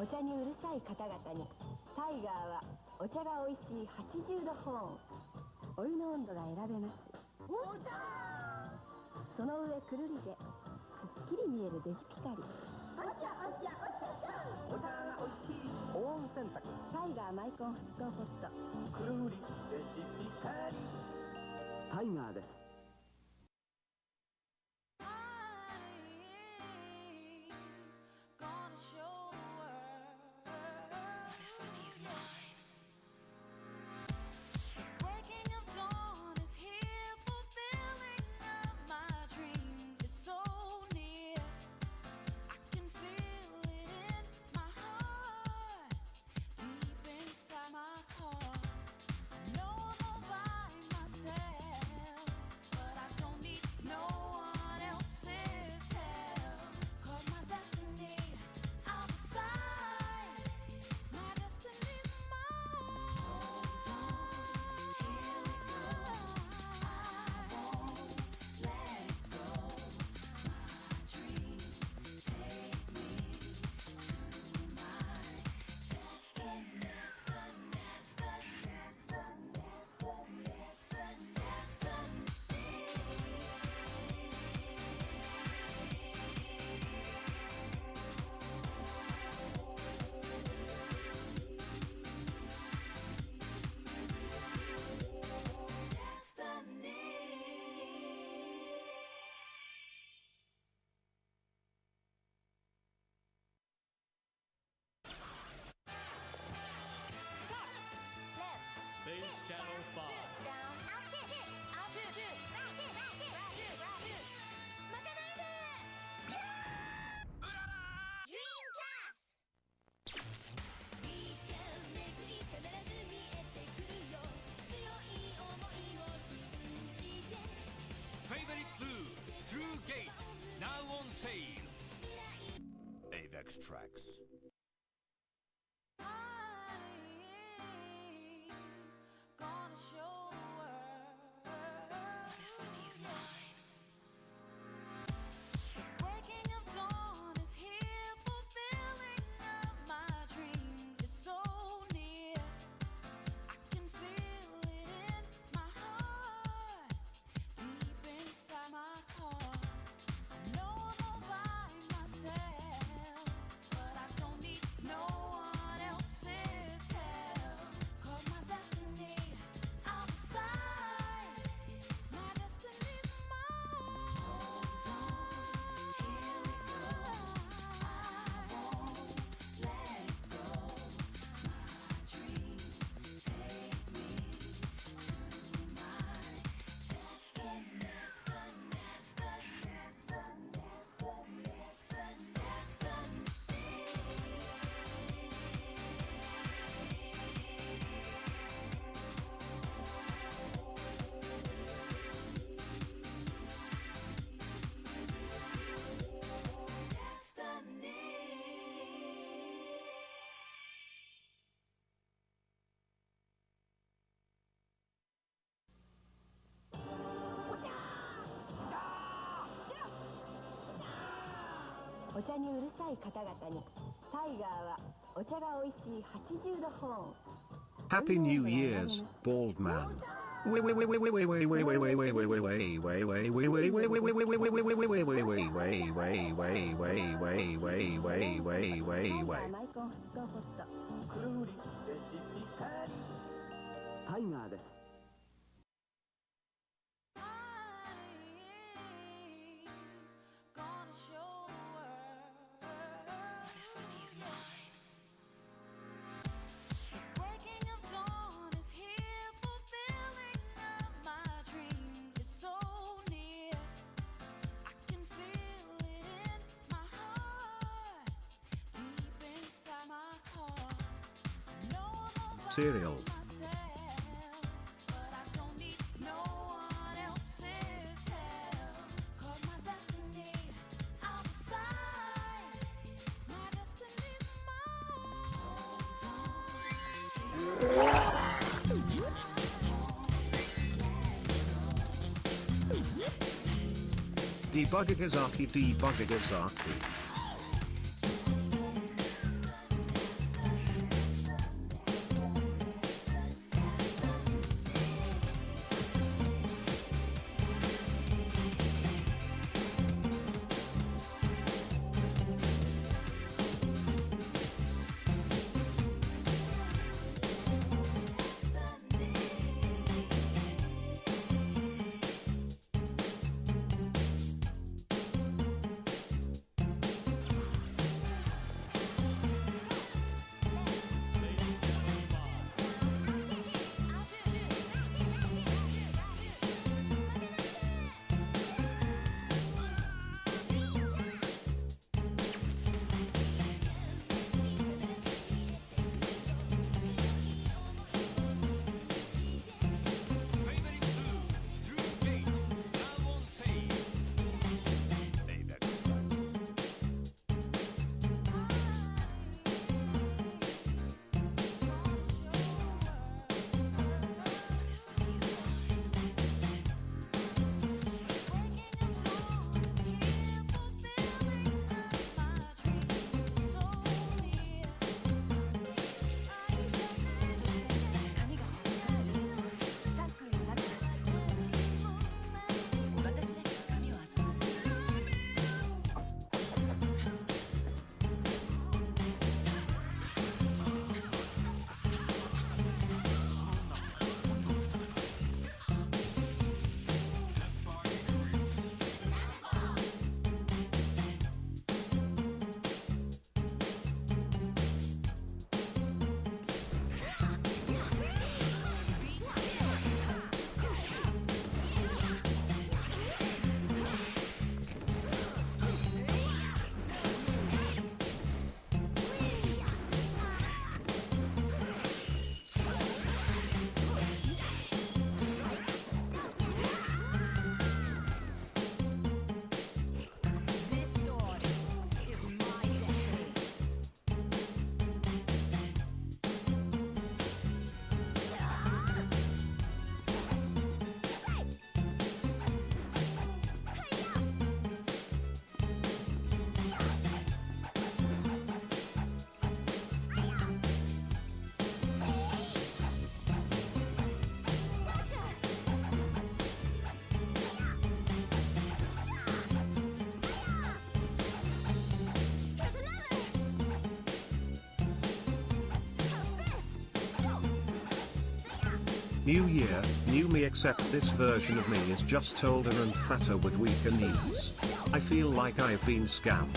お茶にうるさい方々にタイガーはお茶がおいしい80度保温、お湯の温度が選べます。お茶その上くるりでくっきり見えるデジピカリ。お茶お茶お茶お茶がおいしい保温洗濯タイガーマイコン沸騰ポット。くるりデジピカリ。タイガーです。Space Channel 5. Favorite Blue, True Gate, now on sale. Avex Tracks.お茶にうるさい方々にタイガーはお茶がおいしい80度保温。 Happy New Year's, bald man. Cereal. Debugigazaki. New year, new me, except this version of me is just older and fatter with weaker knees. I feel like I've been scammed.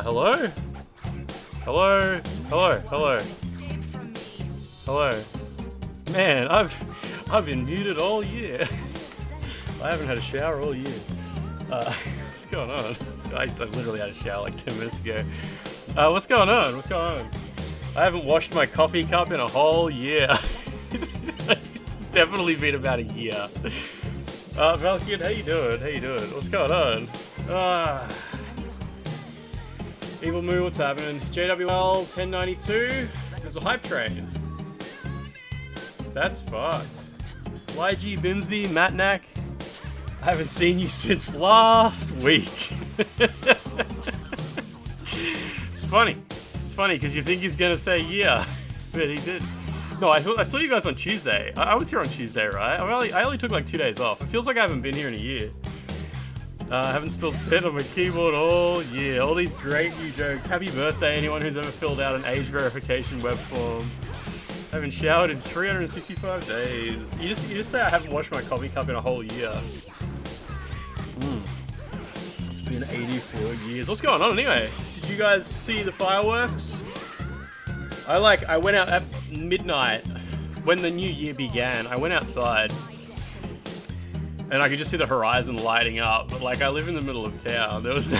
Hello? Hello? Hello? Hello? Hello? Man, I've been muted all year. I haven't had a shower all year. What's going on? I literally had a shower like 10 minutes ago. What's going on? What's going on? I haven't washed my coffee cup in a whole year. It's definitely been about a year. Valkyrie, how you doing? How you doing? What's going on? Evil Moo, what's happening? JWL 1092. There's a hype train. That's fucked. YG Bimsby, Matnak. I haven't seen you since last week. It's funny. It's funny because you think he's gonna say yeah, but he did. No, I saw you guys on Tuesday. I was here on Tuesday, right? I only took like 2 days off. It feels like I haven't been here in a year. I haven't spilled sand on my keyboard all year. All these great new jokes. Happy birthday, anyone who's ever filled out an age verification web form. I haven't showered in 365 days. You just say I haven't washed my coffee cup in a whole year. It's been 84 years. What's going on anyway? Did you guys see the fireworks? I went out at midnight when the new year began. I went outside and I could just see the horizon lighting up. But like, I live in the middle of town. There was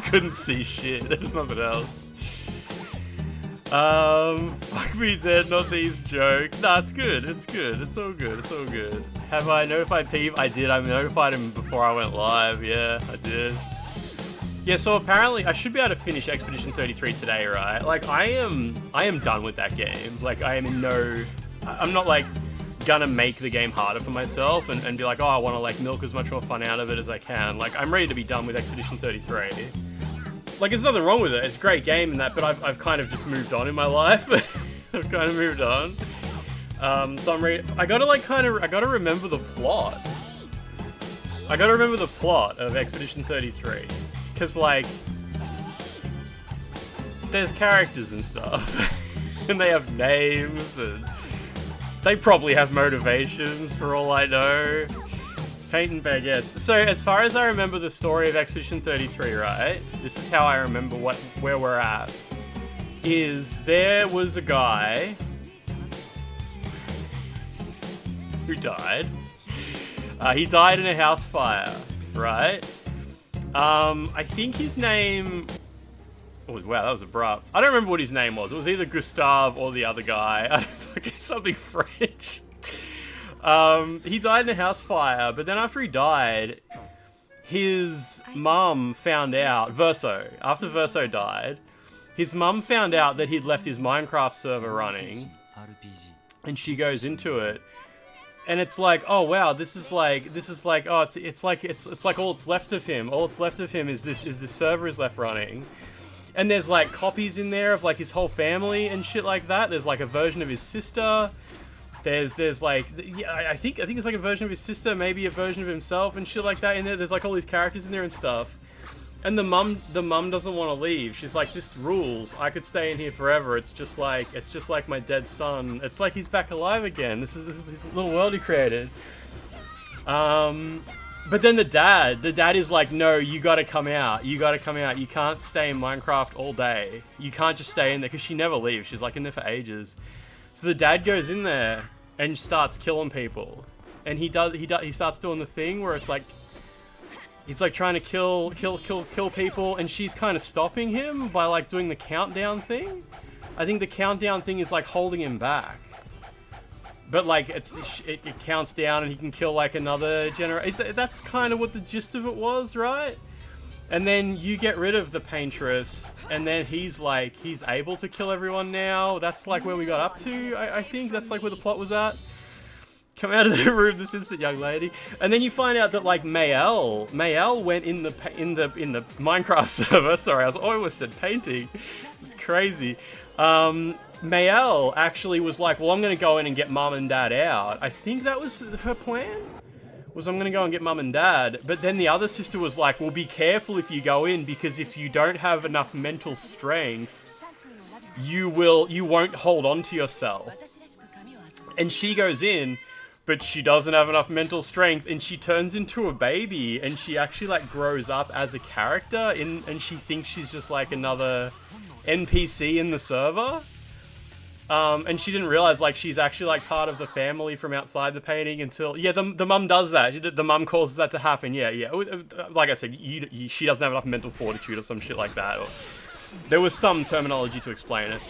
couldn't see shit. There was nothing else. Fuck me dead, not these jokes. Nah, it's good. It's good. It's all good. It's all good. Have I notified Peeve? I did. I notified him before I went live. Yeah, I did. Yeah, so apparently I should be able to finish Expedition 33 today, right? Like, I am done with that game. Like, I'm not like gonna make the game harder for myself and be like, oh, I want to like milk as much more fun out of it as I can. Like, I'm ready to be done with Expedition 33. Like, there's nothing wrong with it. It's a great game and that, but I've kind of just moved on in my life. I've kind of moved on. So I'm ready. I gotta remember the plot. I gotta remember the plot of Expedition 33. Because, like, there's characters and stuff. And they have names and they probably have motivations for all I know. Paint and baguettes. So, as far as I remember the story of Expedition 33, right? This is how I remember where we're at. Is there was a guy who died. He died in a house fire, right? I think his name... Oh, wow, that was abrupt. I don't remember what his name was. It was either Gustave or the other guy. I don't fucking something French. He died in a house fire, but then after he died, his mum found out, after Verso died, his mum found out that he'd left his Minecraft server running, and she goes into it, and it's like, oh wow, this is like, oh, it's like all that's left of him. All that's left of him is this server is left running. And there's like copies in there of like his whole family and shit like that. There's like a version of his sister. There's like, yeah, I think it's like a version of his sister, maybe a version of himself and shit like that in there. There's like all these characters in there and stuff. And the mum doesn't want to leave. She's like, this rules. I could stay in here forever. It's just like my dead son. It's like he's back alive again. This is his little world he created. But then the dad is like, no, you gotta come out. You gotta come out. You can't stay in Minecraft all day. You can't just stay in there, because she never leaves. She's like in there for ages. So the dad goes in there and starts killing people. And he starts doing the thing where it's like, he's like trying to kill people, and she's kind of stopping him by like doing the countdown thing. I think the countdown thing is like holding him back. But like it counts down and he can kill like another generation. That's kind of what the gist of it was, right? And then you get rid of the paintress, and then he's able to kill everyone now. That's like where we got up to. I think that's like where the plot was at. Come out of the room, this instant, young lady. And then you find out that like Mayel went in the Minecraft server. Sorry, I almost said painting. It's crazy. Mayel actually was like, well, I'm going to go in and get mum and dad out. I think that was her plan. Was I'm going to go and get mum and dad. But then the other sister was like, well, be careful if you go in, because if you don't have enough mental strength, you won't hold on to yourself. And she goes in, but she doesn't have enough mental strength, and she turns into a baby, and she actually like grows up as a character and she thinks she's just like another NPC in the server. And she didn't realize like she's actually like part of the family from outside the painting until, yeah, the mum does that. The mum causes that to happen. Yeah. Like I said, she doesn't have enough mental fortitude or some shit like that. Or, there was some terminology to explain it.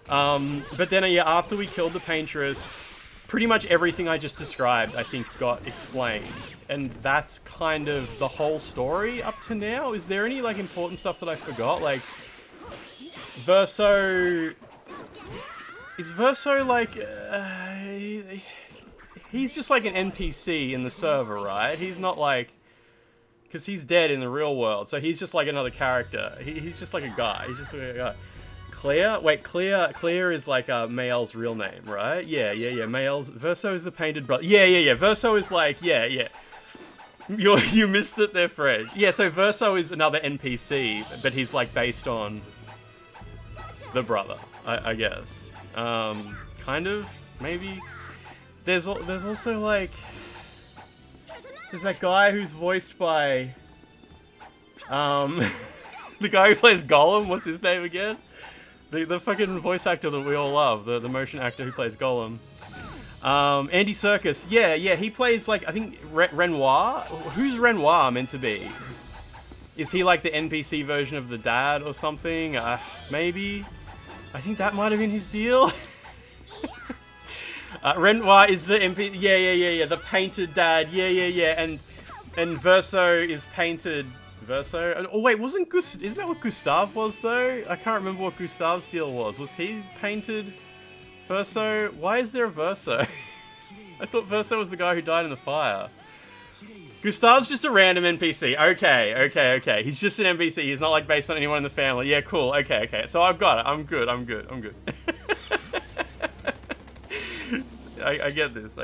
But then, yeah, after we killed the paintress, pretty much everything I just described, I think, got explained. And that's kind of the whole story up to now. Is there any like important stuff that I forgot? Like, Verso... Is Verso like... he's just like an NPC in the server, right? He's not like... Because he's dead in the real world, so he's just like another character. He's just like a guy. He's just like a guy. Clair? Wait, Clair is like Mayel's real name, right? Yeah. Mayel's... Verso is the painted brother. Yeah. Verso is like... Yeah. You missed it there, Fred. Yeah, so Verso is another NPC, but he's like based on the brother, I guess. Kind of, maybe. There's also like, there's that guy who's voiced by, the guy who plays Gollum. What's his name again? The fucking voice actor that we all love, the motion actor who plays Gollum. Andy Serkis. Yeah, he plays like, I think Renoir. Who's Renoir meant to be? Is he like the NPC version of the dad or something? Maybe. I think that might have been his deal. Renoir is the MP. Yeah. The painted dad. Yeah. And Verso is painted. Verso. Oh wait, isn't that what Gustave was though? I can't remember what Gustave's deal was. Was he painted Verso? Why is there a Verso? I thought Verso was the guy who died in the fire. Gustave's just a random NPC. Okay. He's just an NPC. He's not like based on anyone in the family. Yeah, cool. Okay. So I've got it. I'm good. I get this.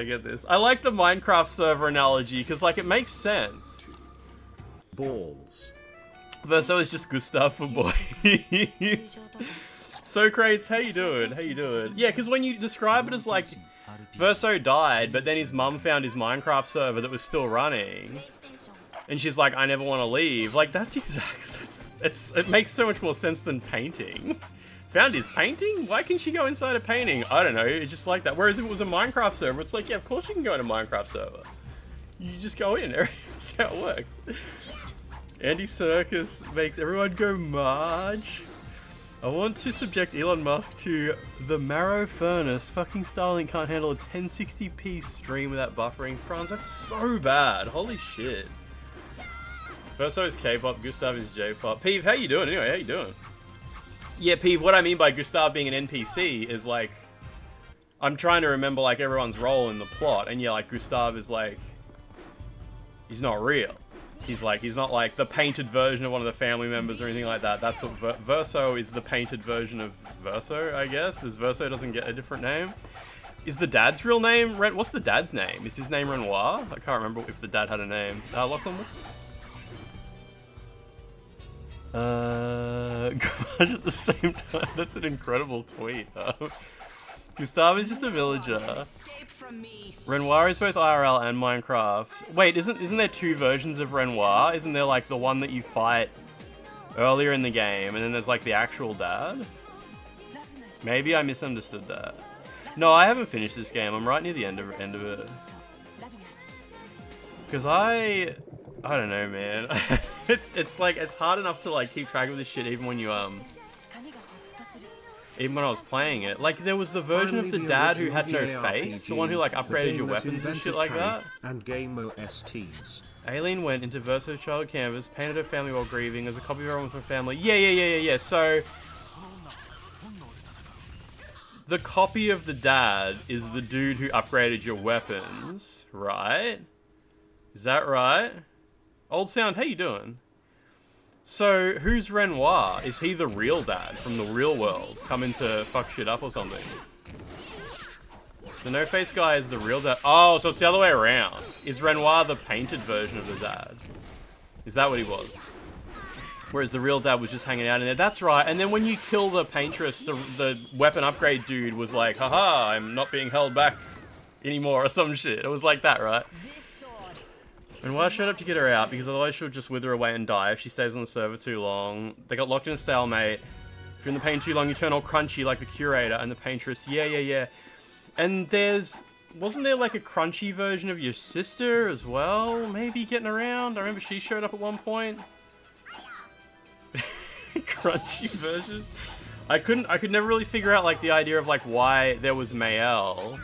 I like the Minecraft server analogy because like it makes sense. Balls. Verso is just Gustave for boys. Socrates, how you doing? Yeah, because when you describe it as like Verso died, but then his mum found his Minecraft server that was still running, and she's like, I never want to leave. Like, that's it makes so much more sense than painting. Found his painting? Why can she go inside a painting? I don't know, it's just like that. Whereas if it was a Minecraft server, it's like, yeah, of course you can go in a Minecraft server. You just go in, that's how it works. Andy Serkis makes everyone go Marge. I want to subject Elon Musk to the marrow furnace. Fucking Starlink can't handle a 1060p stream without buffering. Franz, that's so bad. Holy shit. Verso is K-pop, Gustav is J-pop. Peeve, how you doing anyway? How you doing? Yeah, Peeve, what I mean by Gustav being an NPC is like, I'm trying to remember like everyone's role in the plot, and yeah, like Gustav is like, he's not real. He's not like the painted version of one of the family members or anything like that. That's what Verso is, the painted version of Verso, I guess. Does Verso doesn't get a different name? Is the dad's real name what's the dad's name? Is his name Renoir? I can't remember if the dad had a name. Lachlan, what's... Garage at the same time. That's an incredible tweet, though. Gustav is just a villager. Renoir is both IRL and Minecraft. Wait, isn't there two versions of Renoir? Isn't there like the one that you fight earlier in the game, and then there's like the actual dad? Maybe I misunderstood that. No, I haven't finished this game. I'm right near the end of it. Because I don't know, man. it's like, it's hard enough to like keep track of this shit even when you even when I was playing it. Like, there was the version of the dad who had no face, the one who like upgraded your weapons and shit like that. And game OSTs. Aileen went into Verso's child canvas, painted her family while grieving as a copy of her own with her family. Yeah. So the copy of the dad is the dude who upgraded your weapons, right? Is that right? Old Sound, how you doing? So, who's Renoir? Is he the real dad from the real world coming to fuck shit up or something? The no-face guy is the real dad. Oh, so it's the other way around. Is Renoir the painted version of the dad? Is that what he was? Whereas the real dad was just hanging out in there. That's right. And then when you kill the paintress, the weapon upgrade dude was like, haha, I'm not being held back anymore or some shit. It was like that, right? And why showed up to get her out, because otherwise she'll just wither away and die if she stays on the server too long. They got locked in a stalemate. If you're in the paint too long, you turn all crunchy like the curator and the paintress. Yeah. And wasn't there like a crunchy version of your sister as well? Maybe getting around? I remember she showed up at one point. Crunchy version? I could never really figure out like the idea of like why there was Mael,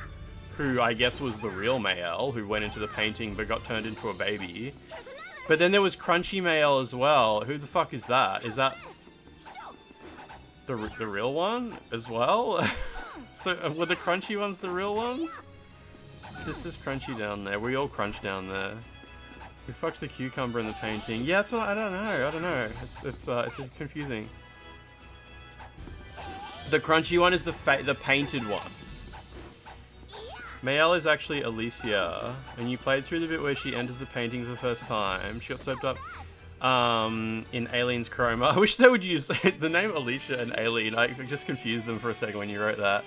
who I guess was the real Mael, who went into the painting but got turned into a baby. But then there was Crunchy Mael as well. Who the fuck is that? Is that the real one as well? So were the crunchy ones the real ones? Sister's crunchy down there. We all crunch down there. We fucked the cucumber in the painting. Yeah, that's what I don't know. It's confusing. The crunchy one is the painted one. Mael is actually Alicia, and you played through the bit where she enters the painting for the first time. She got swept up in Aileen's chroma. I wish they would use the name Alicia and Aileen. I just confused them for a second when you wrote that.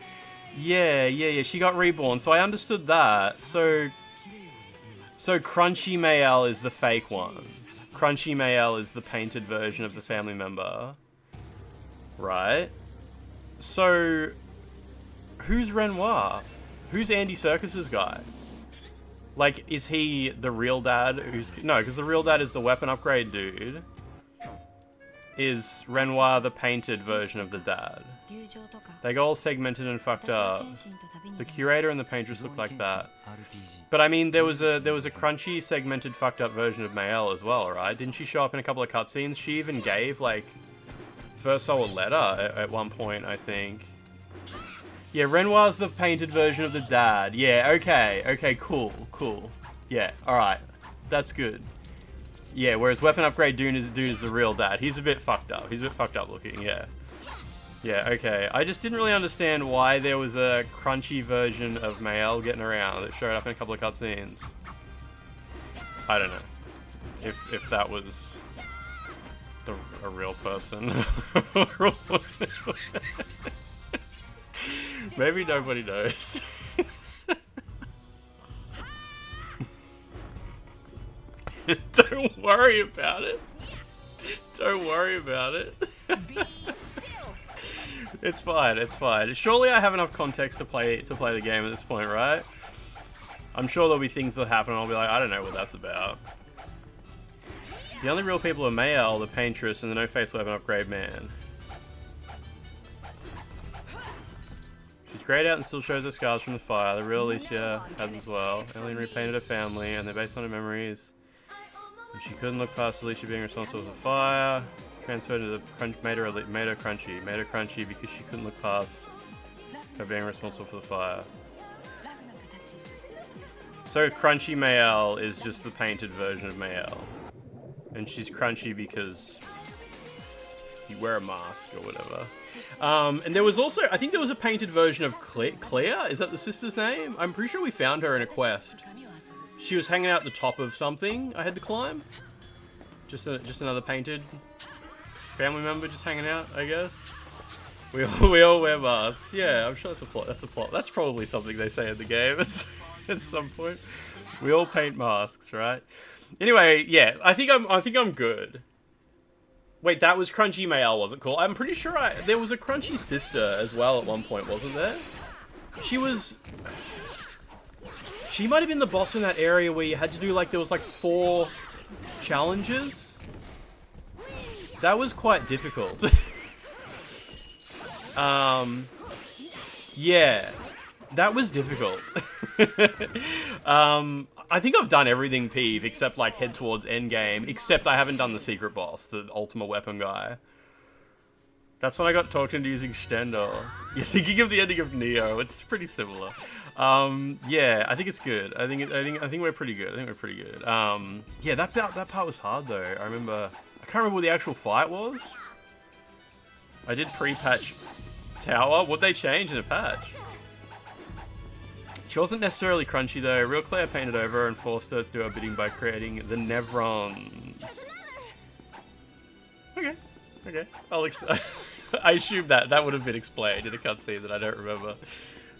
Yeah. She got reborn, so I understood that. So Crunchy Mael is the fake one. Crunchy Mael is the painted version of the family member. Right? So, who's Renoir? Who's Andy Serkis's guy? Like, is he the real dad? No, because the real dad is the weapon upgrade dude. Is Renoir the painted version of the dad? They got all segmented and fucked up. The curator and the paintress look like that. But I mean, there was a crunchy, segmented, fucked up version of Mael as well, right? Didn't she show up in a couple of cutscenes? She even gave like Verso a letter at one point, I think. Yeah, Renoir's the painted version of the dad. Yeah, okay, cool. Yeah, alright. That's good. Yeah, whereas Weapon Upgrade dude is the real dad. He's a bit fucked up. He's a bit fucked up looking, yeah. Yeah, okay. I just didn't really understand why there was a crunchy version of Mael getting around that showed up in a couple of cutscenes. I don't know. If that was a real person. Maybe nobody knows. Don't worry about it. Don't worry about it. It's fine. Surely I have enough context to play the game at this point, right? I'm sure there'll be things that happen and I'll be like, I don't know what that's about. The only real people are Mayel, the paintress, and the no-face weapon upgrade man. She's grayed out and still shows her scars from the fire. The real Alicia has as well. Eileen repainted her family, and they're based on her memories. And she couldn't look past Alicia being responsible for the fire. Transferred to the made her crunchy. Made her crunchy because she couldn't look past her being responsible for the fire. So Crunchy Mayel is just the painted version of Mayel. And she's crunchy because you wear a mask or whatever. And there was also, I think there was a painted version of Clair. Is that the sister's name? I'm pretty sure we found her in a quest. She was hanging out the top of something I had to climb. Just another painted family member just hanging out, I guess. We all wear masks. Yeah, I'm sure that's a plot. That's a plot. That's probably something they say in the game at some point. We all paint masks, right? Anyway, yeah, I think I'm good. Wait, that was Crunchy Mayel, wasn't cool? I'm pretty sure there was a Crunchy sister as well at one point, wasn't there? She might have been the boss in that area where you had to do like, there was like 4 challenges. That was quite difficult. Yeah, that was difficult. I think I've done everything Peeve except like head towards endgame, except I haven't done the secret boss, the ultimate weapon guy. That's when I got talked into using Stendor. You're thinking of the ending of Neo. It's pretty similar. Yeah, I think it's good. I think we're pretty good. I think we're pretty good. Yeah, that part was hard though. I can't remember what the actual fight was. I did pre-patch Tower. What'd they change in a patch? She wasn't necessarily crunchy though. Real Clair painted over her and forced her to do her bidding by creating the Nevrons. Okay. I assume that would have been explained in a cutscene that I don't remember.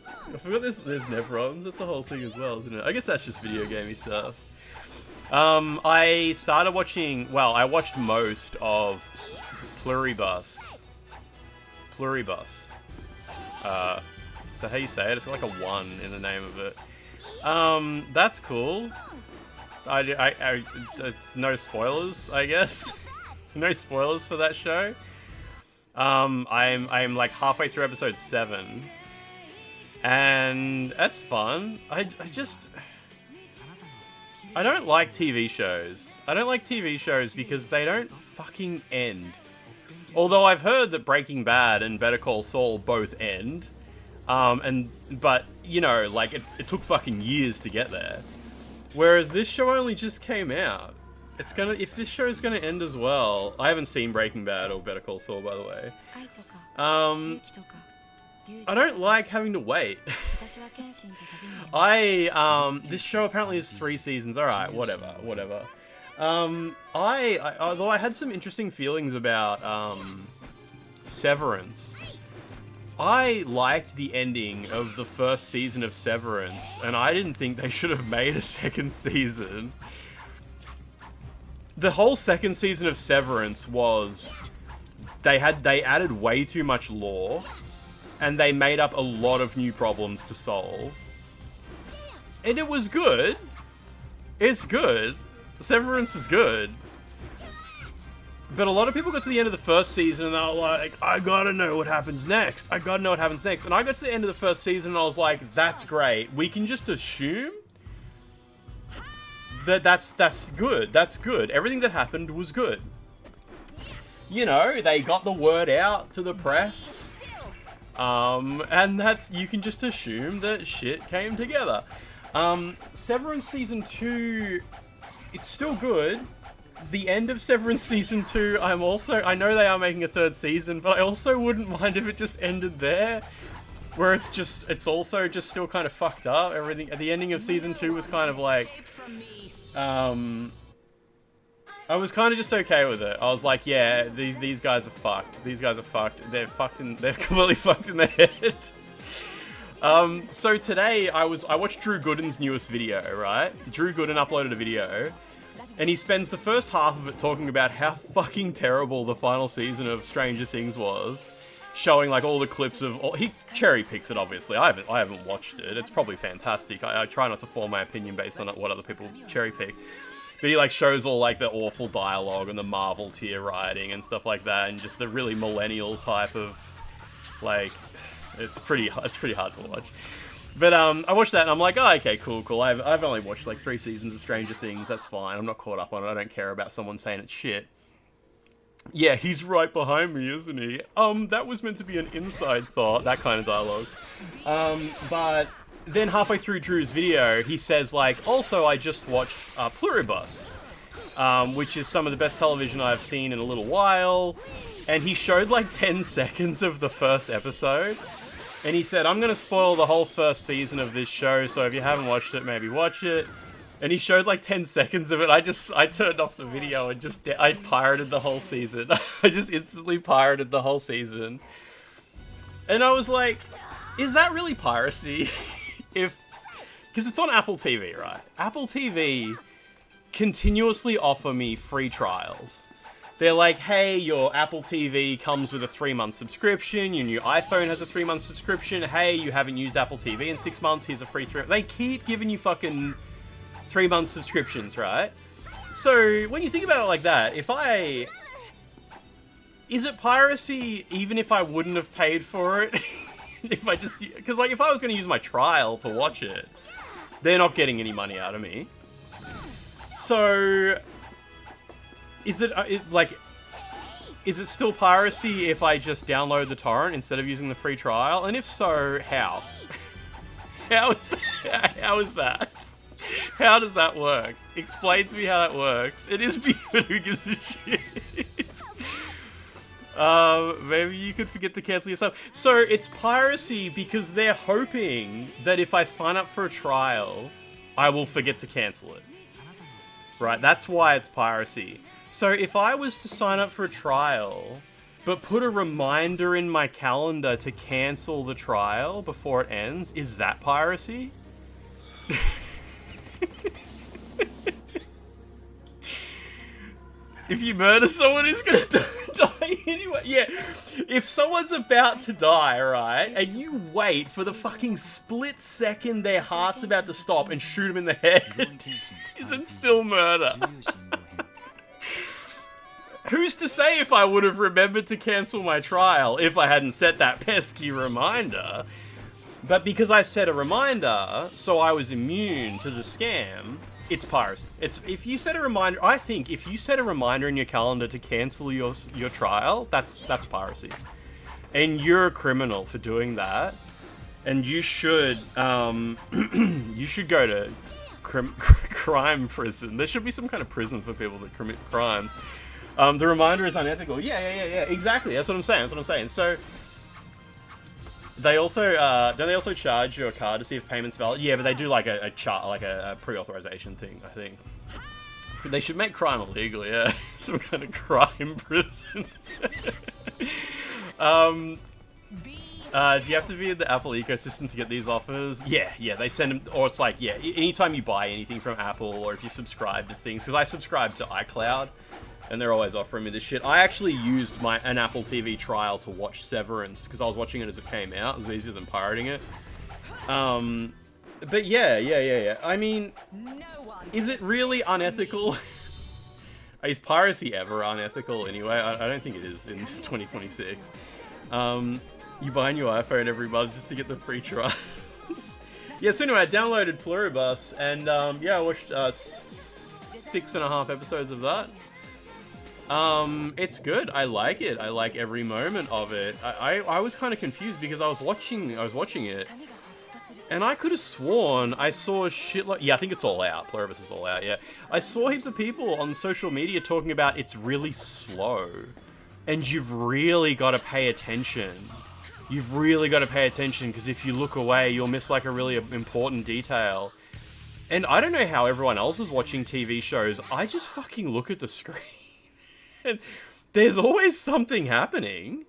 I forgot there's Nevrons. That's the whole thing as well, isn't it? I guess that's just video gamey stuff. I started watching. Well, I watched most of Pluribus. Is that how you say it? It's got like a 1 in the name of it. That's cool. It's no spoilers, I guess. No spoilers for that show. I'm like halfway through episode 7. And that's fun. I don't like TV shows. I don't like TV shows because they don't fucking end. Although I've heard that Breaking Bad and Better Call Saul both end. But, you know, like, it took fucking years to get there. Whereas this show only just came out. If this show's gonna end as well... I haven't seen Breaking Bad or Better Call Saul, by the way. I don't like having to wait. This show apparently is 3 seasons. Alright, whatever. Although I had some interesting feelings about, Severance. I liked the ending of the first season of Severance, and I didn't think they should have made a second season. The whole second season of Severance was... They added way too much lore, and they made up a lot of new problems to solve. And it was good. It's good. Severance is good. But a lot of people got to the end of the first season and they were like, I gotta know what happens next. And I got to the end of the first season and I was like, that's great. We can just assume that that's good. That's good. Everything that happened was good. You know, they got the word out to the press. And you can just assume that shit came together. Severance Season 2, it's still good. The end of Severance Season 2, I know they are making a 3rd season, but I also wouldn't mind if it just ended there. Where it's also just still kind of fucked up. Everything at the ending of Season 2 was kind of like, I was kind of just okay with it. I was like, yeah, these guys are fucked. These guys are fucked. They're completely fucked in the head. So today I watched Drew Gooden's newest video, right? Drew Gooden uploaded a video. And he spends the first half of it talking about how fucking terrible the final season of Stranger Things was. Showing like all the clips of... he cherry picks it, obviously. I haven't watched it. It's probably fantastic. I try not to form my opinion based on what other people cherry pick. But he like shows all like the awful dialogue and the Marvel tier writing and stuff like that, and just the really millennial type of like, it's pretty hard to watch. But I watched that and I'm like, oh, okay, cool. I've only watched like 3 seasons of Stranger Things. That's fine. I'm not caught up on it. I don't care about someone saying it's shit. Yeah, he's right behind me, isn't he? That was meant to be an inside thought. That kind of dialogue. But then halfway through Drew's video, he says like, also I just watched Pluribus, which is some of the best television I've seen in a little while. And he showed like 10 seconds of the first episode. And he said, I'm going to spoil the whole first season of this show, so if you haven't watched it, maybe watch it. And he showed like 10 seconds of it. I turned off the video and I pirated the whole season. I just instantly pirated the whole season. And I was like, is that really piracy? Because it's on Apple TV, right? Apple TV continuously offer me free trials. They're like, hey, your Apple TV comes with a 3-month subscription. Your new iPhone has a 3-month subscription. Hey, you haven't used Apple TV in 6 months. Here's a free 3. They keep giving you fucking 3-month subscriptions, right? So when you think about it like that, is it piracy even if I wouldn't have paid for it? Because like if I was going to use my trial to watch it, they're not getting any money out of me. So is it still piracy if I just download the torrent instead of using the free trial? And if so, how? How is that? How does that work? Explain to me how that works. It is me, but who gives a shit? Maybe you could forget to cancel yourself. So it's piracy because they're hoping that if I sign up for a trial, I will forget to cancel it. Right? That's why it's piracy. So if I was to sign up for a trial, but put a reminder in my calendar to cancel the trial before it ends, is that piracy? If you murder someone who's gonna die anyway. Yeah, if someone's about to die, right, and you wait for the fucking split second their heart's about to stop and shoot them in the head, is it still murder? Who's to say if I would have remembered to cancel my trial if I hadn't set that pesky reminder? But because I set a reminder, so I was immune to the scam, it's piracy. If you set a reminder, I think if you set a reminder in your calendar to cancel your trial, that's piracy. And you're a criminal for doing that. And you should go to crime prison. There should be some kind of prison for people that commit crimes. The reminder is unethical. Yeah, exactly. That's what I'm saying. So they also don't they also charge your card to see if payment's valid? Yeah, but they do like a pre-authorization thing, I think. They should make crime illegal, yeah. Some kind of crime prison. Do you have to be in the Apple ecosystem to get these offers? Yeah, they send them, or it's like, yeah, anytime you buy anything from Apple, or if you subscribe to things, because I subscribe to iCloud, and they're always offering me this shit. I actually used an Apple TV trial to watch Severance, because I was watching it as it came out. It was easier than pirating it. But yeah. I mean, is it really unethical? Is piracy ever unethical anyway? I don't think it is in 2026. You buy a new iPhone every month just to get the free trials. Yeah, so anyway, I downloaded Pluribus, and I watched 6.5 episodes of that. It's good. I like it. I like every moment of it. I was kind of confused because I was watching it, and I could have sworn I saw a shitload. Yeah, I think it's all out. Pluribus is all out. Yeah, I saw heaps of people on social media talking about it's really slow, and you've really got to pay attention. You've really got to pay attention because if you look away, you'll miss like a really important detail. And I don't know how everyone else is watching TV shows. I just fucking look at the screen. And there's always something happening.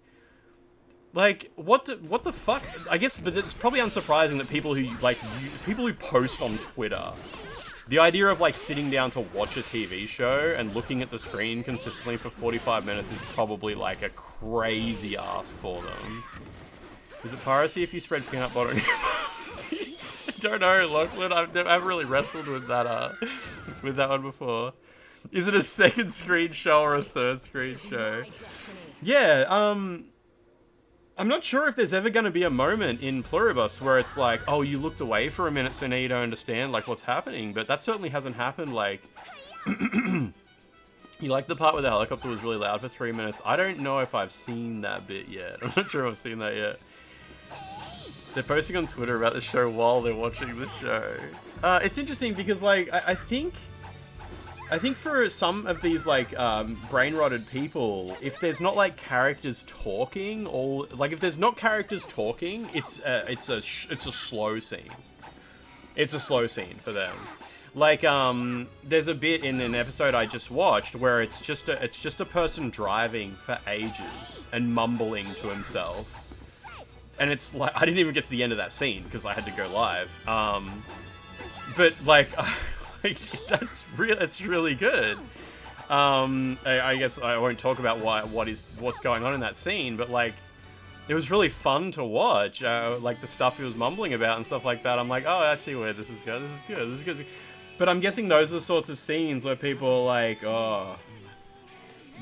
Like, what the fuck? I guess, but it's probably unsurprising that people who post on Twitter, the idea of like sitting down to watch a TV show and looking at the screen consistently for 45 minutes is probably like a crazy ask for them. Is it piracy if you spread peanut butter on your don't know, Lachlan. I've really wrestled with that one before. Is it a second screen show or a third screen show? Yeah, I'm not sure if there's ever going to be a moment in Pluribus where it's like, oh, you looked away for a minute, so now you don't understand, like, what's happening. But that certainly hasn't happened, like... You like the part where the helicopter was really loud for 3 minutes? I don't know if I've seen that bit yet. I'm not sure if I've seen that yet. They're posting on Twitter about the show while they're watching the show. It's interesting because, like, I think for some of these, like, brain-rotted people, if there's not, like, characters talking, or, like, if there's not characters talking, it's a slow scene. It's a slow scene for them. Like, there's a bit in an episode I just watched where it's just a person driving for ages and mumbling to himself. And it's like, I didn't even get to the end of that scene because I had to go live. But, like... that's really good. I guess I won't talk about what's going on in that scene, but like, it was really fun to watch. Like the stuff he was mumbling about and stuff like that. I'm like, oh, I see where this is going. This is good. This is good. But I'm guessing those are the sorts of scenes where people are like, oh,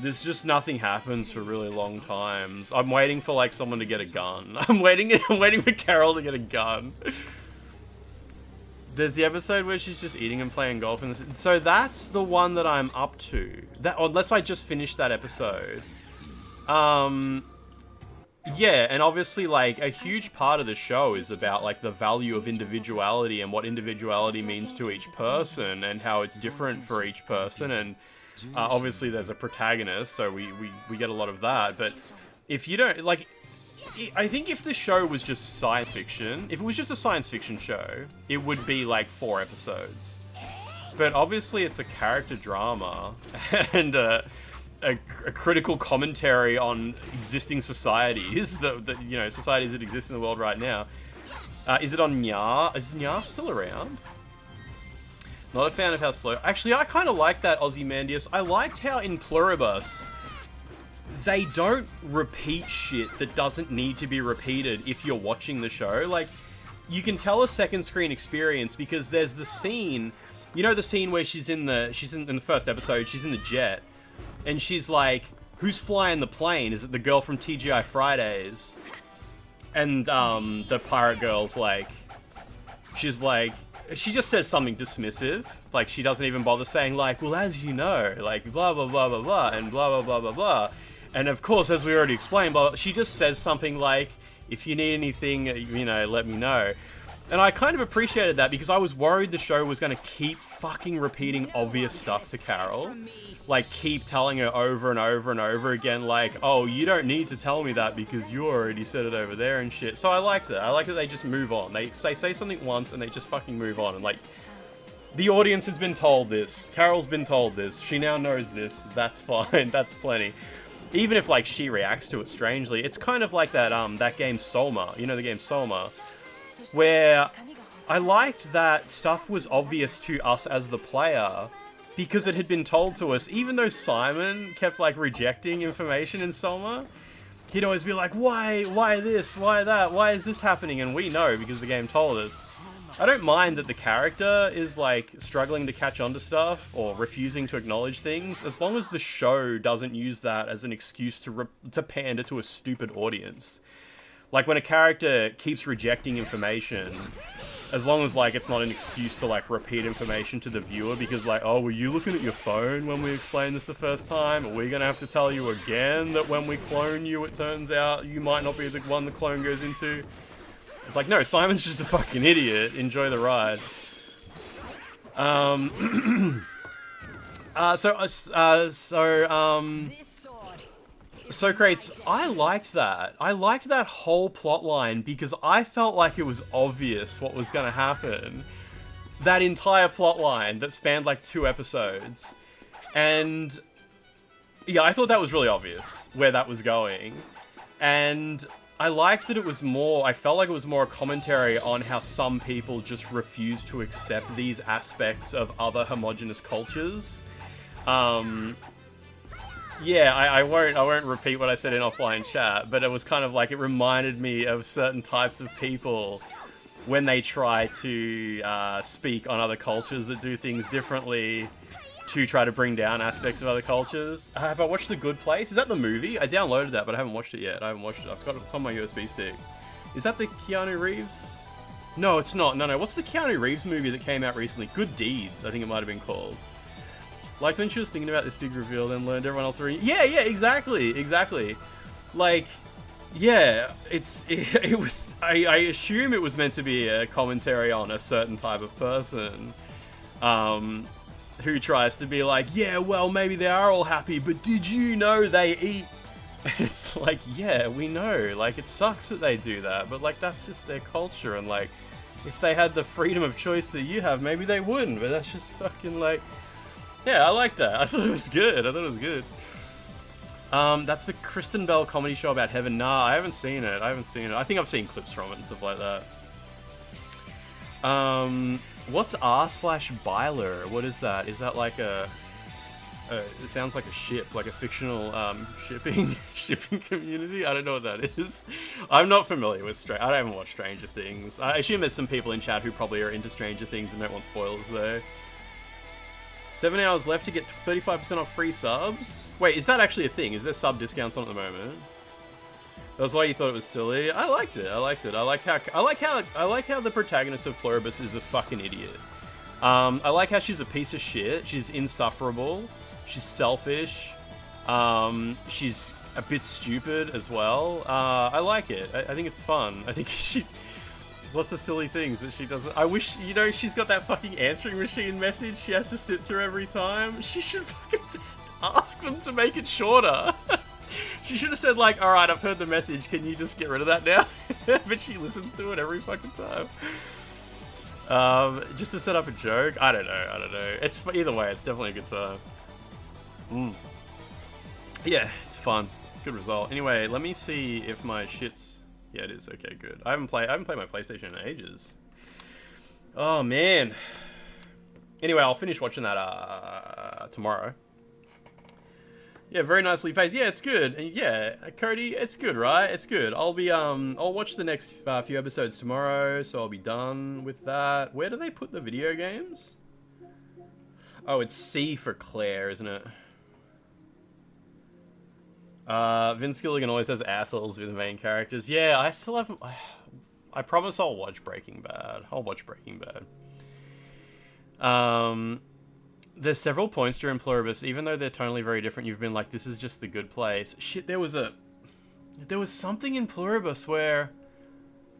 there's just nothing happens for really long times. I'm waiting for like someone to get a gun. I'm waiting for Carol to get a gun. There's the episode where she's just eating and playing golf, and so that's the one that I'm up to. That, unless I just finished that episode. Yeah, and obviously, like, a huge part of the show is about, like, the value of individuality and what individuality means to each person and how it's different for each person. And obviously, there's a protagonist, so we get a lot of that. But if you don't, like... I think if the show was just science fiction, if it was just a science fiction show, it would be like 4 episodes. But obviously it's a character drama and a critical commentary on existing societies, that you know, societies that exist in the world right now. Is it on Nya? Is Nya still around? Not a fan of how slow... Actually, I kind of like that, Ozymandias. I liked how in Pluribus... they don't repeat shit that doesn't need to be repeated if you're watching the show. Like, you can tell a second screen experience because there's the scene, you know, the scene where she's in the first episode, she's in the jet, and she's like, who's flying the plane? Is it the girl from TGI Fridays? And, the pirate girl's like, she's like, she just says something dismissive. Like, she doesn't even bother saying, like, well, as you know, like, blah, blah, blah, blah, blah, and blah, blah, blah, blah, blah. And of course, as we already explained, she just says something like, if you need anything, you know, let me know. And I kind of appreciated that because I was worried the show was going to keep fucking repeating obvious stuff to Carol. Like, keep telling her over and over and over again, like, oh, you don't need to tell me that because you already said it over there and shit. So I liked it. I like that they just move on. They say something once and they just fucking move on. And, like, the audience has been told this. Carol's been told this. She now knows this. That's fine. That's plenty. Even if, like, she reacts to it strangely, it's kind of like that game Soma. You know the game Soma? Where I liked that stuff was obvious to us as the player because it had been told to us, even though Simon kept, like, rejecting information in Soma. He'd always be like, why this, why that, why is this happening? And we know because the game told us. I don't mind that the character is, like, struggling to catch on to stuff or refusing to acknowledge things, as long as the show doesn't use that as an excuse to pander to a stupid audience. Like, when a character keeps rejecting information, as long as, like, it's not an excuse to, like, repeat information to the viewer because, like, oh, were you looking at your phone when we explained this the first time? Are we gonna have to tell you again that when we clone you, it turns out you might not be the one the clone goes into? It's like, no, Simon's just a fucking idiot. Enjoy the ride. Socrates, I liked that. I liked that whole plot line because I felt like it was obvious what was going to happen. That entire plot line that spanned like 2 episodes. And yeah, I thought that was really obvious where that was going. And I liked that it was more, I felt like it was more a commentary on how some people just refuse to accept these aspects of other homogenous cultures. Yeah, I won't repeat what I said in offline chat, but it was kind of like, it reminded me of certain types of people when they try to speak on other cultures that do things differently to try to bring down aspects of other cultures. Have I watched The Good Place? Is that the movie? I downloaded that, but I haven't watched it yet. I haven't watched it. I've got it. It's on my USB stick. Is that the Keanu Reeves? No, it's not. No. What's the Keanu Reeves movie that came out recently? Good Deeds, I think it might have been called. Liked when she was thinking about this big reveal, then learned everyone else already. Yeah, exactly. Like, yeah, it was. I assume it was meant to be a commentary on a certain type of person, who tries to be like, yeah, well, maybe they are all happy, but did you know they eat? And it's like, yeah, we know. Like, it sucks that they do that, but like, that's just their culture, and like, if they had the freedom of choice that you have, maybe they wouldn't. But that's just fucking like, yeah, I like that. I thought it was good. That's the Kristen Bell comedy show about heaven. Nah, I haven't seen it. I think I've seen clips from it and stuff like that. What's r/Byler? What is that? Is that like a it sounds like a ship, like a fictional shipping community. I don't know what that is. I'm not familiar with I haven't watched Stranger Things. I assume there's some people in chat who probably are into Stranger Things and don't want spoilers though. 7 hours left to get 35% off free subs. Wait, is that actually a thing? Is there sub discounts on at the moment? That's why you thought it was silly. I liked it. I like how the protagonist of Pluribus is a fucking idiot. I like how she's a piece of shit. She's insufferable. She's selfish. She's a bit stupid as well. I like it. I think it's fun. I think lots of silly things that she doesn't. I wish, she's got that fucking answering machine message she has to sit through every time. She should fucking ask them to make it shorter. She should have said like, alright, I've heard the message, can you just get rid of that now? But she listens to it every fucking time. Just to set up a joke? I don't know. It's either way, it's definitely a good time. Yeah, it's fun. Good result. Anyway, let me see if my shit's... Yeah, it is. Okay, good. I haven't played my PlayStation in ages. Oh, man. Anyway, I'll finish watching that tomorrow. Yeah, very nicely paced. Yeah, it's good. And yeah, Cody, it's good, right? It's good. I'll watch the next few episodes tomorrow, so I'll be done with that. Where do they put the video games? Oh, it's C for Clair, isn't it? Vince Gilligan always has assholes with the main characters. Yeah, I still haven't... I promise I'll watch Breaking Bad. There's several points during Pluribus, even though they're totally very different, you've been like, this is just the good place. Shit, there was something in Pluribus where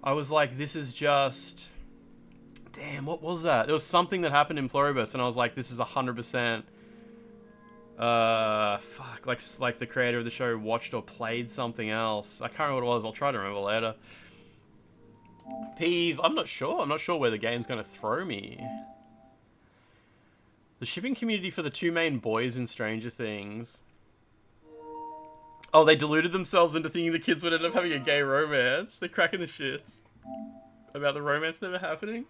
I was like, this is just... Damn, what was that? There was something that happened in Pluribus, and I was like, this is 100%... fuck, like the creator of the show watched or played something else. I can't remember what it was, I'll try to remember later. Peeve, I'm not sure where the game's gonna throw me. The shipping community for the two main boys in Stranger Things. Oh, they deluded themselves into thinking the kids would end up having a gay romance. They're cracking the shits about the romance never happening.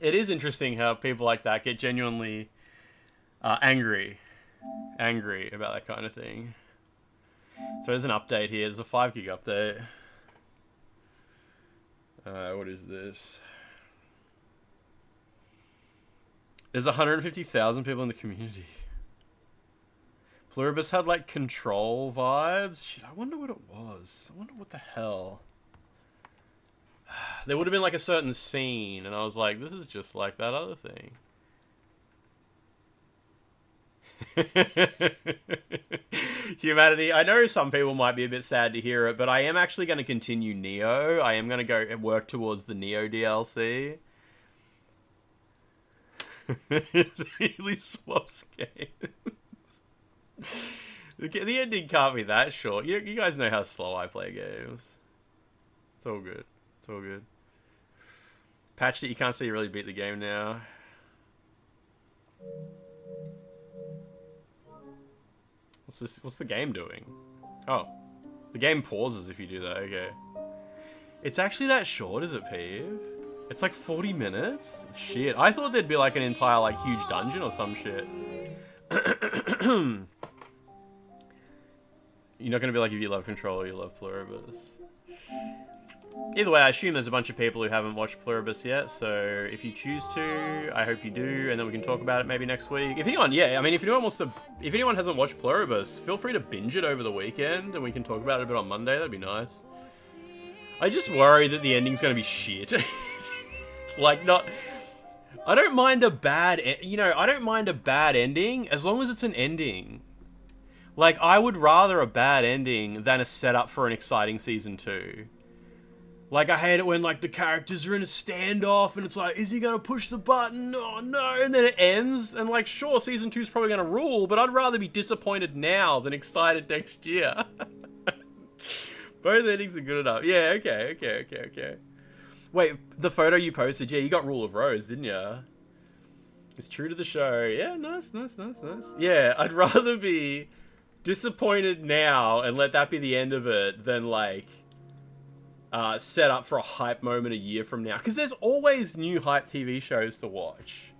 It is interesting how people like that get genuinely angry about that kind of thing. So there's an update here. There's a 5 gig update. What is this? There's 150,000 people in the community. Pluribus had like Control vibes. Shit, I wonder what it was. I wonder what the hell. There would have been like a certain scene, and I was like, this is just like that other thing. Humanity. I know some people might be a bit sad to hear it, but I am actually going to continue Neo. I am going to go and work towards the Neo DLC. It really swaps games. The ending can't be that short. You guys know how slow I play games. It's all good. It's all good. Patched it, you can't see you really beat the game now. What's the game doing? Oh. The game pauses if you do that, okay. It's actually that short, is it, Peeve? It's like 40 minutes? Shit. I thought there'd be like an entire like huge dungeon or some shit. You're not gonna be like if you love Control or you love Pluribus. Either way, I assume there's a bunch of people who haven't watched Pluribus yet, so if you choose to, I hope you do, and then we can talk about it maybe next week. If anyone, yeah, I mean, if anyone hasn't watched Pluribus, feel free to binge it over the weekend, and we can talk about it a bit on Monday. That'd be nice. I just worry that the ending's gonna be shit. Like, I don't mind a bad, I don't mind a bad ending as long as it's an ending. Like, I would rather a bad ending than a setup for an exciting season 2. Like, I hate it when, like, the characters are in a standoff and it's like, is he gonna push the button? Oh, no. And then it ends. And, like, sure, season 2's probably gonna rule, but I'd rather be disappointed now than excited next year. Both endings are good enough. Yeah, okay. Wait, the photo you posted, yeah, you got Rule of Rose, didn't you? It's true to the show. Yeah, nice. Yeah, I'd rather be disappointed now and let that be the end of it than, like, set up for a hype moment a year from now. Because there's always new hype TV shows to watch.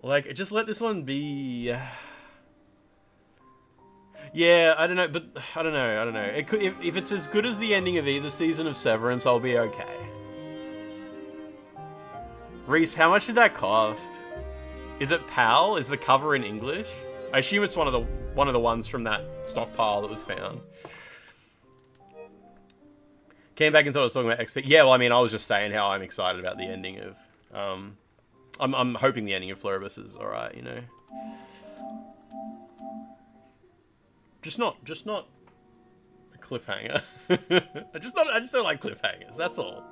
Like, just let this one be... Yeah, I don't know, but I don't know. It could, if it's as good as the ending of either season of Severance, I'll be okay. Reese, how much did that cost? Is it PAL? Is the cover in English? I assume it's one of the ones from that stockpile that was found. Came back and thought I was talking about XP. Yeah, well, I mean, I was just saying how I'm excited about the ending of... I'm hoping the ending of Pluribus is alright, you know? Just not a cliffhanger. I just don't like cliffhangers, that's all.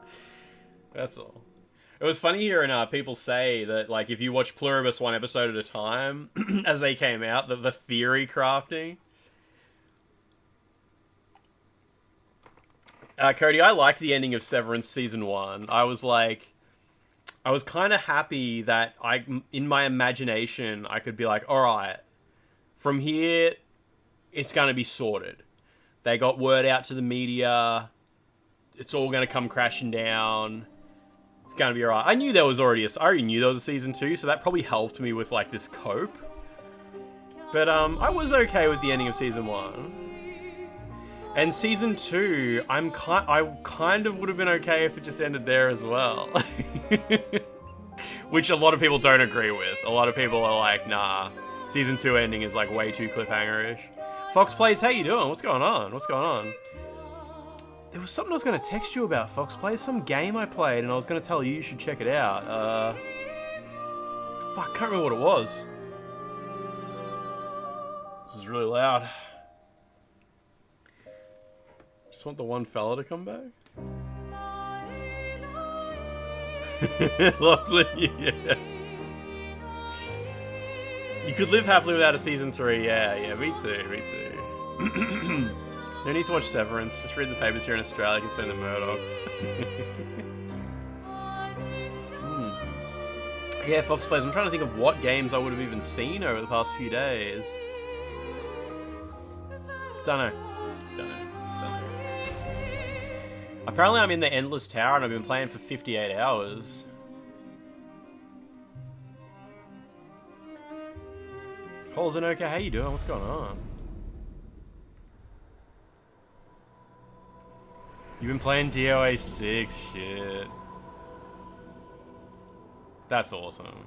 It was funny hearing people say that, like, if you watch Pluribus one episode at a time, as they came out, the theory crafting... Cody, I liked the ending of Severance Season 1. I was kind of happy that in my imagination, I could be like, alright, from here, it's going to be sorted. They got word out to the media. It's all going to come crashing down. It's going to be alright. I already knew there was a Season 2, so that probably helped me with, like, this cope. But, I was okay with the ending of Season 1. And Season 2, I kind of would have been okay if it just ended there as well. Which a lot of people don't agree with. A lot of people are like, nah, Season 2 ending is like way too cliffhanger-ish. Fox Plays, how you doing? What's going on? There was something I was going to text you about, Fox Plays. Some game I played and I was going to tell you should check it out. Fuck, I can't remember what it was. This is really loud. Just want the one fella to come back. Lovely, yeah. You could live happily without a Season 3, yeah, me too. No need to watch Severance, just read the papers here in Australia concerning the Murdochs. Yeah, Fox Plays, I'm trying to think of what games I would have even seen over the past few days. Don't know. Apparently I'm in the Endless Tower and I've been playing for 58 hours. Holden, okay, how you doing? What's going on? You've been playing DOA 6? Shit. That's awesome.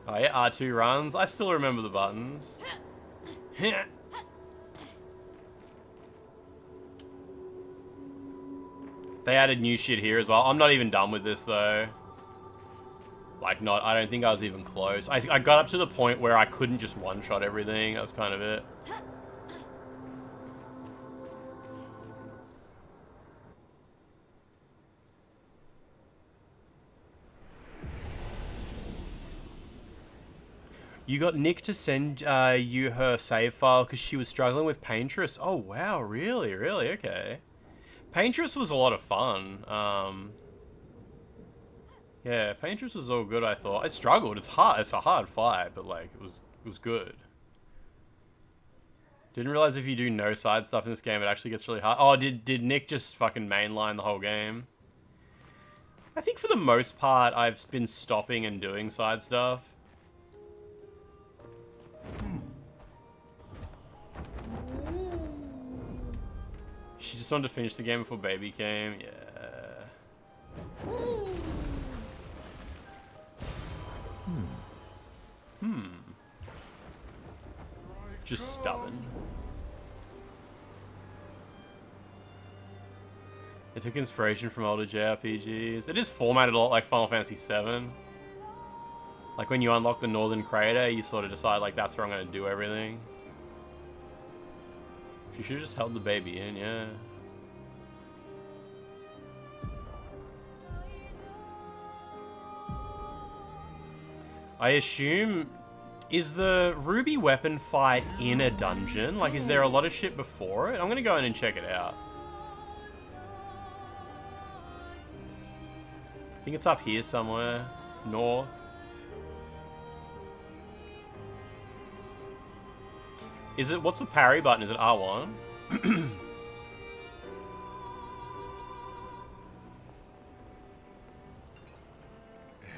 Oh yeah, R2 runs. I still remember the buttons. They added new shit here as well. I'm not even done with this though. Like, I don't think I was even close. I got up to the point where I couldn't just one-shot everything. That was kind of it. You got Nick to send you her save file because she was struggling with Paintress. Oh, wow. Really? Okay. Paintress was a lot of fun. Yeah, Paintress was all good, I thought. I struggled. It's hard. It's a hard fight, but, like, it was good. Didn't realize if you do no side stuff in this game, it actually gets really hard. Oh, did Nick just fucking mainline the whole game? I think for the most part, I've been stopping and doing side stuff. She just wanted to finish the game before baby came. Yeah. Just stubborn. It took inspiration from older JRPGs. It is formatted a lot like Final Fantasy VII. Like when you unlock the Northern Crater, you sort of decide like that's where I'm going to do everything. She should have just held the baby in, yeah. I assume... Is the ruby weapon fight in a dungeon? Like, is there a lot of shit before it? I'm gonna go in and check it out. I think it's up here somewhere. North. Is it... What's the parry button? Is it R1?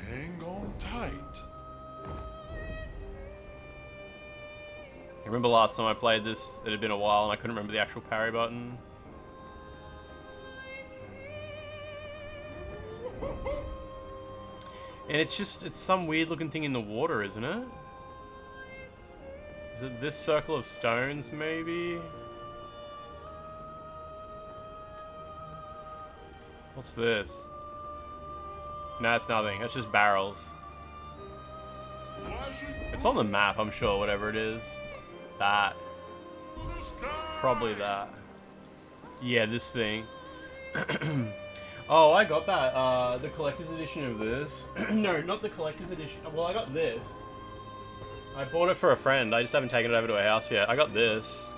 Hang on tight. I remember last time I played this, it had been a while and I couldn't remember the actual parry button. And it's just, it's some weird looking thing in the water, isn't it? Is it this circle of stones, maybe? What's this? Nah, it's nothing. It's just barrels. It's on the map, I'm sure, whatever it is. That. Probably that. Yeah, this thing. Oh, I got that. The collector's edition of this. No, not the collector's edition. Well, I got this. I bought it for a friend. I just haven't taken it over to her house yet. I got this.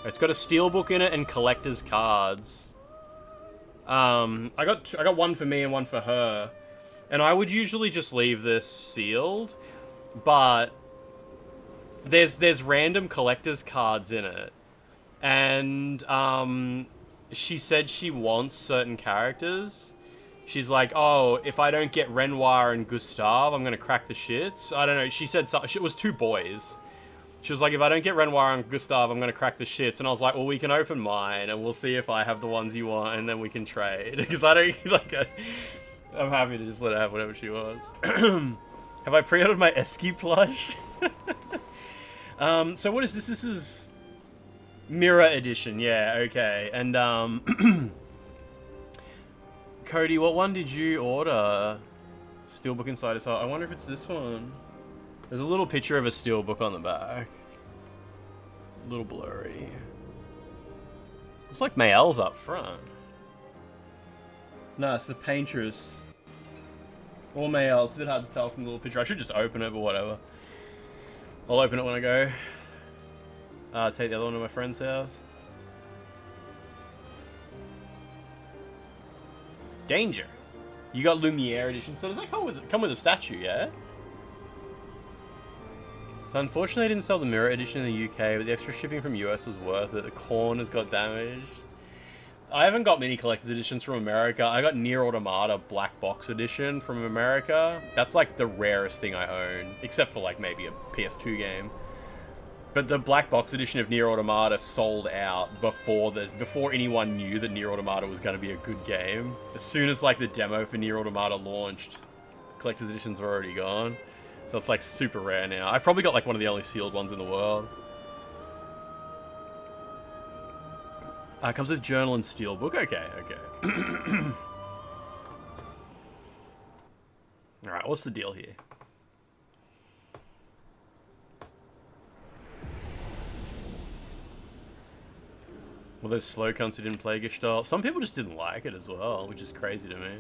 It's got a steelbook in it and collector's cards. I got one for me and one for her. And I would usually just leave this sealed, but there's random collector's cards in it. And she said she wants certain characters. She's like, oh, if I don't get Renoir and Gustave, I'm gonna crack the shits. I don't know. She said something. It was two boys. She was like, if I don't get Renoir and Gustave, I'm gonna crack the shits. And I was like, well, we can open mine and we'll see if I have the ones you want, and then we can trade. Because I don't like. I'm happy to just let her have whatever she wants. Have I pre-ordered my Esky plush? So what is this? This is Mirror Edition. Yeah, okay. And Cody, what one did you order? Steelbook inside his heart. I wonder if it's this one. There's a little picture of a steelbook on the back. A little blurry. Looks like Mael's up front. No, it's the Paintress. Or Mael. It's a bit hard to tell from the little picture. I should just open it, but whatever. I'll open it when I go. Take the other one to my friend's house. Danger. You got Lumiere edition. So does that come with a statue, yeah? So unfortunately I didn't sell the Mirror edition in the UK, but the extra shipping from US was worth it. The corn has got damaged. I haven't got many collector's editions from America. I got Nier Automata Black Box Edition from America. That's like the rarest thing I own, except for like maybe a PS2 game. But the Black Box Edition of Nier Automata sold out before anyone knew that Nier Automata was going to be a good game. As soon as like the demo for Nier Automata launched, the collector's editions were already gone. So it's like super rare now. I've probably got like one of the only sealed ones in the world. Comes with journal and steelbook. Okay, okay. Alright, what's the deal here? Well, those slow cunts who didn't play Gestalt. Some people just didn't like it as well, which is crazy to me.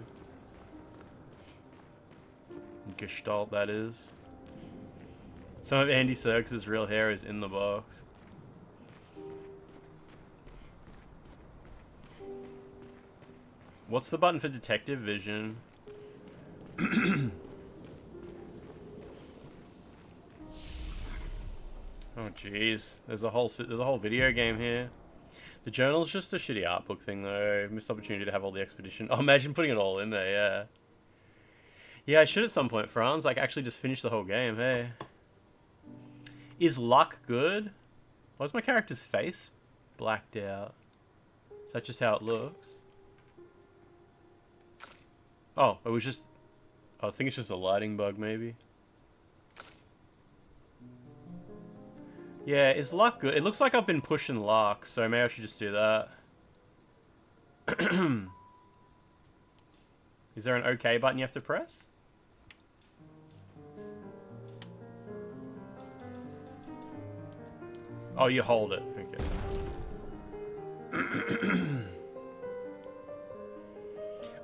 Gestalt, that is. Some of Andy Serkis' real hair is in the box. What's the button for detective vision? Oh jeez, there's a whole video game here. The journal's just a shitty art book thing though. Missed opportunity to have all the expedition. Oh, imagine putting it all in there, yeah. Yeah, I should at some point, Franz. Like, actually just finish the whole game, hey. Is luck good? Why's my character's face blacked out? Is that just how it looks? Oh, it was just... I think it's just a lighting bug, maybe. Yeah, is luck good? It looks like I've been pushing luck, so maybe I should just do that. Is there an OK button you have to press? Oh, you hold it. Okay.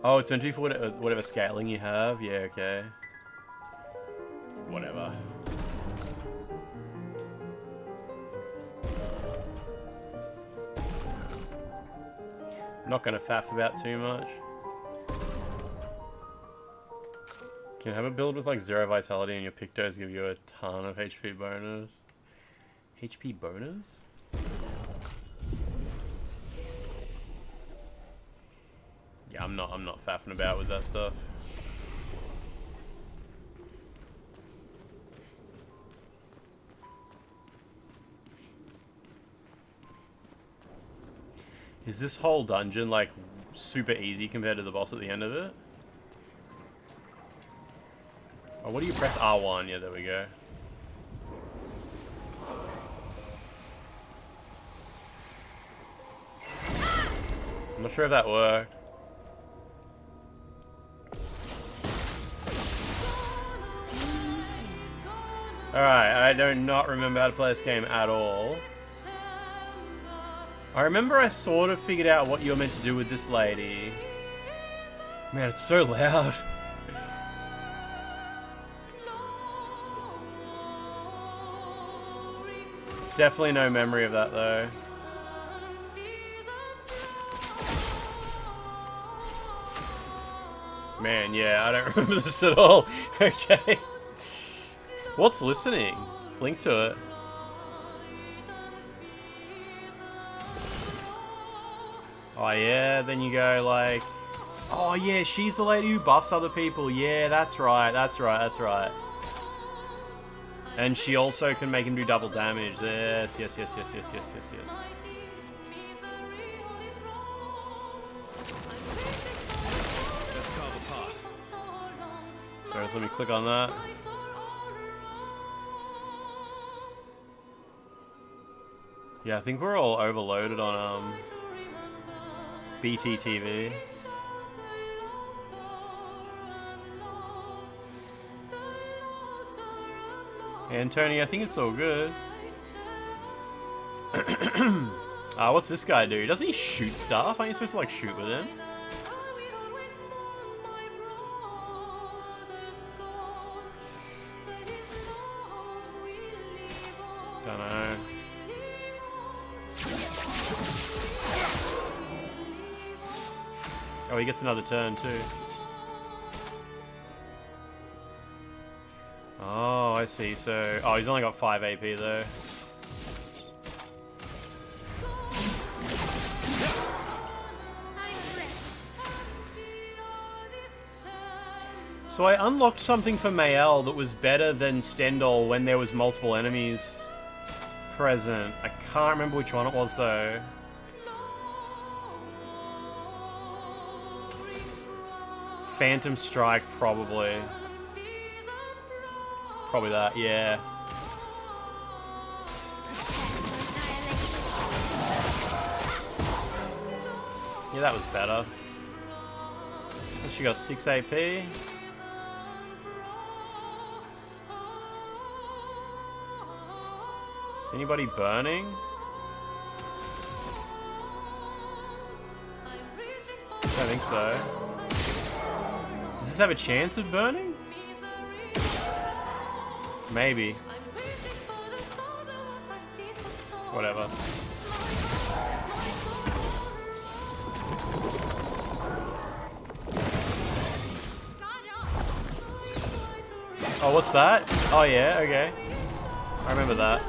Oh, it's meant to be for whatever scaling you have? Yeah, okay. Whatever. I'm not gonna faff about too much. Can you have a build with like 0 vitality and your pictos give you a ton of HP bonus? HP bonus? Yeah, I'm not faffing about with that stuff. Is this whole dungeon like super easy compared to the boss at the end of it? Oh, what do you press? R1, yeah, there we go. I'm not sure if that worked. Alright, I do not remember how to play this game at all. I remember I sort of figured out what you're meant to do with this lady. Man, it's so loud. Definitely no memory of that though. Man, yeah, I don't remember this at all. Okay. What's listening? Link to it. Oh yeah, then you go like... Oh yeah, she's the lady who buffs other people. Yeah, that's right, that's right, that's right. And she also can make him do double damage. Yes, yes, yes, yes, yes, yes, yes, yes. Sorry, so let me click on that. Yeah, I think we're all overloaded on BTTV. And Tony, I think it's all good. What's this guy do? Doesn't he shoot stuff? Aren't you supposed to like shoot with him? Don't know. Oh, he gets another turn too. Oh, I see. So, oh, he's only got 5 AP though. So I unlocked something for Mael that was better than Stendhal when there was multiple enemies present. I can't remember which one it was though. Phantom Strike, probably. Probably that, yeah. Yeah, that was better. She got 6 AP. Anybody burning? I don't think so. Does this have a chance of burning? Maybe. Whatever. Oh, what's that? Oh yeah, okay. I remember that.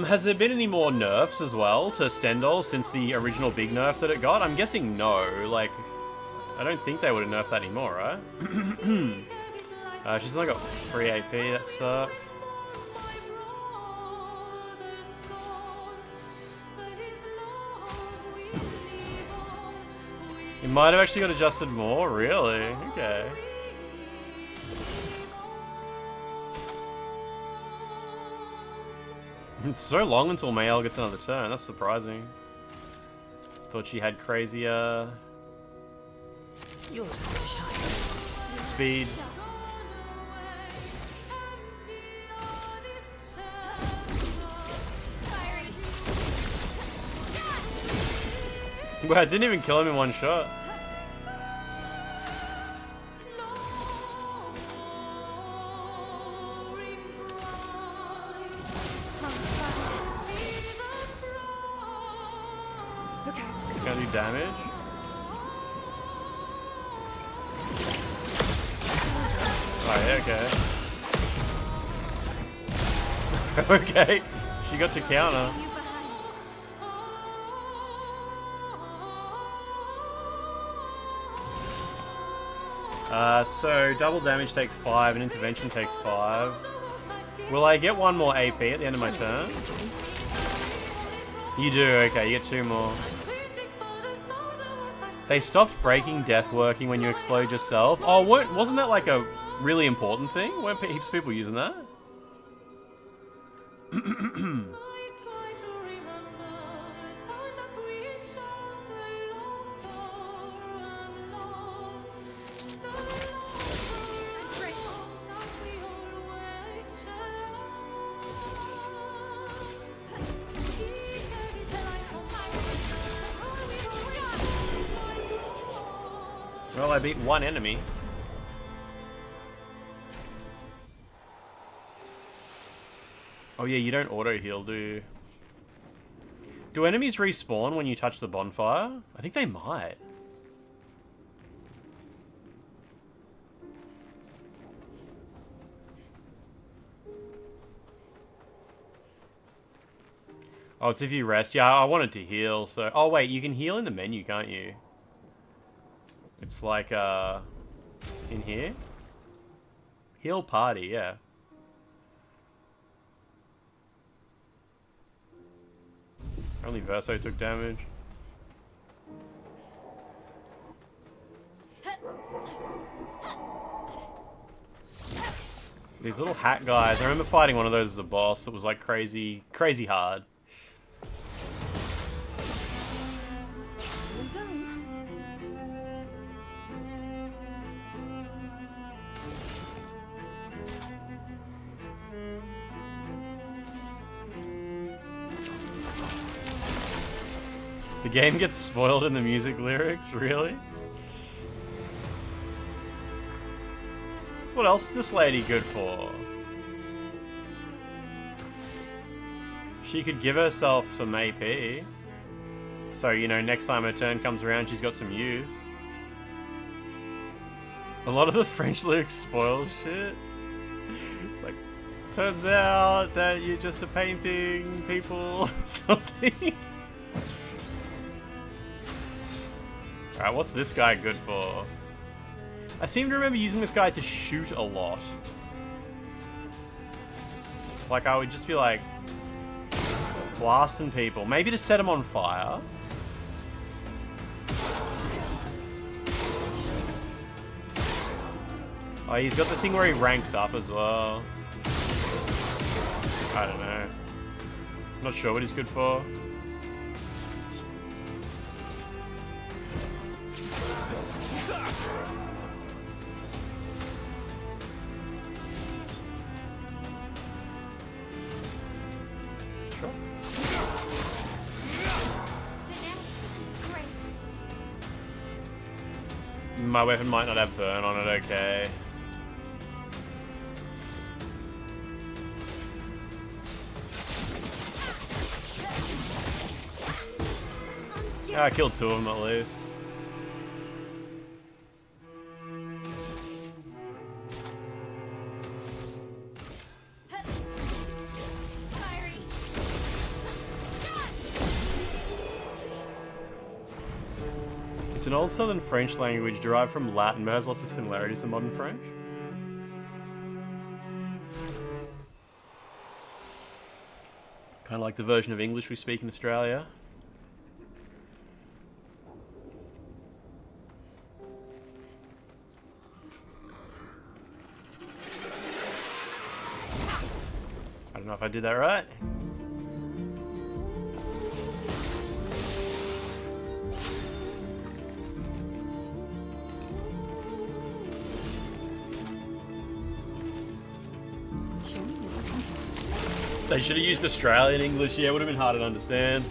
Has there been any more nerfs as well to Stendhal since the original big nerf that it got? I'm guessing no. Like, I don't think they would have nerfed that anymore, right? She's only got 3 AP, that sucks. It might have actually got adjusted more, really? Okay. It's so long until Mayel gets another turn, that's surprising. Thought she had crazier speed. Well, I didn't even kill him in one shot. Gonna do damage. Oh yeah, okay. Okay, she got to counter. So double damage takes 5 and intervention takes 5. Will I get 1 more AP at the end of my turn? You do, okay, you get 2 more. They stopped breaking death working when you explode yourself. Oh, wasn't that like a really important thing? Weren't heaps of people using that? Well, I beat 1 enemy. Oh yeah, you don't auto-heal, do you? Do enemies respawn when you touch the bonfire? I think they might. Oh, it's if you rest. Yeah, I wanted to heal, so... Oh wait, you can heal in the menu, can't you? It's like, in here? Heal party, yeah. Only Verso took damage. These little hat guys. I remember fighting one of those as a boss. It was like crazy, crazy hard. The game gets spoiled in the music lyrics, really? So what else is this lady good for? She could give herself some AP. So, you know, next time her turn comes around, she's got some use. A lot of the French lyrics spoil shit. It's like, turns out that you're just a painting, people, something. Alright, what's this guy good for? I seem to remember using this guy to shoot a lot. Like, I would just be like... blasting people. Maybe to set them on fire. Oh, he's got the thing where he ranks up as well. I don't know. Not sure what he's good for. My weapon might not have burn on it, okay. Yeah, I killed 2 of them at least. It's an old Southern French language derived from Latin, but has lots of similarities to modern French. Kind of like the version of English we speak in Australia. don't know if I did that right. They should have used Australian English. Yeah, it would have been harder to understand.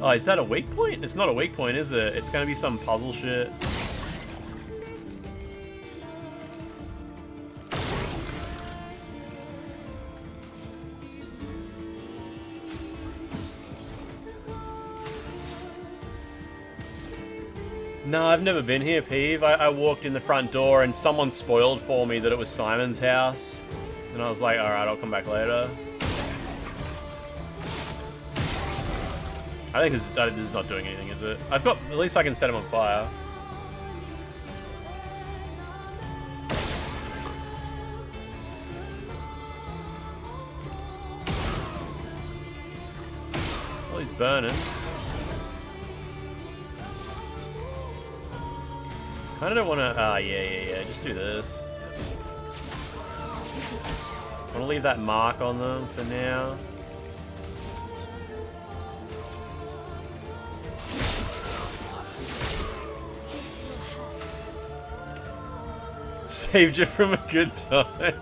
Oh, is that a weak point? It's not a weak point, is it? It's gonna be some puzzle shit. No, I've never been here, Peeve. I walked in the front door and someone spoiled for me that it was Simon's house. And I was like, alright, I'll come back later. I think this is not doing anything, is it? I've got... At least I can set him on fire. Well, he's burning. I don't want to... Ah, yeah. Just do this. I want to leave that mark on them for now. Saved you from a good time.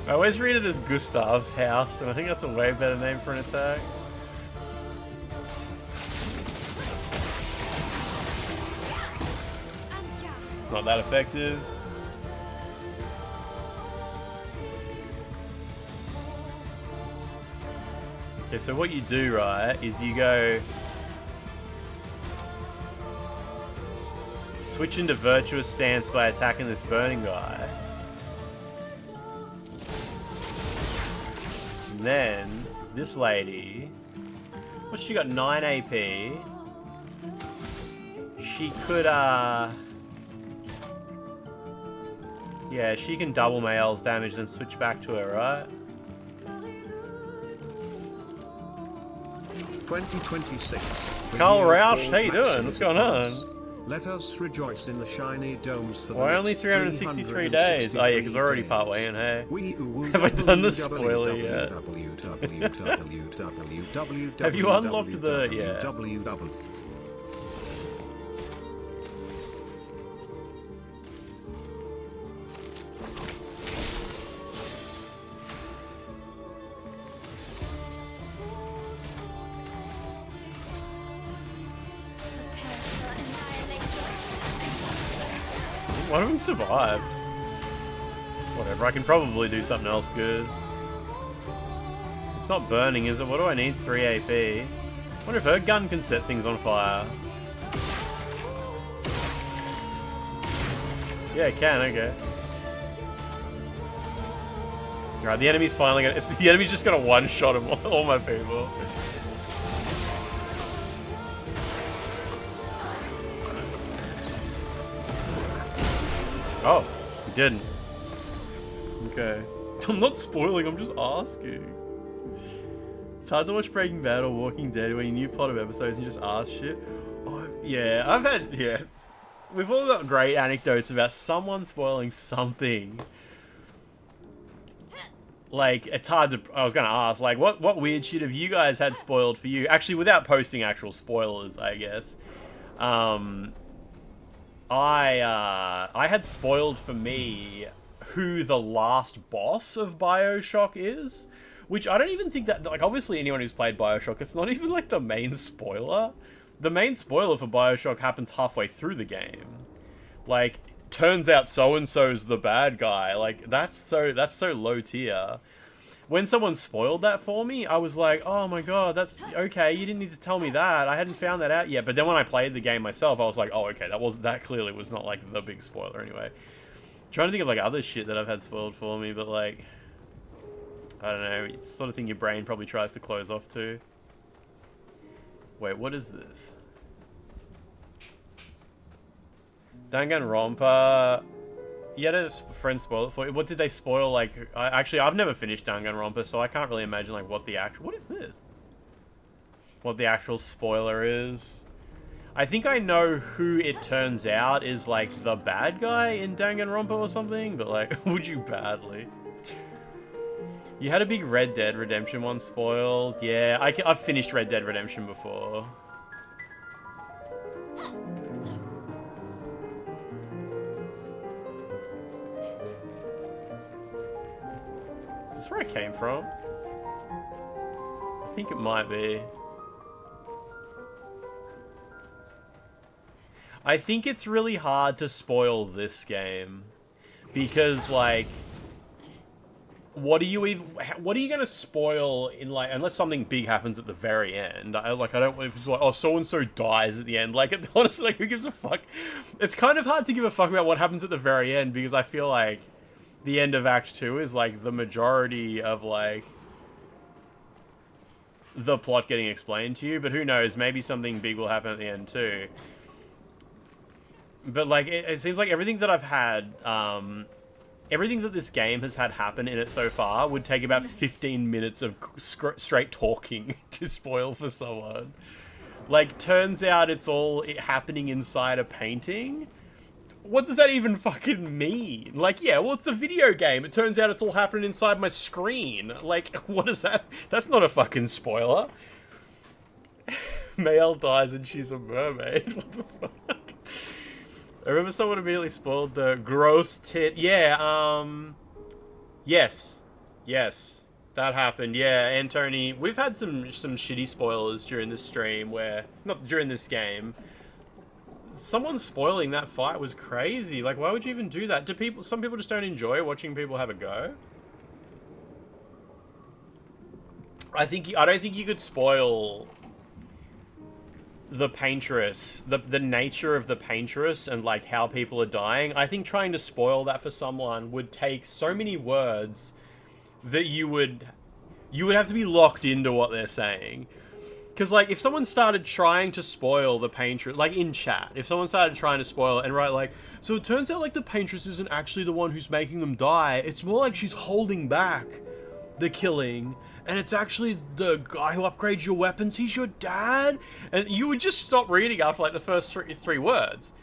I always read it as Gustav's house, and I think that's a way better name for an attack. Not that effective. Okay, so what you do, right, is you go... Switch into virtuous stance by attacking this burning guy. And then, this lady... Well, she got 9 AP. She could, yeah, she can double Mael's damage, then switch back to her, right? 2026. Carl Roush, how you doing? What's going on? Let us rejoice in the shiny domes for Why only 363 days? Oh yeah, because we're already part way in, hey. Have I done the spoiler yet? Have you unlocked the... yeah. One of them survived. Whatever, I can probably do something else good. It's not burning, is it? What do I need? 3 AP. I wonder if her gun can set things on fire. Yeah, it can, okay. Alright, the enemy's finally gonna... the enemy's just gonna one-shot him, all my people. Oh, he didn't. Okay. I'm not spoiling, I'm just asking. It's hard to watch Breaking Bad or Walking Dead when you new plot of episodes and you just ask shit. Oh, yeah, I've had, yeah. We've all got great anecdotes about someone spoiling something. Like, it's hard to, I was gonna ask, like, what weird shit have you guys had spoiled for you? Actually, without posting actual spoilers, I guess. I had spoiled for me who the last boss of BioShock is, which I don't even think that, like, obviously anyone who's played BioShock, it's not even like the main spoiler. The main spoiler for BioShock happens halfway through the game. Like, turns out so-and-so's the bad guy. Like, that's so low tier. When someone spoiled that for me, I was like, oh my god, that's okay, you didn't need to tell me that. I hadn't found that out yet. But then when I played the game myself, I was like, oh, okay, that clearly was not like the big spoiler anyway. Trying to think of like other shit that I've had spoiled for me, but like, I don't know, it's the sort of thing your brain probably tries to close off to. Wait, what is this? Danganronpa. You had a friend spoil it for you. What did they spoil? Like, actually, I've never finished Danganronpa, so I can't really imagine like what the actual... What is this? What the actual spoiler is. I think I know who it turns out is, like, the bad guy in Danganronpa or something, but, like, would you badly? You had a big Red Dead Redemption one spoiled. Yeah, I've finished Red Dead Redemption before. Is this where I came from? I think it might be. I think it's really hard to spoil this game. Because, like... What are you gonna spoil in, like, unless something big happens at the very end? I don't, if it's like, oh, so-and-so dies at the end, like, honestly, like, who gives a fuck? It's kind of hard to give a fuck about what happens at the very end, because I feel like the end of Act 2 is, like, the majority of, like, the plot getting explained to you, but who knows, maybe something big will happen at the end, too. But, like, it seems like everything that I've had, everything that this game has had happen in it so far would take about 15 minutes of straight talking to spoil for someone. Like, turns out it's all happening inside a painting? What does that even fucking mean? Like, yeah, well, it's a video game. It turns out it's all happening inside my screen. Like, what is that? That's not a fucking spoiler. Male dies and she's a mermaid. What the fuck? I remember someone immediately spoiled the gross tit. Yeah, yes. Yes. That happened. Yeah, and Tony, we've had some shitty spoilers during this stream where, not during this game. Someone spoiling that fight was crazy. Like, why would you even do that? Some people just don't enjoy watching people have a go. I don't think you could spoil the paintress, the nature of the paintress and, like, how people are dying. I think trying to spoil that for someone would take so many words that you would have to be locked into what they're saying. Because, like, if someone started trying to spoil the paintress, like, in chat, if someone started trying to spoil it and write, like, so it turns out, like, the paintress isn't actually the one who's making them die, it's more like she's holding back the killing, and it's actually the guy who upgrades your weapons, he's your dad? And you would just stop reading after, like, the first three words.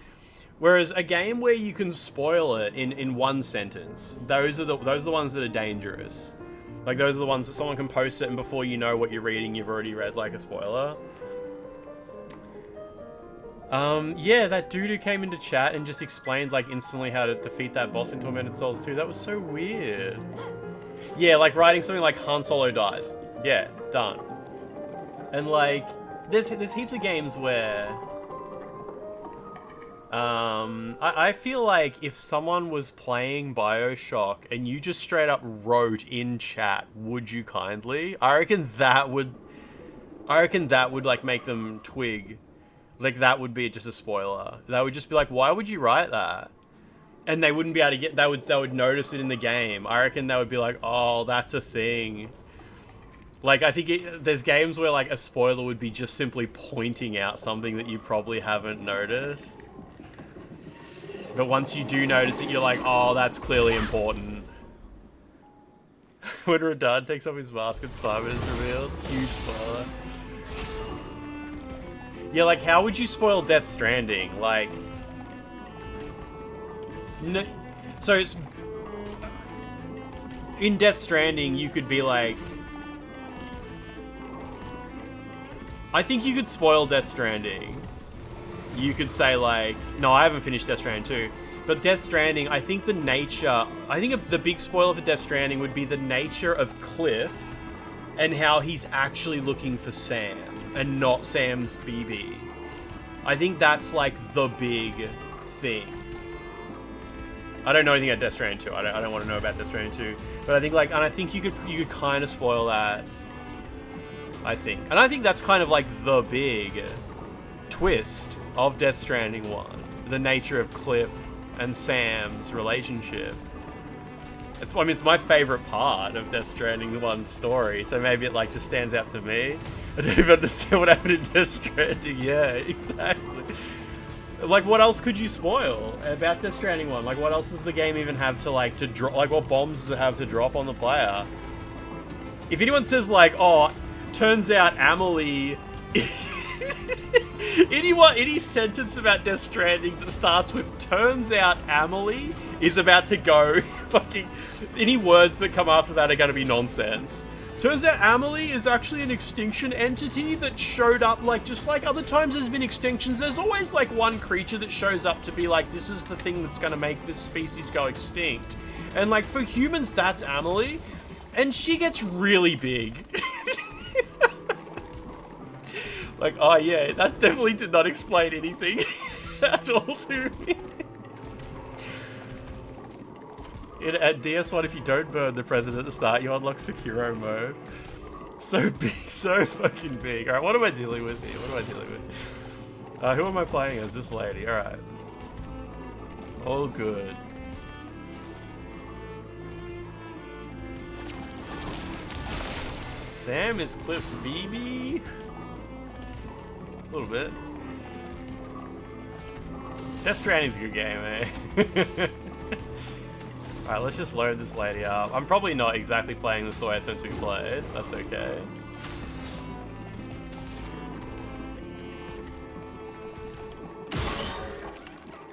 Whereas a game where you can spoil it in one sentence, those are the ones that are dangerous. Like, those are the ones that someone can post it, and before you know what you're reading, you've already read, like, a spoiler. Yeah, that dude who came into chat and just explained, like, instantly how to defeat that boss in Tormented Souls 2, that was so weird. Yeah, like, writing something like Han Solo dies. Yeah, done. And, like, there's heaps of games where... I feel like if someone was playing BioShock and you just straight up wrote in chat, would you kindly? I reckon that would, like, make them twig. Like, that would be just a spoiler. That would just be like, why would you write that? And they wouldn't be able to get, they would notice it in the game. I reckon they would be like, oh, that's a thing. Like, I think there's games where, like, a spoiler would be just simply pointing out something that you probably haven't noticed. But once you do notice it, you're like, oh, that's clearly important. When Radad takes off his mask and Simon is revealed, huge spoiler. Yeah, like, how would you spoil Death Stranding? Like, no, so it's, in Death Stranding, you could be like, I think you could spoil Death Stranding. You could say, like, no, I haven't finished Death Stranding 2, but Death Stranding, I think the big spoiler for Death Stranding would be the nature of Cliff and how he's actually looking for Sam and not Sam's BB. I think that's, like, the big thing. I don't know anything about Death Stranding 2. I don't want to know about Death Stranding 2, but I think, like, and I think you could kind of spoil that. I think, and I think that's kind of like the big twist of Death Stranding 1, the nature of Cliff and Sam's relationship. I mean, it's my favorite part of Death Stranding 1's story, so maybe it, like, just stands out to me. I don't even understand what happened in Death Stranding. Yeah, exactly. Like, what else could you spoil about Death Stranding 1? Like, what else does the game even have to, like, to drop? Like, what bombs does it have to drop on the player? If anyone says, like, oh, turns out Amelie... Any sentence about Death Stranding that starts with "turns out Amelie" is about to go fucking. Any words that come after that are going to be nonsense. Turns out Amelie is actually an extinction entity that showed up, like, just like other times there's been extinctions, there's always like one creature that shows up to be like, this is the thing that's going to make this species go extinct. And like for humans, that's Amelie, and she gets really big. Like, oh yeah, that definitely did not explain anything at all to me. At DS1, if you don't burn the president at the start, you unlock Sekiro mode. So big, so fucking big. Alright, what am I dealing with here? What am I dealing with? Who am I playing as? This lady. Alright. All good. Sam is Cliff's BB. A little bit. Death Stranding's a good game, eh? Alright, let's just load this lady up. I'm probably not exactly playing this the way it's meant to be played. That's okay.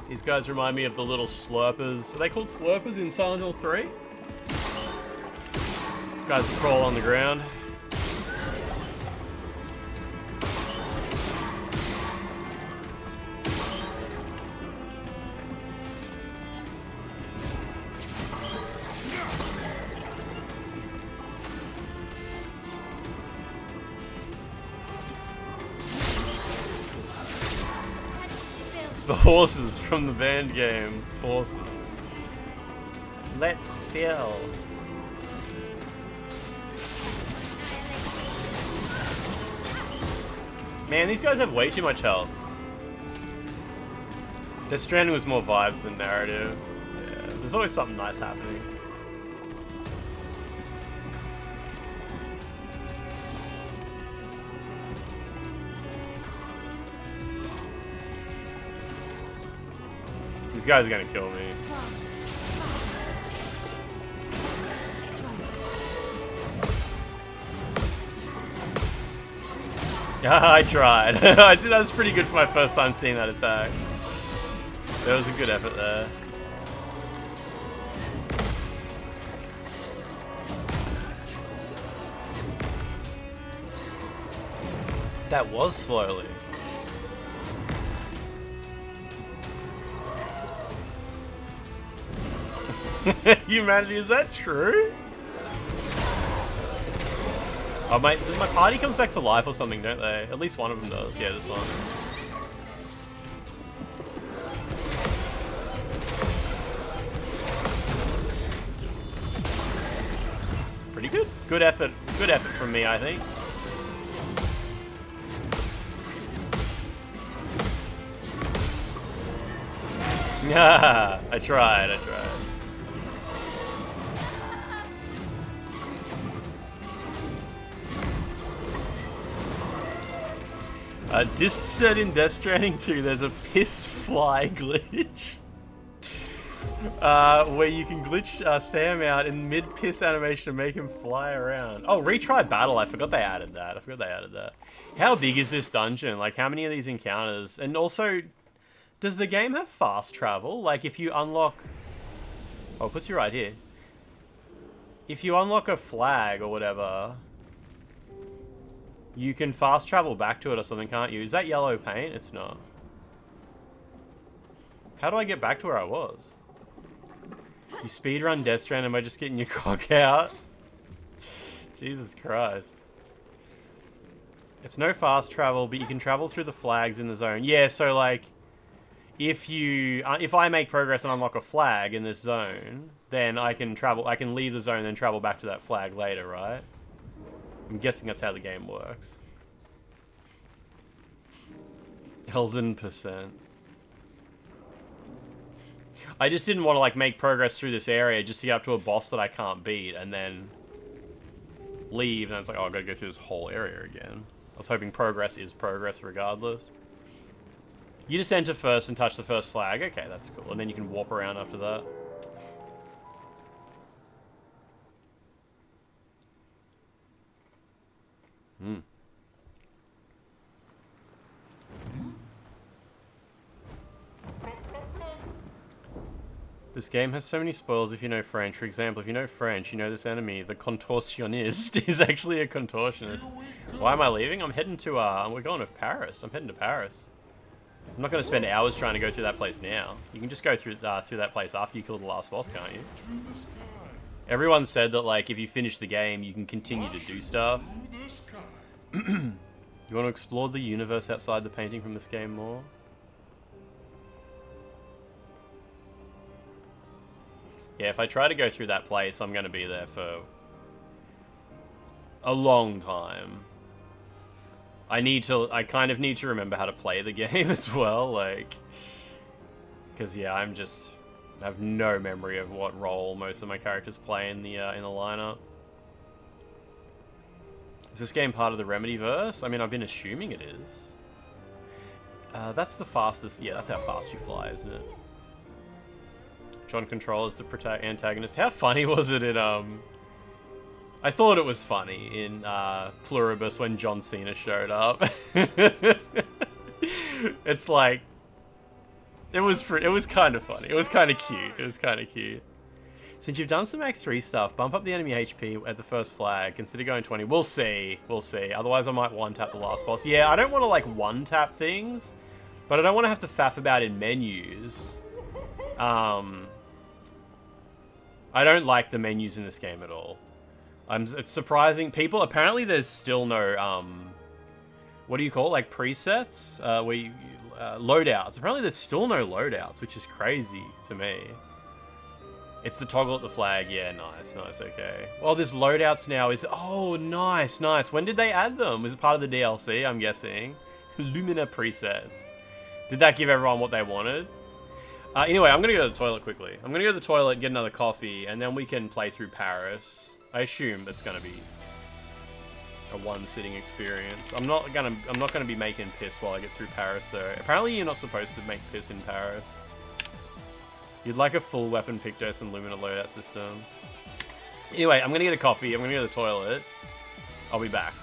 These guys remind me of the little slurpers. Are they called slurpers in Silent Hill 3? Guys that crawl on the ground. The horses from the band game. Horses. Let's spill. Man, these guys have way too much health. Death Stranding was more vibes than narrative. Yeah, there's always something nice happening. These guys are gonna kill me. I tried. I did. That was pretty good for my first time seeing that attack. There was a good effort there. That was slowly. Humanity, is that true? Oh, my party comes back to life or something, don't they? At least one of them does. Yeah, this one. Pretty good. Good effort. Good effort from me, I think. Yeah, I tried. Disc said in Death Stranding 2 there's a piss fly glitch. Where you can glitch Sam out in mid-piss animation to make him fly around. Oh, retry battle. I forgot they added that. How big is this dungeon? Like, how many of these encounters? And also, does the game have fast travel? Like, if you unlock... Oh, it puts you right here. If you unlock a flag or whatever... You can fast travel back to it or something, can't you? Is that yellow paint? It's not. How do I get back to where I was? You speedrun Death Stranding by just getting your cock out? Jesus Christ. It's no fast travel, but you can travel through the flags in the zone. Yeah, so like... If I make progress and unlock a flag in this zone, then I can leave the zone and then travel back to that flag later, right? I'm guessing that's how the game works. Elden %. I just didn't want to like make progress through this area just to get up to a boss that I can't beat and then leave, and I was like, oh, I gotta go through this whole area again. I was hoping progress is progress regardless. You just enter first and touch the first flag. Okay, that's cool. And then you can warp around after that. This game has so many spoils if you know French. For example, if you know French, you know this enemy, the contortionist, is actually a contortionist. Why am I leaving? I'm heading to, we're going to Paris. I'm heading to Paris. I'm not going to spend hours trying to go through that place now. You can just go through that place after you kill the last boss, can't you? Everyone said that, like, if you finish the game, you can continue to do stuff. You want to explore the universe outside the painting from this game more? Yeah, if I try to go through that place, I'm going to be there for a long time. I kind of need to remember how to play the game as well, like, because yeah, I have no memory of what role most of my characters play in the lineup. Is this game part of the Remedy-verse? I mean, I've been assuming it is. That's the fastest. Yeah, that's how fast you fly, isn't it? John controls the antagonist. How funny was it in I thought it was funny in Pluribus when John Cena showed up. It's like it was kind of funny. It was kind of cute. It was kind of cute. Since you've done some Act 3 stuff, bump up the enemy HP at the first flag. Consider going 20. We'll see. We'll see. Otherwise, I might one-tap the last boss. Yeah, I don't want to, like, one-tap things, but I don't want to have to faff about in menus. I don't like the menus in this game at all. It's surprising. People, apparently there's still no, what do you call it? Like presets? Loadouts. Apparently there's still no loadouts, which is crazy to me. It's the toggle at the flag. Yeah, nice, okay. Well, there's loadouts now. Oh, nice. When did they add them? Was it part of the DLC, I'm guessing? Lumina presets. Did that give everyone what they wanted? Anyway, I'm gonna go to the toilet quickly. I'm gonna go to the toilet, get another coffee, and then we can play through Paris. I assume that's gonna be a one-sitting experience. I'm not gonna be making piss while I get through Paris, though. Apparently, you're not supposed to make piss in Paris. You'd like a full weapon Pictos and Lumina loadout system. Anyway, I'm gonna get a coffee. I'm gonna go to the toilet. I'll be back.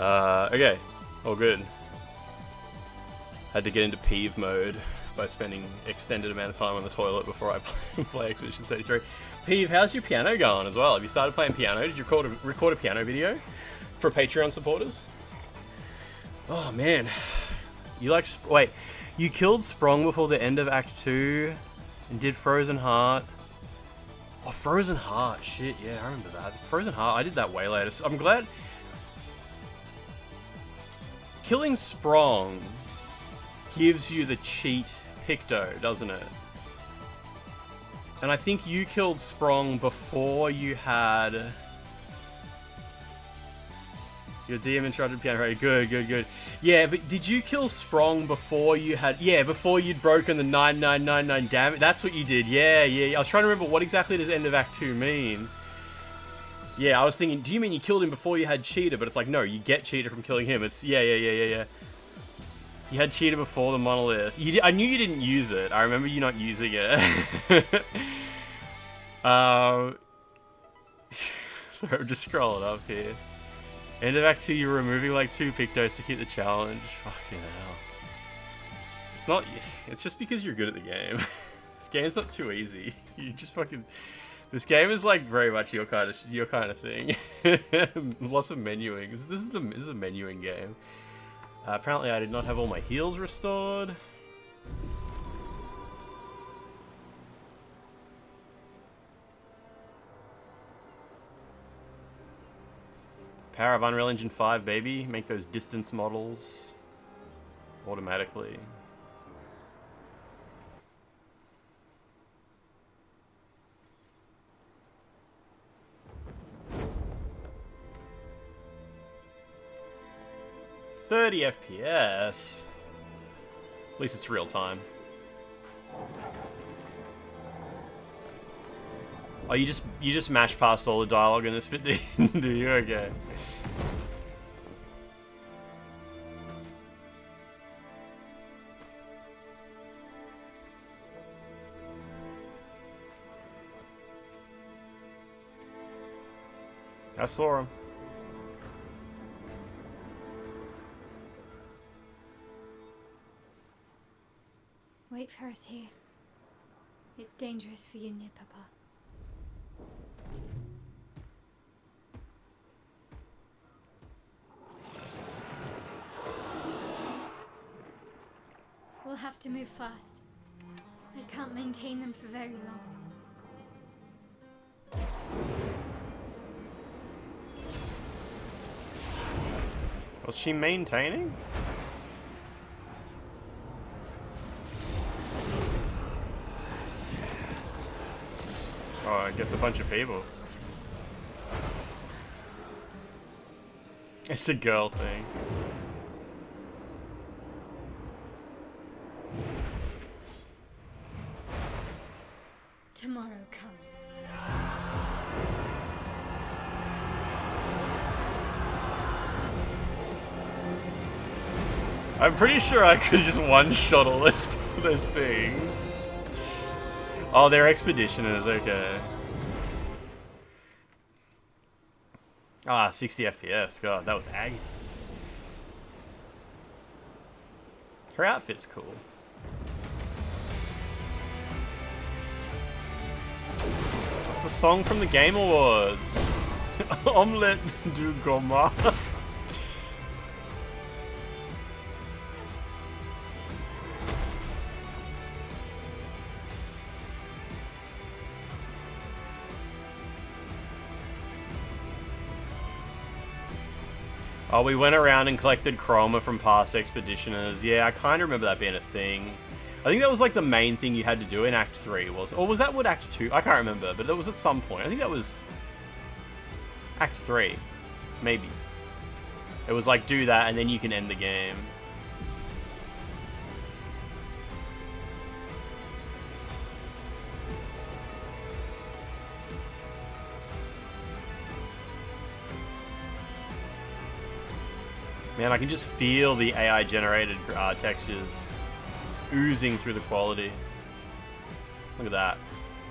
Okay, all good. Had to get into peeve mode by spending extended amount of time on the toilet before I play Expedition 33. Peeve, how's your piano going as well? Have you started playing piano? Did you record a piano video for Patreon supporters? Oh man, you like wait, you killed Sprong before the end of Act 2 and did Frozen Heart. Oh, Frozen Heart, shit, yeah, I remember that. Frozen Heart, I did that way later. So I'm glad. Killing Sprong gives you the cheat Picto, doesn't it? And I think you killed Sprong before you had your DM interrupted piano. Right? Good. Yeah, but did you kill Sprong before you had? Yeah, before you'd broken the 9999 damage. That's what you did. Yeah. I was trying to remember what exactly does end of Act 2 mean. Yeah, I was thinking, do you mean you killed him before you had Cheetah? But it's like, no, you get Cheetah from killing him. It's yeah. You had Cheetah before the monolith. I knew you didn't use it. I remember you not using it. Sorry, I'm just scrolling up here. End of Act 2, you're removing like 2 Pictos to keep the challenge. Fucking hell. It's not. It's just because you're good at the game. This game's not too easy. You just fucking. This game is like very much your kind of thing. Lots of menuing. This is a menuing game. Apparently I did not have all my heals restored. Power of Unreal Engine 5, baby. Make those distance models automatically. .30 FPS. At least it's real time. Oh, you just mashed past all the dialogue in this bit, do you? Okay. I saw him. Wait for us here. It's dangerous for you near Papa. We'll have to move fast. I can't maintain them for very long. Was she maintaining? Oh, I guess a bunch of people. It's a girl thing. Tomorrow comes. I'm pretty sure I could just one-shot all those things. Oh, they're expeditioners, okay. Ah, 60 FPS. God, that was agony. Her outfit's cool. What's the song from the Game Awards? Omelette du Goma. Oh, we went around and collected chroma from past expeditioners. Yeah, I kind of remember that being a thing. I think that was like the main thing you had to do in Act 3, or was that what Act 2? I can't remember, but it was at some point. I think that was Act 3, maybe. It was like, do that and then you can end the game. Man, I can just feel the AI-generated textures oozing through the quality. Look at that.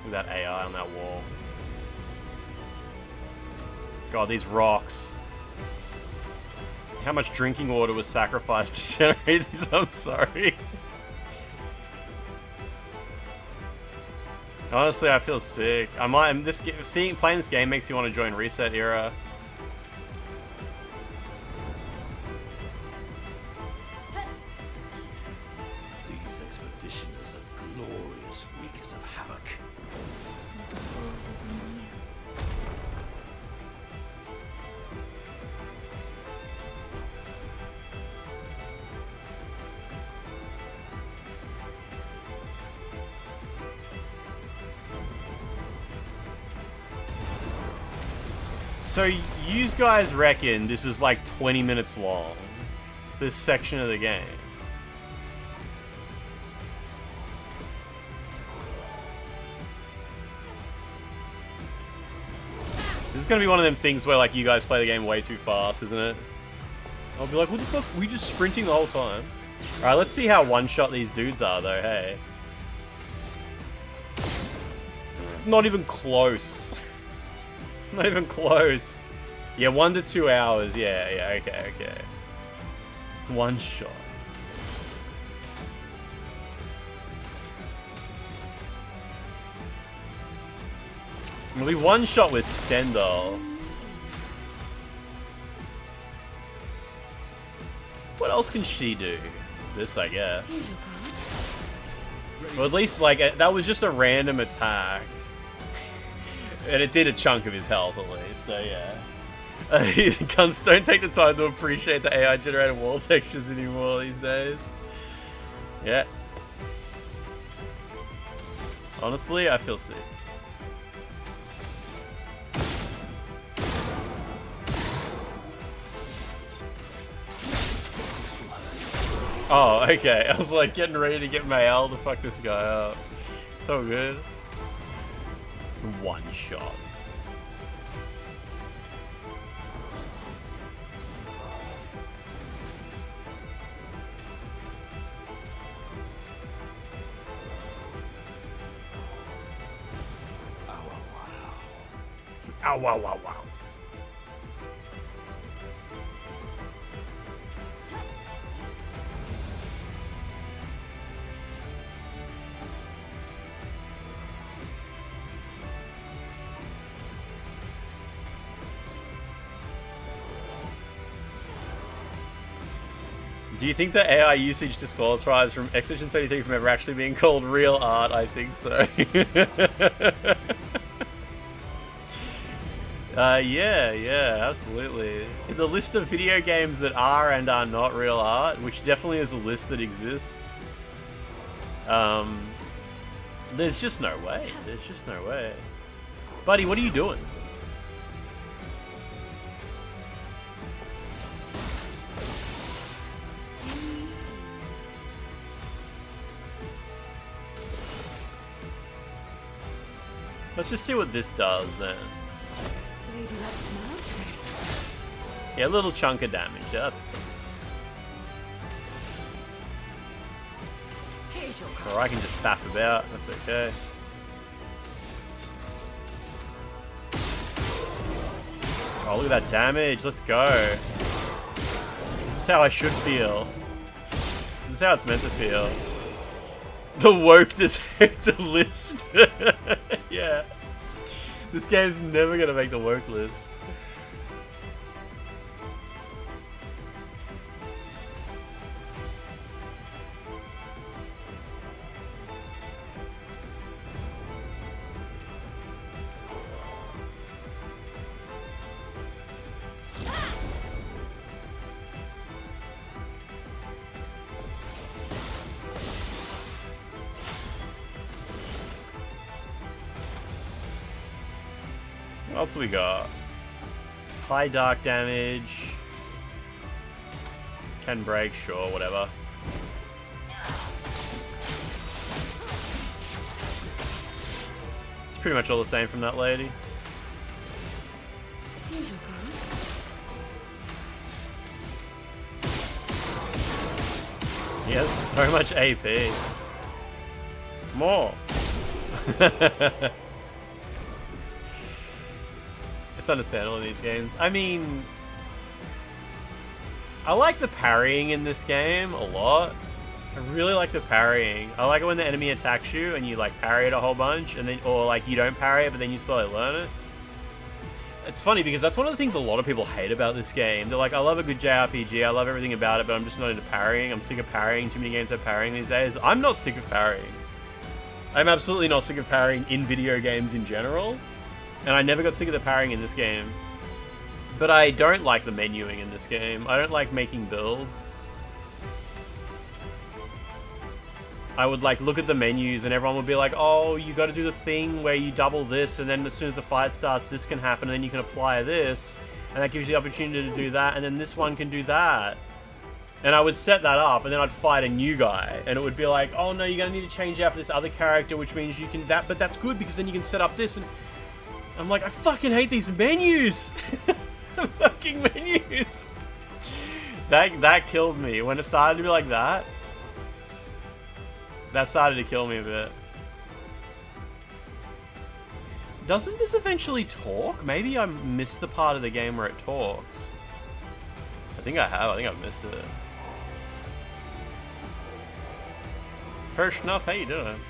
Look at that AI on that wall. God, these rocks. how much drinking water was sacrificed to generate these. I'm sorry. Honestly, I feel sick. I might. Playing this game makes me want to join Reset Era. These expeditioners are glorious wreakers of havoc. So, you guys reckon this is like 20 minutes long? This section of the game? This is gonna be one of them things where like you guys play the game way too fast, isn't it? I'll be like, what the fuck? We just sprinting the whole time? Alright, let's see how one-shot these dudes are though, hey. Not even close. Not even close. Yeah, 1 to 2 hours. Yeah, okay. One shot. It'll be one shot with Stendhal. What else can she do? This, I guess. Well, at least, like, that was just a random attack. And it did a chunk of his health, at least, so yeah. Cunts don't take the time to appreciate the AI-generated wall textures anymore these days. Yeah. Honestly, I feel sick. Oh, okay. I was like getting ready to get my L to fuck this guy up. So good. One shot. Ow, wow, wow, wow. Do you think the AI usage disqualifies from Expedition 33 from ever actually being called real art? I think so. Yeah, absolutely. In the list of video games that are and are not real art, which definitely is a list that exists, there's just no way. There's just no way. Buddy, what are you doing? Let's just see what this does then. Yeah, a little chunk of damage. Yeah, that's cool. Or I can just faff about. That's okay. Oh, look at that damage. Let's go. This is how I should feel. This is how it's meant to feel. The woke detector list. Yeah. This game's never gonna make the woke list. What else we got? High dark damage. Can break, sure, whatever. It's pretty much all the same from that lady. He has so much AP. More. It's understandable in these games. I mean, I like the parrying in this game a lot. I really like the parrying. I like it when the enemy attacks you and you like parry it a whole bunch, and then, or like you don't parry it but then you slowly learn it. It's funny because that's one of the things a lot of people hate about this game. They're like, I love a good JRPG, I love everything about it, but I'm just not into parrying. I'm sick of parrying. Too many games have parrying these days. I'm not sick of parrying. I'm absolutely not sick of parrying in video games in general. And I never got sick of the parrying in this game. But I don't like the menuing in this game. I don't like making builds. I would like look at the menus and everyone would be like, oh, you got to do the thing where you double this, and then as soon as the fight starts, this can happen, and then you can apply this, and that gives you the opportunity to do that, and then this one can do that. And I would set that up, and then I'd fight a new guy, and it would be like, oh no, you're going to need to change out for this other character, which means you can that, but that's good because then you can set up this, and I'm like, I fucking hate these menus. Fucking menus. That killed me when it started to be like that. That started to kill me a bit. Doesn't this eventually talk? Maybe I missed the part of the game where it talks. I think I have. I think I've missed it. Hirschnuff, how you doing?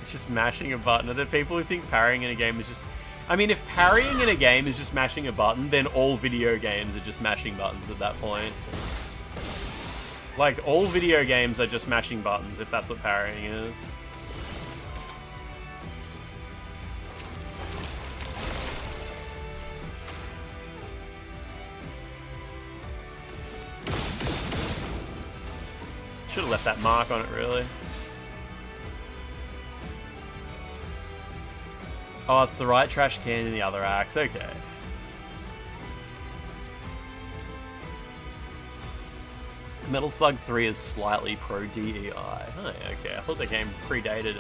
It's just mashing a button. Are there people who think parrying in a game is just... I mean, if parrying in a game is just mashing a button, then all video games are just mashing buttons at that point. Like, all video games are just mashing buttons, if that's what parrying is. Should have left that mark on it, really. Oh, it's the right trash can in the other axe. Okay. Metal Slug 3 is slightly pro DEI. Oh, okay. I thought the game predated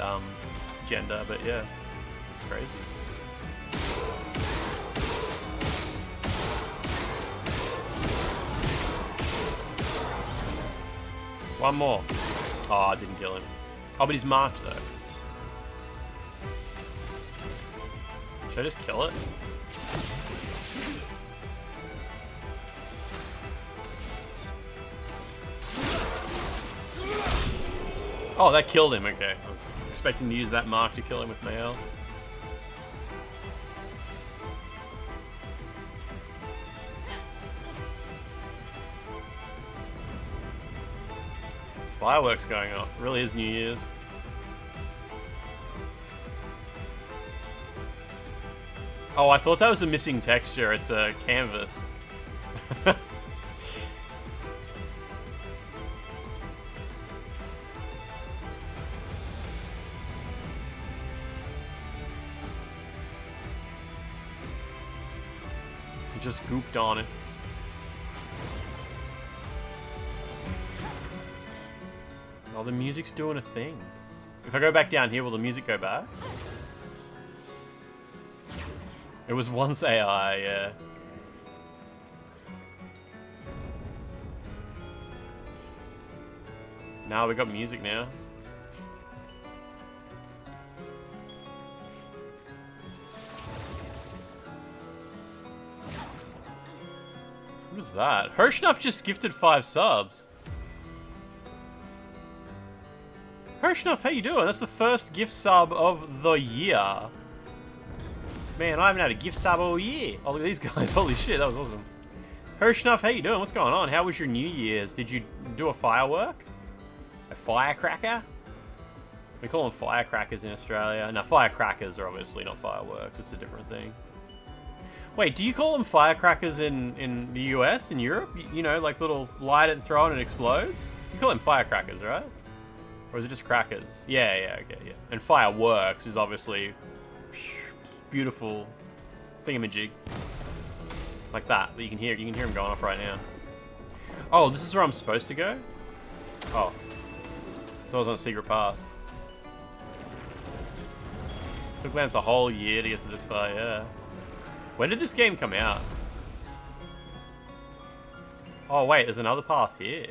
gender, but yeah, it's crazy. One more. Oh, I didn't kill him. Oh, but he's marked though. Should I just kill it? Oh, that killed him. Okay. I was expecting to use that mark to kill him with my L. It's fireworks going off. It really is New Year's. Oh, I thought that was a missing texture. It's a canvas. Just gooped on it. Oh, the music's doing a thing. If I go back down here, will the music go back? It was once AI, yeah. Now we got music now. Who's that? Hirschnuff just gifted 5 subs. Hirschnuff, how you doing? That's the first gift sub of the year. Man, I haven't had a gift sub all year. Oh, look at these guys. Holy shit, that was awesome. Hirschnuff, how you doing? What's going on? How was your New Year's? Did you do a firework? A firecracker? We call them firecrackers in Australia. No, firecrackers are obviously not fireworks. It's a different thing. Wait, do you call them firecrackers in the US, in Europe? You know, like little light it and throw it and it explodes? You call them firecrackers, right? Or is it just crackers? Yeah, okay, yeah. And fireworks is obviously beautiful thingamajig. Like that you can hear them going off right now. Oh, this is where I'm supposed to go? Oh. I thought I was on a secret path. Took Lance a whole year to get to this part, yeah. When did this game come out? Oh wait, there's another path here.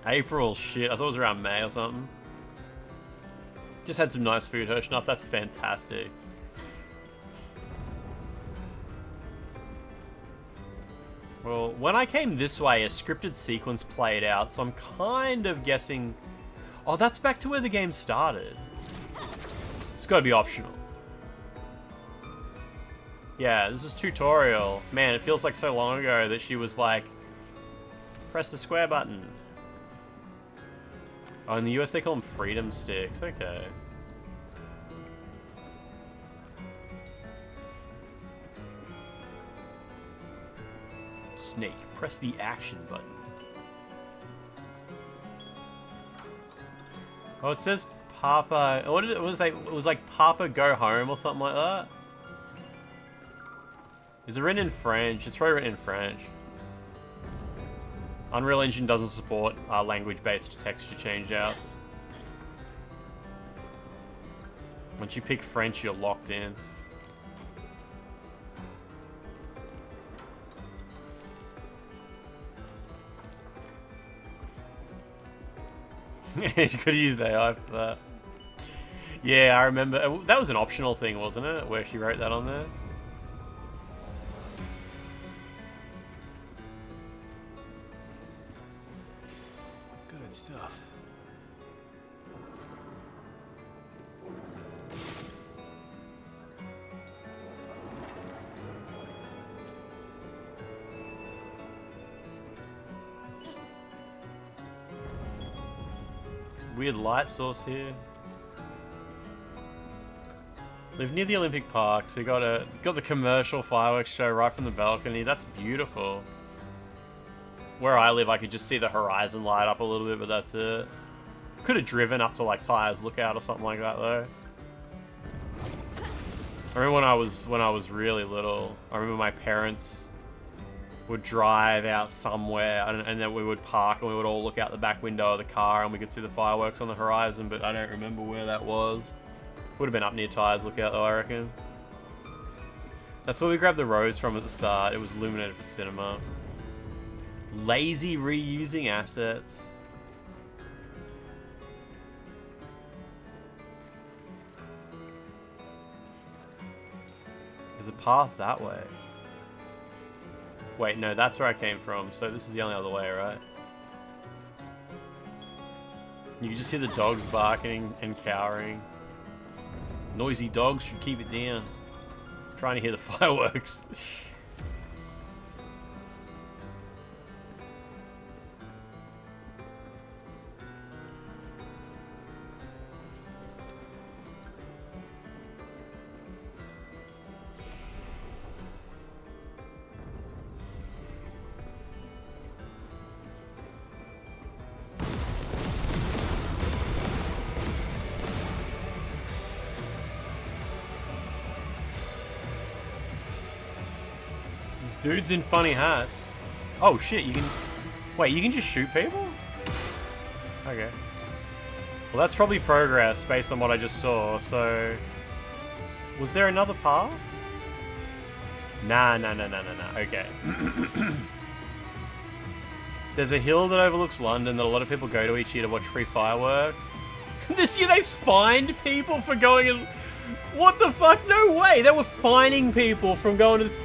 April, shit. I thought it was around May or something. Just had some nice food, Hirschnuff. That's fantastic. Well, when I came this way, a scripted sequence played out, so I'm kind of guessing... Oh, that's back to where the game started. It's gotta be optional. Yeah, this is tutorial. Man, it feels like so long ago that she was like, press the square button. Oh, in the US they call them freedom sticks. Okay. Snake, press the action button. Oh, it says Papa. What did it was like? It was like Papa go home or something like that. Is it written in French? It's probably written in French. Unreal Engine doesn't support language-based texture changeouts. Once you pick French, you're locked in. You could have used AI for that. Yeah, I remember. That was an optional thing, wasn't it? Where she wrote that on there. Good stuff. Weird light source here. Live near the Olympic Park, so you got the commercial fireworks show right from the balcony. That's beautiful. Where I live, I could just see the horizon light up a little bit, but that's it. Could have driven up to like Tyres Lookout or something like that though. I remember when I was really little. I remember my parents would drive out somewhere, and then we would park and we would all look out the back window of the car and we could see the fireworks on the horizon, but I don't remember where that was. Would have been up near Tyres Lookout though, I reckon. That's where we grabbed the rose from at the start. It was illuminated for cinema. Lazy reusing assets. There's a path that way. Wait, no, that's where I came from, so this is the only other way, right? You can just hear the dogs barking and cowering. Noisy dogs should keep it down. I'm trying to hear the fireworks. Dudes in funny hats. Oh shit, you can... Wait, you can just shoot people? Okay. Well, that's probably progress based on what I just saw, so... Was there another path? Nah. Okay. There's a hill that overlooks London that a lot of people go to each year to watch free fireworks. This year they fined people for going in... What the fuck? No way! They were fining people from going to this...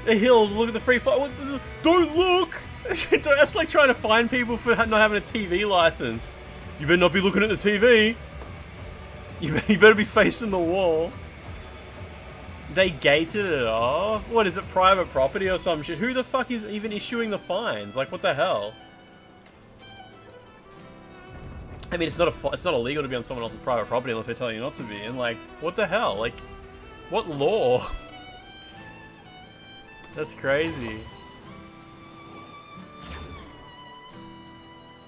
A hill to look at the free fire. Don't look! That's like trying to fine people for not having a TV license. You better not be looking at the TV. You better be facing the wall. They gated it off. What is it, private property or some shit? Who the fuck is even issuing the fines? Like, what the hell? I mean, it's not illegal to be on someone else's private property unless they tell you not to be. And like, what the hell? Like, what law? That's crazy.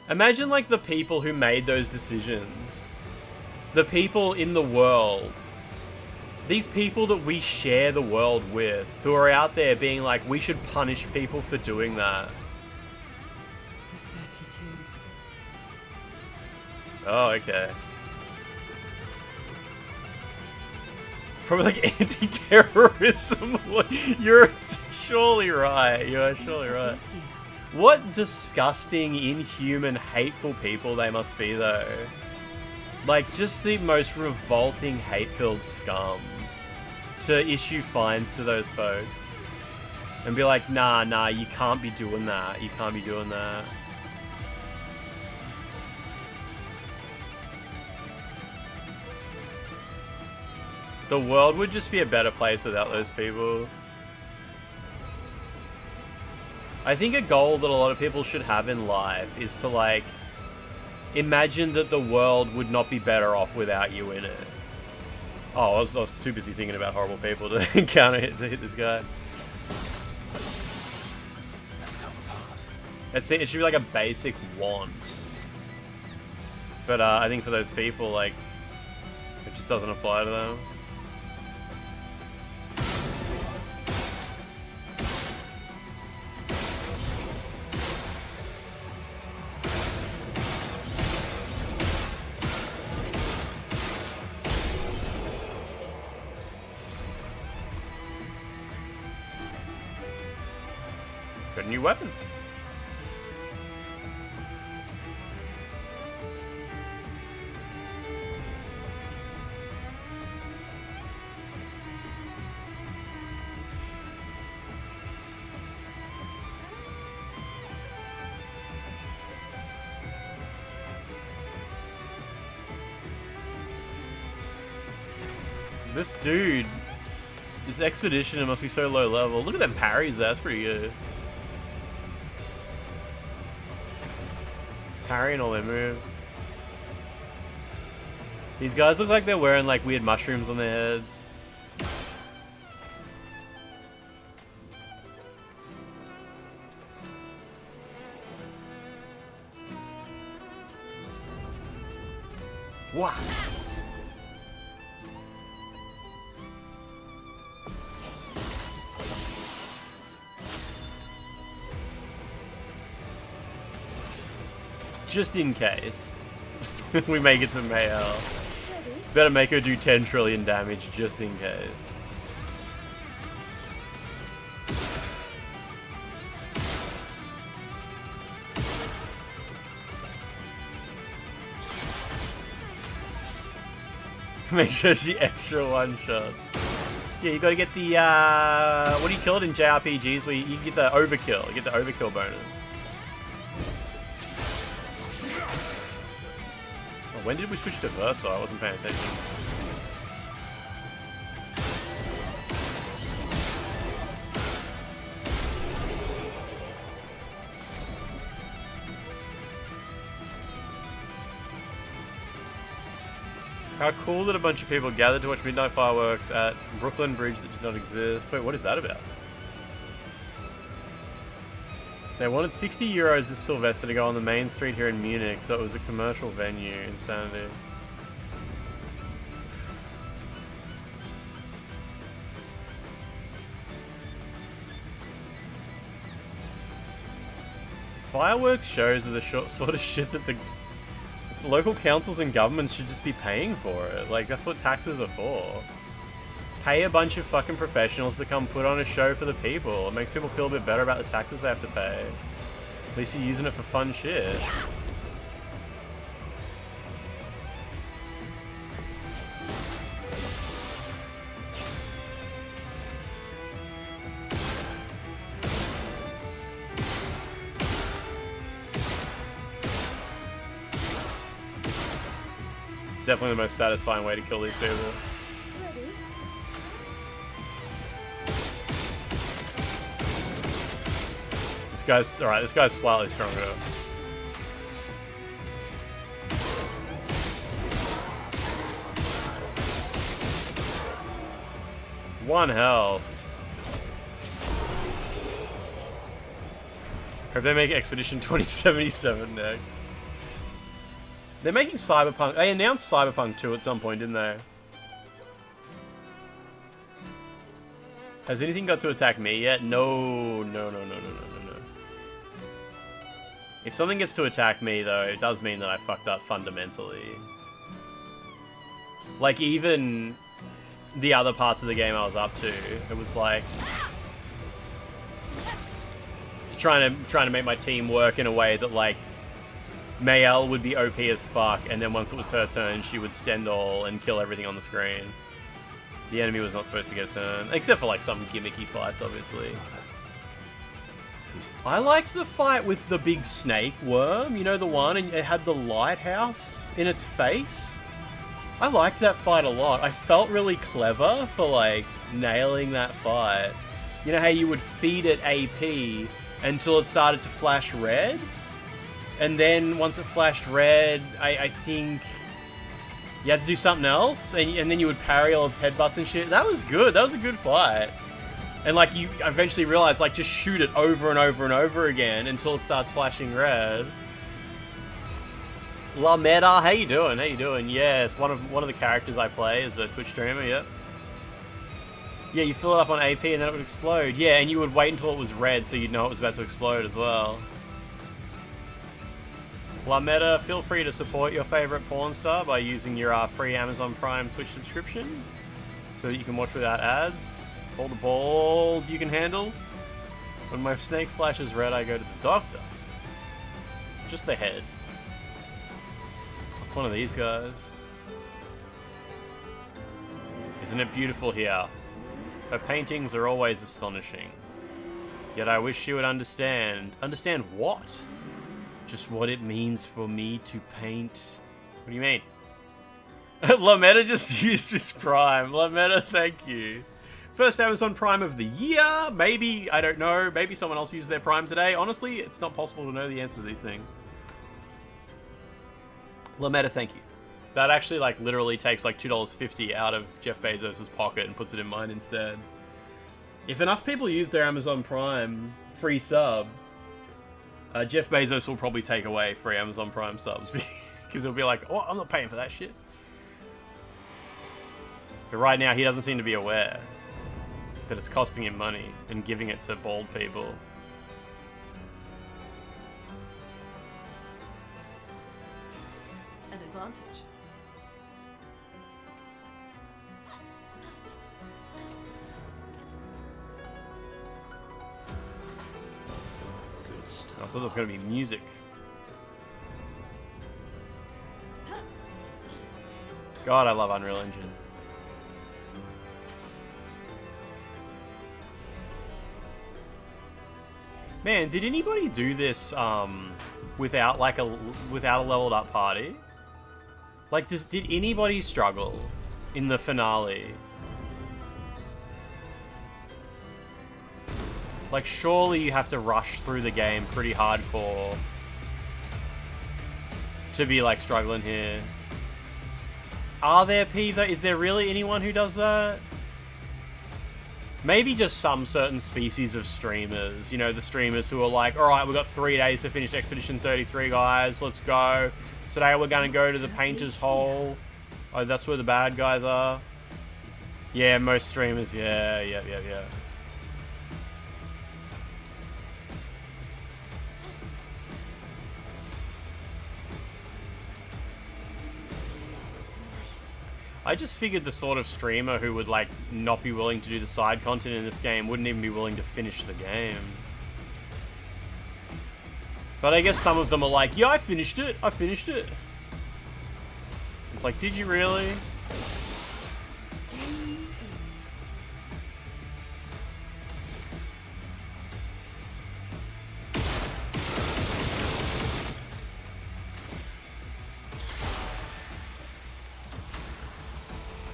Imagine like the people who made those decisions. The people in the world. These people that we share the world with, who are out there being like, we should punish people for doing that. The 32s. Oh, okay. Probably like anti-terrorism. You're surely right. You are surely right. What disgusting, inhuman, hateful people they must be, though. Like, just the most revolting, hate-filled scum to issue fines to those folks. And be like, nah, you can't be doing that. You can't be doing that. The world would just be a better place without those people. I think a goal that a lot of people should have in life is to, like, imagine that the world would not be better off without you in it. Oh, I was too busy thinking about horrible people to hit this guy. It should be like a basic want. But I think for those people, like, it just doesn't apply to them. Got a new weapon. This dude, this expeditioner must be so low level. Look at them parries, that's pretty good. Parrying all their moves. These guys look like they're wearing like weird mushrooms on their heads. What? Just in case we make it to Mayel. Better make her do 10 trillion damage just in case. Make sure she extra one shots. Yeah, you gotta get the what do you call it in JRPGs where you get the overkill. You get the overkill bonus. When did we switch to Versa? I wasn't paying attention. How cool that a bunch of people gathered to watch midnight fireworks at Brooklyn Bridge that did not exist. Wait, what is that about? They wanted 60 euros this Sylvester to go on the main street here in Munich, so it was a commercial venue. Insanity. Fireworks shows are the sort of shit that the local councils and governments should just be paying for it. Like, that's what taxes are for. Pay a bunch of fucking professionals to come put on a show for the people. It makes people feel a bit better about the taxes they have to pay. At least you're using it for fun shit. It's definitely the most satisfying way to kill these people. This guy's alright, this guy's slightly stronger. One health. Hope they make Expedition 2077 next. They're making Cyberpunk. They announced Cyberpunk 2 at some point, didn't they? Has anything got to attack me yet? No. If something gets to attack me, though, it does mean that I fucked up fundamentally. Like, even the other parts of the game I was up to, it was like trying to make my team work in a way that, like, Mayel would be OP as fuck, and then once it was her turn, she would Stendhal and kill everything on the screen. The enemy was not supposed to get a turn, except for, like, some gimmicky fights, obviously. I liked the fight with the big snake worm, you know, the one, and it had the lighthouse in its face. I liked that fight a lot. I felt really clever for, like, nailing that fight. You know how you would feed it AP until it started to flash red? And then once it flashed red, I think you had to do something else, and then you would parry all its headbutts and shit. That was good. That was a good fight. And, like, you eventually realize, like, just shoot it over and over and over again until it starts flashing red. La Meta, how you doing? How you doing? Yes, one of the characters I play is a Twitch streamer, yep. Yeah, you fill it up on AP and then it would explode. Yeah, and you would wait until it was red so you'd know it was about to explode as well. La Meta, feel free to support your favorite porn star by using your free Amazon Prime Twitch subscription so that you can watch without ads. All the balls you can handle. When my snake flashes red, I go to the doctor. Just the head. What's one of these guys? Isn't it beautiful here? Her paintings are always astonishing. Yet I wish she would understand. Understand what? Just what it means for me to paint. What do you mean? La Meta just used his Prime. La Meta, thank you. First Amazon Prime of the year. Maybe, I don't know. Maybe someone else used their Prime today. Honestly, it's not possible to know the answer to these things. La Meta, thank you. That actually, like, literally takes like $2.50 out of Jeff Bezos' pocket and puts it in mine instead. If enough people use their Amazon Prime free sub, Jeff Bezos will probably take away free Amazon Prime subs because he'll be like, oh, I'm not paying for that shit. But right now, he doesn't seem to be aware that it's costing him money and giving it to bald people. An advantage. Good stuff. I thought there was going to be music. God, I love Unreal Engine. Man, did anybody do this without a leveled up party? Like, did anybody struggle in the finale? Like, surely you have to rush through the game pretty hardcore to be like struggling here. Are there people? Is there really anyone who does that? Maybe just some certain species of streamers. You know, the streamers who are like, alright, we've got 3 days to finish Expedition 33, guys. Let's go. Today we're going to go to the Painter's Hole. Oh, that's where the bad guys are. Yeah, most streamers. Yeah. I just figured the sort of streamer who would, like, not be willing to do the side content in this game wouldn't even be willing to finish the game. But I guess some of them are like, yeah, I finished it. It's like, did you really?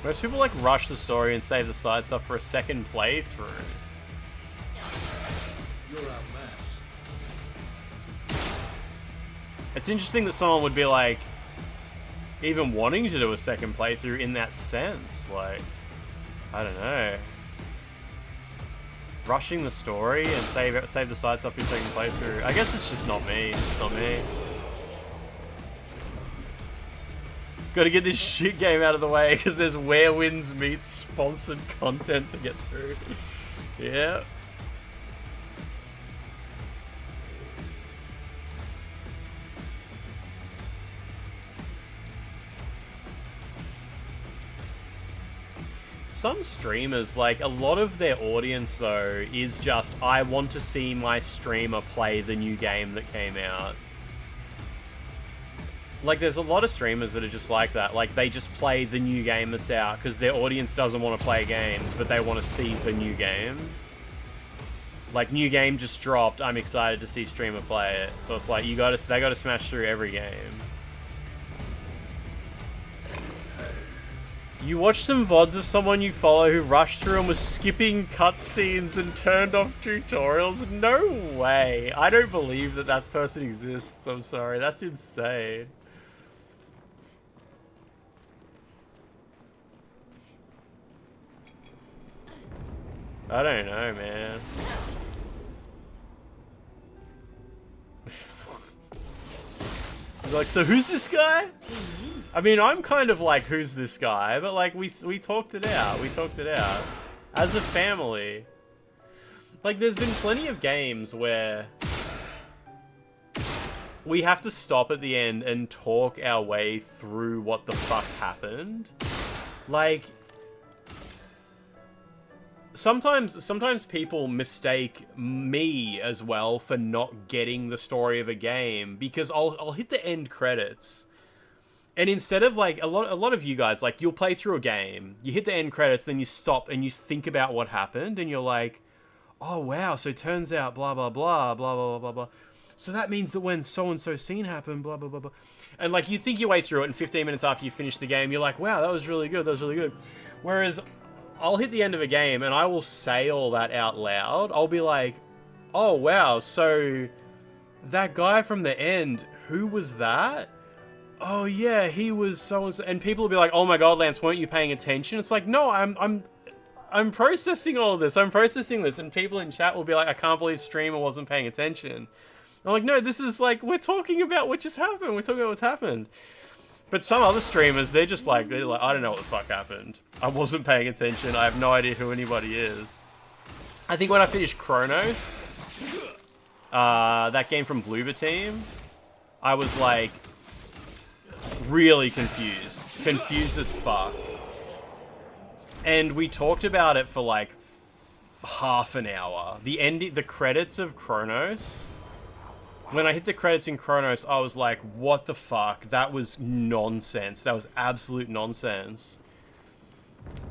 Most people like rush the story and save the side stuff for a second playthrough. You're outmatched. It's interesting that someone would be like, even wanting to do a second playthrough in that sense. Like, I don't know. Rushing the story and save the side stuff for your second playthrough. I guess it's just not me. It's not me. Gotta get this shit game out of the way because there's Where Winds Meets sponsored content to get through. Yeah. Some streamers, like, a lot of their audience, though, is just, I want to see my streamer play the new game that came out. Like, there's a lot of streamers that are just like that. Like, they just play the new game that's out because their audience doesn't want to play games, but they want to see the new game. Like, new game just dropped, I'm excited to see streamer play it. So it's like, they gotta smash through every game. You watched some VODs of someone you follow who rushed through and was skipping cutscenes and turned off tutorials? No way. I don't believe that that person exists. I'm sorry. That's insane. I don't know, man. He's like, so who's this guy? I mean, I'm kind of like, who's this guy? But like, we talked it out. We talked it out. As a family. Like, there's been plenty of games where we have to stop at the end and talk our way through what the fuck happened. Like, sometimes people mistake me as well for not getting the story of a game, because I'll hit the end credits, and instead of like a lot of you guys, like, you'll play through a game, you hit the end credits, then you stop and you think about what happened, and you're like, oh wow, so it turns out blah blah blah blah blah blah blah. So that means that when so and so scene happened, blah blah blah blah, and like, you think your way through it, and 15 minutes after you finish the game, you're like, wow, that was really good, that was really good. Whereas I'll hit the end of a game and I will say all that out loud. I'll be like, oh wow, so that guy from the end, who was that? Oh yeah, he was so-and-so. And people will be like, oh my god, Lance, weren't you paying attention? It's like, no, I'm processing all of this. I'm processing this. And people in chat will be like, I can't believe streamer wasn't paying attention. I'm like, no, this is like, we're talking about what just happened. We're talking about what's happened. But some other streamers, they're like, I don't know what the fuck happened. I wasn't paying attention. I have no idea who anybody is. I think when I finished Chronos, that game from Bloober Team, I was like, really confused. Confused as fuck. And we talked about it for like half an hour. The credits of Chronos. When I hit the credits in Chronos, I was like, what the fuck? That was nonsense. That was absolute nonsense.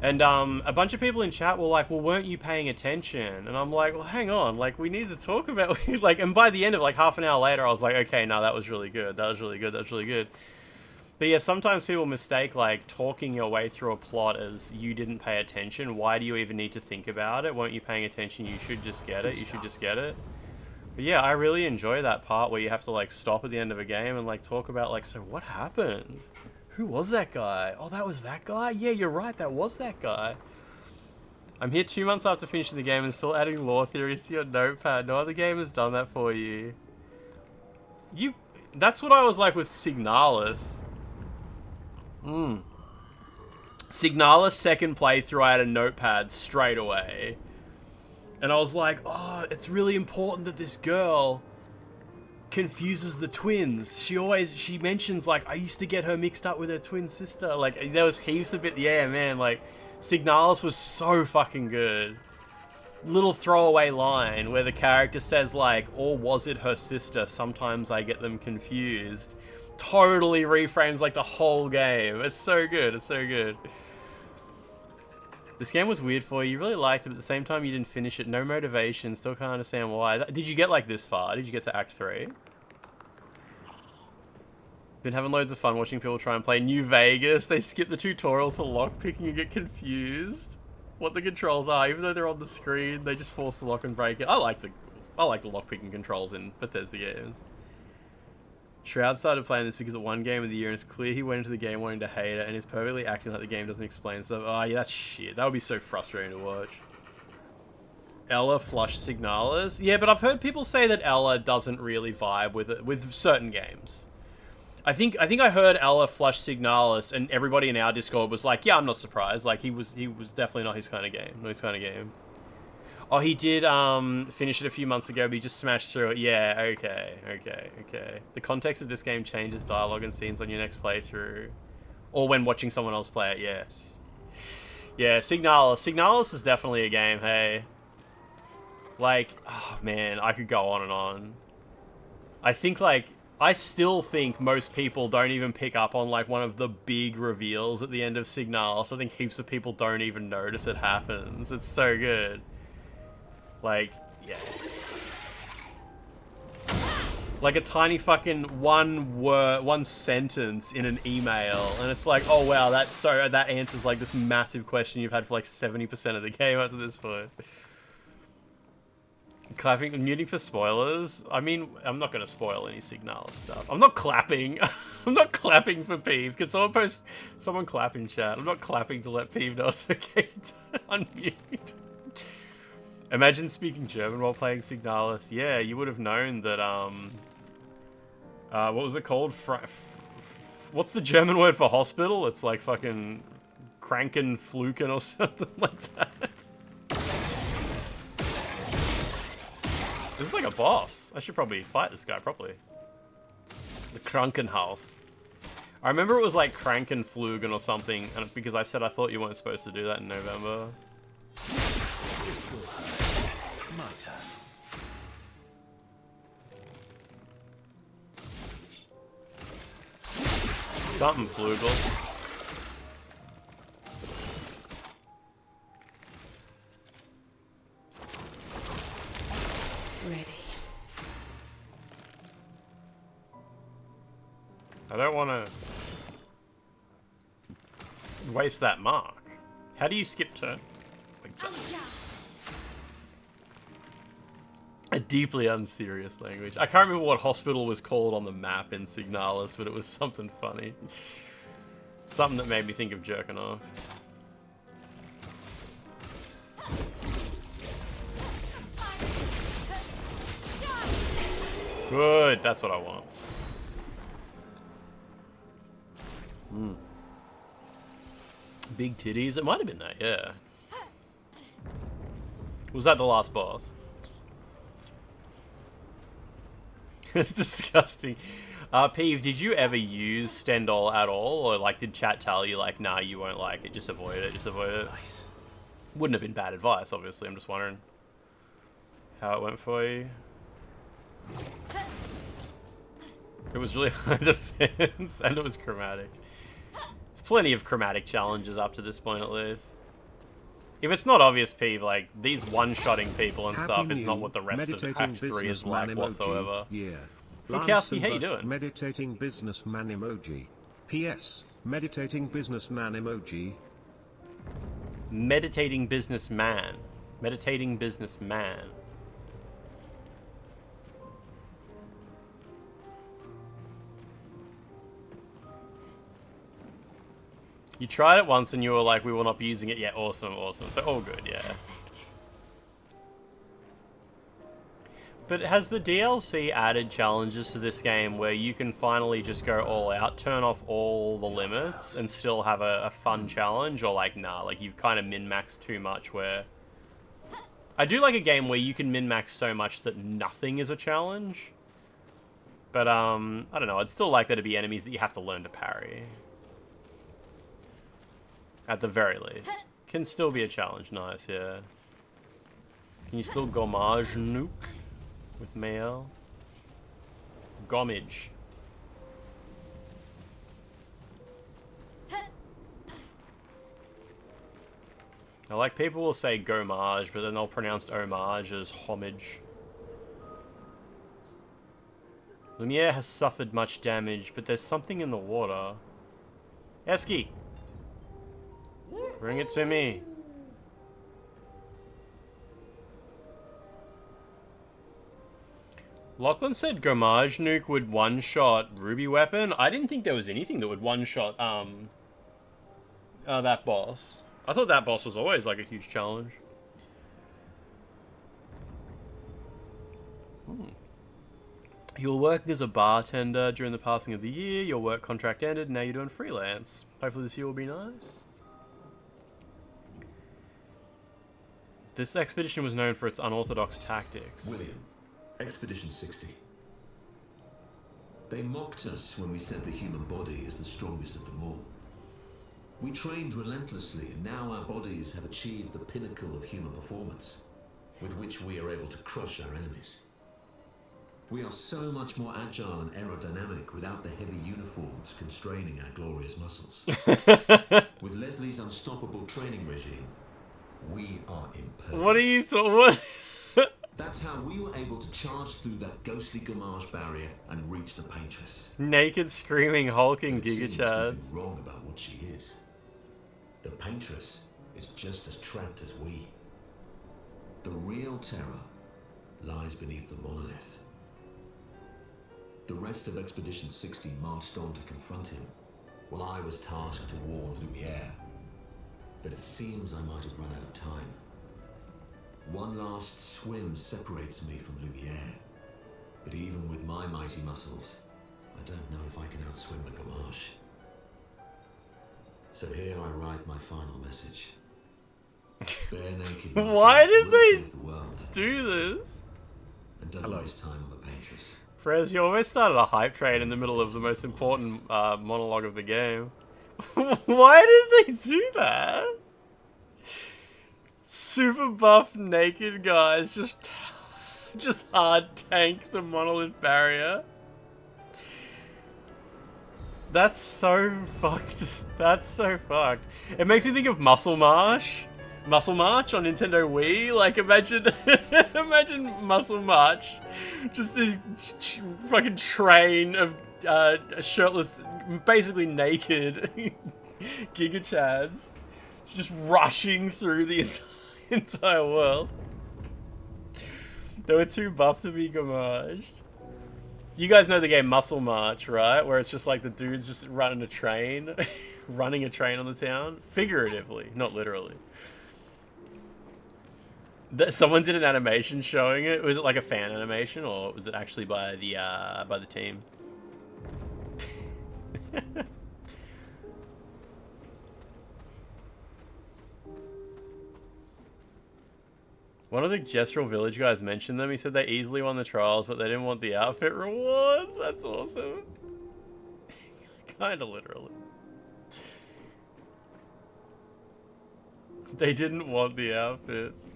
And a bunch of people in chat were like, well, weren't you paying attention? And I'm like, well, hang on. Like, we need to talk about... like, and by the end of like half an hour later, I was like, okay, no, that was really good. That was really good. That was really good. But yeah, sometimes people mistake like talking your way through a plot as you didn't pay attention. Why do you even need to think about it? Weren't you paying attention? You should just get it. You should just get it. But yeah, I really enjoy that part where you have to like stop at the end of a game and like talk about like, so what happened? Who was that guy? Oh, that was that guy? Yeah, you're right, that was that guy. I'm here 2 months after finishing the game and still adding lore theories to your notepad. No other game has done that for you. That's what I was like with Signalis. Signalis second playthrough, I had a notepad straight away. And I was like, oh, it's really important that this girl confuses the twins. She mentions, like, I used to get her mixed up with her twin sister. Like, there was heaps of it. Yeah, man, like, Signalis was so fucking good. Little throwaway line where the character says, like, or was it her sister? Sometimes I get them confused. Totally reframes, like, the whole game. It's so good. It's so good. This game was weird for you. You really liked it, but at the same time you didn't finish it. No motivation. Still can't understand why. Did you get like this far? Did you get to Act 3? Been having loads of fun watching people try and play New Vegas. They skip the tutorials for lockpicking and get confused what the controls are. Even though they're on the screen, they just force the lock and break it. I like the lockpicking controls in Bethesda games. Shroud started playing this because of one game of the year, and it's clear he went into the game wanting to hate it, and is perfectly acting like the game doesn't explain stuff. Oh yeah, that's shit. That would be so frustrating to watch. Ella flush Signalis. Yeah, but I've heard people say that Ella doesn't really vibe with it, with certain games. I think I heard Ella flush Signalis, and everybody in our Discord was like, yeah, I'm not surprised. Like, he was definitely not his kind of game. Not his kind of game. Oh, he did finish it a few months ago, but he just smashed through it. Yeah, okay. The context of this game changes dialogue and scenes on your next playthrough. Or when watching someone else play it, yes. Yeah, Signalis. Signalis is definitely a game, hey. Like, oh man, I could go on and on. I still think most people don't even pick up on like one of the big reveals at the end of Signalis. I think heaps of people don't even notice it happens. It's so good. Like, Yeah. Like a tiny fucking one sentence in an email, and it's like, oh wow, that answers like this massive question you've had for like 70% of the game up to this point. Clapping, muting for spoilers. I mean, I'm not gonna spoil any Signalis stuff. I'm not clapping. I'm not clapping for Peeve. Can someone clap in chat? I'm not clapping to let Peeve know it's okay to unmute. Imagine speaking German while playing Signalis. Yeah, you would have known that, what was it called? What's the German word for hospital? It's like fucking Krankenfluken or something like that. This is like a boss. I should probably fight this guy properly. The Krankenhaus. I remember it was like Krankenflugen or something, and because I said I thought you weren't supposed to do that in November. My turn. Something Flugel. Ready. I don't want to waste that mark. How do you skip turn? Like that. A deeply unserious language. I can't remember what hospital was called on the map in Signalis, but it was something funny. Something that made me think of jerking off. Good, that's what I want. Big titties, it might have been that, yeah. Was that the last boss? It's disgusting. Peeve, did you ever use Stendhal at all? Or like, did chat tell you like, nah, you won't like it, just avoid it, just avoid it? Nice. Wouldn't have been bad advice, obviously, I'm just wondering how it went for you. It was really high defense, and it was chromatic. There's plenty of chromatic challenges up to this point, at least. If it's not obvious, Peeve, like, these one-shotting people and stuff, it's not what the rest of Act 3 is like whatsoever. Yeah. Fukowski, how you doing? Meditating businessman emoji. P.S. Meditating businessman emoji. Meditating businessman. Meditating businessman. You tried it once and you were like, we will not be using it. Yeah, awesome, awesome. So all good, yeah. Perfect. But has the DLC added challenges to this game where you can finally just go all out, turn off all the limits, and still have a fun challenge? Or like, nah, like you've kind of min-maxed too much where... I do like a game where you can min-max so much that nothing is a challenge. But, I don't know, I'd still like there to be enemies that you have to learn to parry. At the very least. Can still be a challenge, nice, yeah. Can you still gommage nuke with Mael? Gommage. I like people will say gommage, but then they'll pronounce homage as homage. Lumiere has suffered much damage, but there's something in the water. Esky! Bring it to me. Lachlan said Gommage Nuke would one-shot Ruby Weapon. I didn't think there was anything that would one-shot, that boss. I thought that boss was always, like, a huge challenge. You were working as a bartender during the passing of the year. Your work contract ended, and now you're doing freelance. Hopefully this year will be nice. This expedition was known for its unorthodox tactics. William, Expedition 60. They mocked us when we said the human body is the strongest of them all. We trained relentlessly, and now our bodies have achieved the pinnacle of human performance, with which we are able to crush our enemies. We are so much more agile and aerodynamic without the heavy uniforms constraining our glorious muscles. With Leslie's unstoppable training regime, we are impervious. What are you talking? What? That's how we were able to charge through that ghostly Gamage barrier and reach the Paintress. Naked, screaming, hulking But it seems we've gigachads. been wrong about what she is. The Paintress is just as trapped as we. The real terror lies beneath the monolith. The rest of Expedition 60 marched on to confront him, while I was tasked to warn Lumiere. But it seems I might have run out of time. One last swim separates me from Lumiere, but even with my mighty muscles, I don't know if I can outswim the Gamage. So here I write my final message. Bare naked muscles Why did will they save the world, do this? and don't waste time on the Paintress. Prez, you almost started a hype train in the middle of the most important monologue of the game. Why did they do that? Super buff naked guys just hard tank the monolith barrier. That's so fucked. That's so fucked. It makes me think of Muscle March on Nintendo Wii. Like imagine Muscle March, just this fucking train of shirtless, basically naked gigachads just rushing through the entire world. They were too buff to be gamaged. You guys know the game Muscle March, right? Where it's just like the dudes just running a train, running a train on the town, figuratively, not literally. Someone did an animation showing it. Was it like a fan animation, or was it actually by the team? One of the Gestural Village guys mentioned them. He said they easily won the trials, but they didn't want the outfit rewards. That's awesome. Kinda literally. They didn't want the outfits.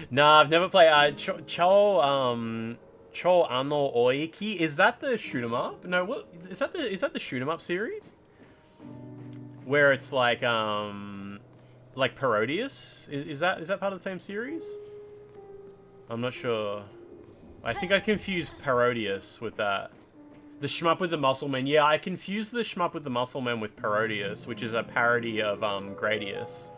Nah, I've never played Cho Ano Oiki. Is that the shoot 'em up? No, what is that the shoot 'em up series? Where it's like Parodius? Is that part of the same series? I'm not sure. I think I confused Parodius with that. The shmup with the muscle men. Yeah, I confused the shmup with the muscle men with Parodius, which is a parody of Gradius.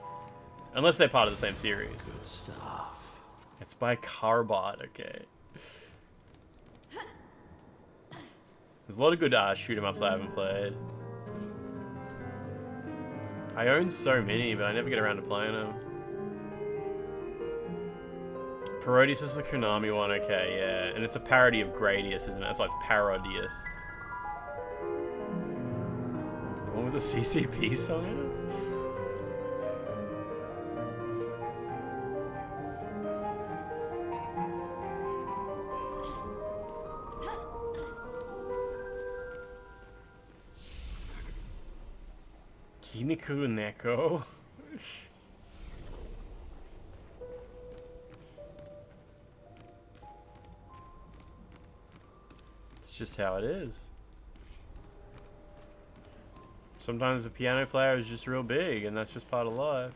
Unless they're part of the same series. Good stuff. It's by Carbot, okay. There's a lot of good shoot 'em ups I haven't played. I own so many, but I never get around to playing them. Parodius is the Konami one, okay, yeah. And it's a parody of Gradius, isn't it? That's why it's Parodius. The one with the CCP song in it? Kiniku Neko? It's just how it is. Sometimes the piano player is just real big, and that's just part of life.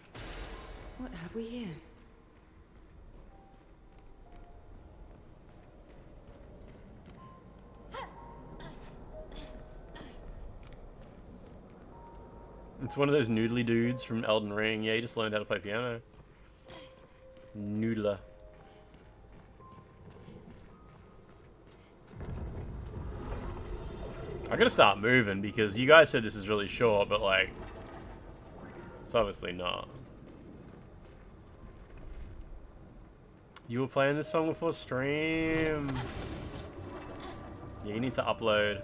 What have we here? It's one of those noodly dudes from Elden Ring. Yeah, he just learned how to play piano. Noodler. I gotta start moving because you guys said this is really short, but like, it's obviously not. You were playing this song before stream. Yeah, you need to upload.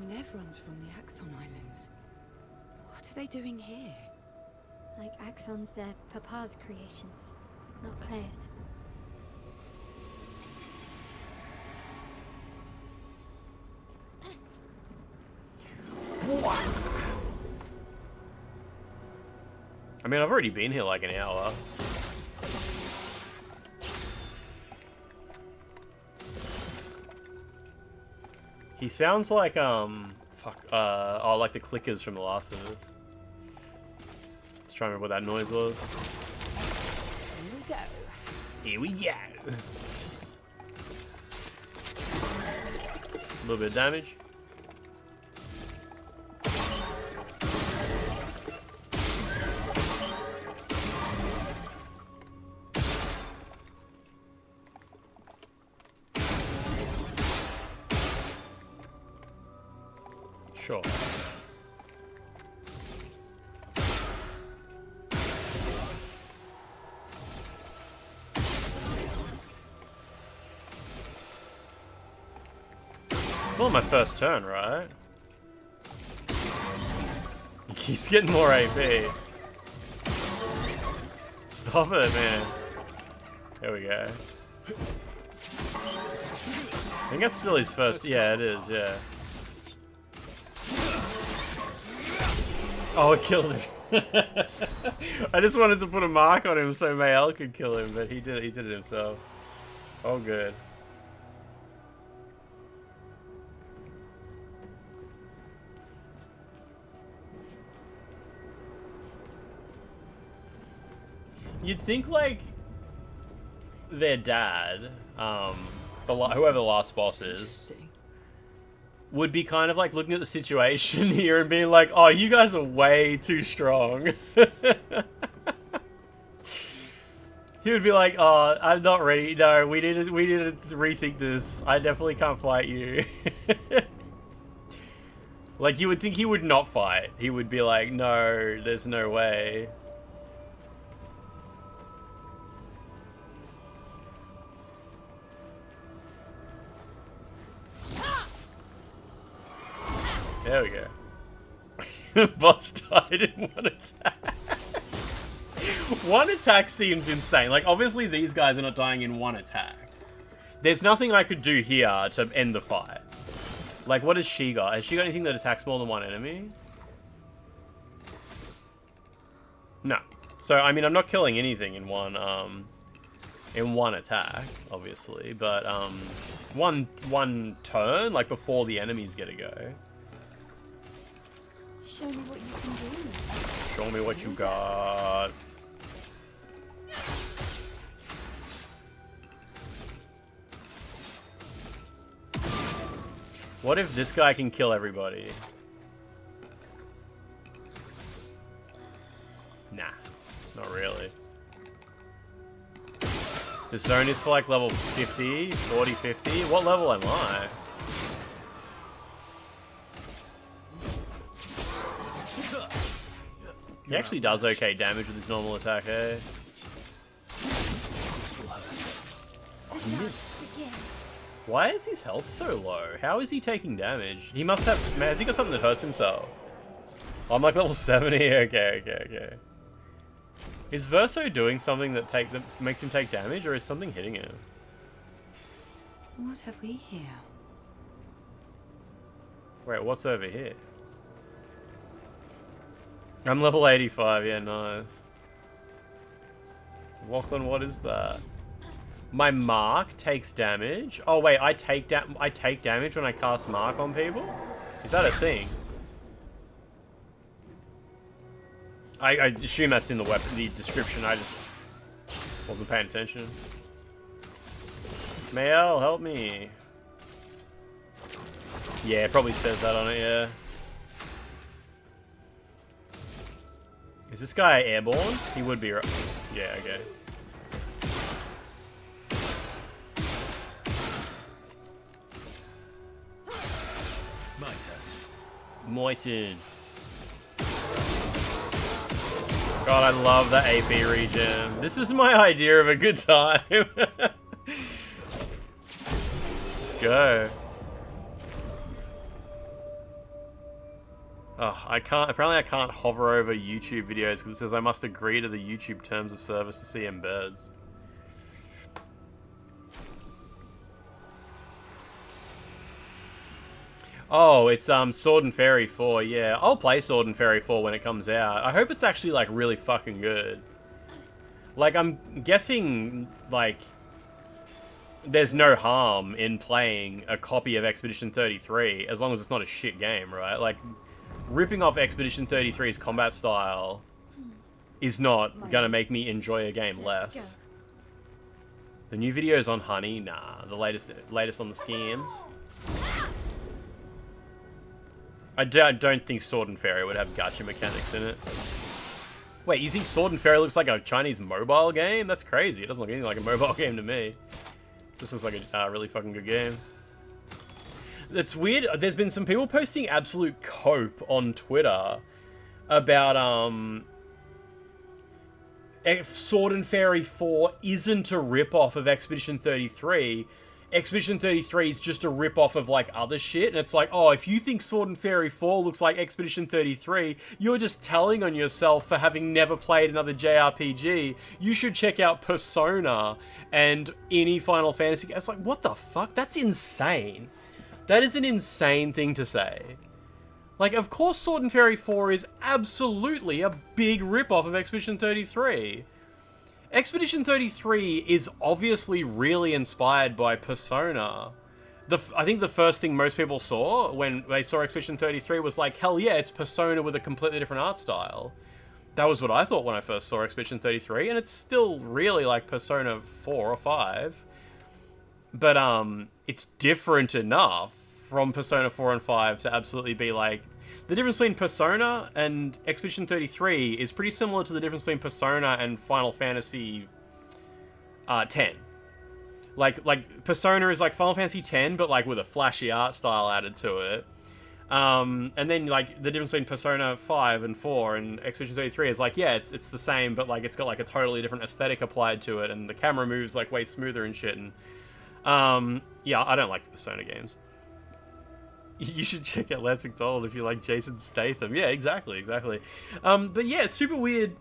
Nevrons from the Axon Islands. What are they doing here? Like Axons, they're Papa's creations, not Claire's. mean, I've already been here like an hour. He sounds like, oh, like the clickers from The Last of Us. Let's try and remember what that noise was. Here we go. Here we go. A little bit of damage. Sure. It's not my first turn, right? He keeps getting more AP. Stop it, man. There we go. I think that's still his first. Yeah, it is, yeah. Oh, it killed him. I just wanted to put a mark on him so Mayel could kill him, but he did it himself. Oh, good. You'd think, like, their dad, whoever the last boss is, would be kind of like looking at the situation here and being like, oh, you guys are way too strong. He would be like, oh, I'm not ready. No, we need to rethink this. I definitely can't fight you. Like, you would think he would not fight. He would be like, no, there's no way. There we go. Boss died in one attack. One attack seems insane. Like, obviously these guys are not dying in one attack. There's nothing I could do here to end the fight. Like, what has she got? Has she got anything that attacks more than one enemy? No. So, I mean, I'm not killing anything in one attack, obviously. But, one turn, like, before the enemies get a go. Show me what you can do. Show me what you got. What if this guy can kill everybody? Nah, not really. The zone is for like level 50, 40, 50. What level am I? He actually does okay damage with his normal attack, eh? Why is his health so low? How is he taking damage? He must have... Man, has he got something that hurts himself? Oh, I'm like level 70. Okay. Is Verso doing something that makes him take damage, or is something hitting him? What have we here? Wait, what's over here? I'm level 85, yeah, nice. Lachlan, what is that? My mark takes damage? Oh wait, I take damage when I cast mark on people? Is that a thing? I assume that's in the description, I just wasn't paying attention. Mayel, help me. Yeah, it probably says that on it, yeah. Is this guy airborne? He would be, right? Yeah, okay. My turn. God, I love the AP region. This is my idea of a good time. Let's go. Oh, apparently I can't hover over YouTube videos because it says I must agree to the YouTube terms of service to see embeds. Oh, it's Sword and Fairy 4, yeah. I'll play Sword and Fairy 4 when it comes out. I hope it's actually, like, really fucking good. Like, I'm guessing, like, there's no harm in playing a copy of Expedition 33, as long as it's not a shit game, right? Like, ripping off Expedition 33's combat style is not gonna make me enjoy a game less. The new videos on Honey? Nah, the latest on the schemes. I don't think Sword and Fairy would have gacha mechanics in it. Wait, you think Sword and Fairy looks like a Chinese mobile game? That's crazy. It doesn't look anything like a mobile game to me. This looks like a really fucking good game. That's weird. There's been some people posting absolute cope on Twitter about if Sword and Fairy 4 isn't a rip-off of Expedition 33, Expedition 33 is just a rip-off of, like, other shit. And it's like, oh, if you think Sword and Fairy 4 looks like Expedition 33, you're just telling on yourself for having never played another JRPG. You should check out Persona and any Final Fantasy. It's like, what the fuck? That's insane. That is an insane thing to say. Like, of course Sword and Fairy 4 is absolutely a big rip-off of Expedition 33. Expedition 33 is obviously really inspired by Persona. I think the first thing most people saw when they saw Expedition 33 was like, hell yeah, it's Persona with a completely different art style. That was what I thought when I first saw Expedition 33, and it's still really like Persona 4 or 5. But it's different enough from Persona 4 and 5 to absolutely be like, the difference between Persona and Expedition 33 is pretty similar to the difference between Persona and Final Fantasy 10. Like Persona is like Final Fantasy 10, but like with a flashy art style added to it. And then like the difference between Persona 5 and 4 and Expedition 33 is like, yeah, it's the same, but like it's got like a totally different aesthetic applied to it, and the camera moves like way smoother and shit. And yeah, I don't like the Persona games. You should check out Lance McDonald if you like Jason Statham. Yeah, exactly. But yeah, it's super weird.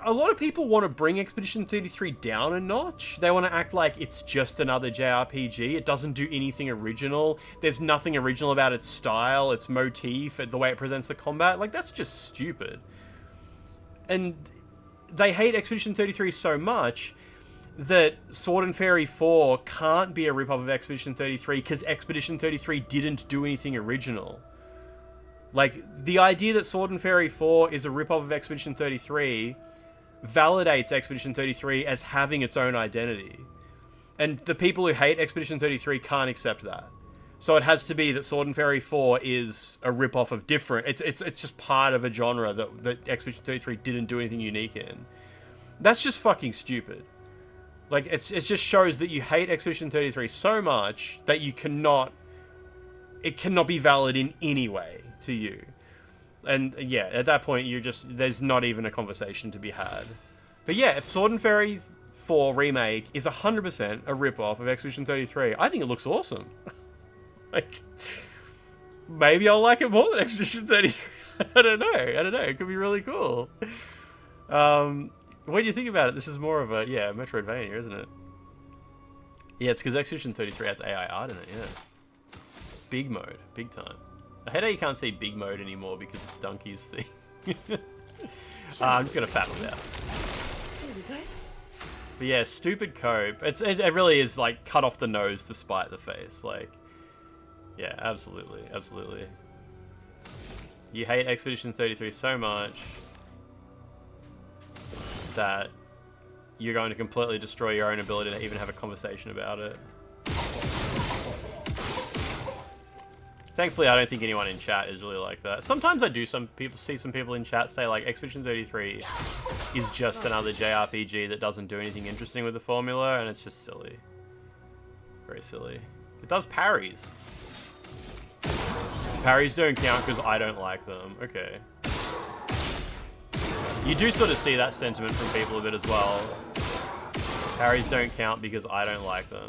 A lot of people want to bring Expedition 33 down a notch. They want to act like it's just another JRPG. It doesn't do anything original. There's nothing original about its style, its motif, the way it presents the combat. Like, that's just stupid. And they hate Expedition 33 so much that Sword and Fairy 4 can't be a rip-off of Expedition 33 because Expedition 33 didn't do anything original. Like, the idea that Sword and Fairy 4 is a rip-off of Expedition 33 validates Expedition 33 as having its own identity. And the people who hate Expedition 33 can't accept that. So it has to be that Sword and Fairy 4 is a rip-off of different... It's just part of a genre that Expedition 33 didn't do anything unique in. That's just fucking stupid. Like, it just shows that you hate Expedition 33 so much that you cannot... It cannot be valid in any way to you. And, yeah, at that point, you're just... There's not even a conversation to be had. But yeah, if Sword and Fairy 4 Remake is 100% a rip-off of Expedition 33, I think it looks awesome. Like, maybe I'll like it more than Expedition 33. I don't know. It could be really cool. What do you think about it? This is more of a, yeah, Metroidvania, isn't it? Yeah, it's because Expedition 33 has AI art in it, yeah. Big mode, big time. I hate how you can't see big mode anymore because it's Donkey's thing. I'm just going to fathom it out. Here we go. But yeah, stupid cope. It really is like cut off the nose to spite the face. Like, yeah, absolutely. You hate Expedition 33 so much that you're going to completely destroy your own ability to even have a conversation about it. Thankfully, I don't think anyone in chat is really like that. Sometimes I do see some people in chat say like Expedition 33 is just another JRPG that doesn't do anything interesting with the formula, and it's just silly. Very silly. It does parries. Parries don't count because I don't like them. Okay. You do sort of see that sentiment from people a bit as well. Parries don't count because I don't like them.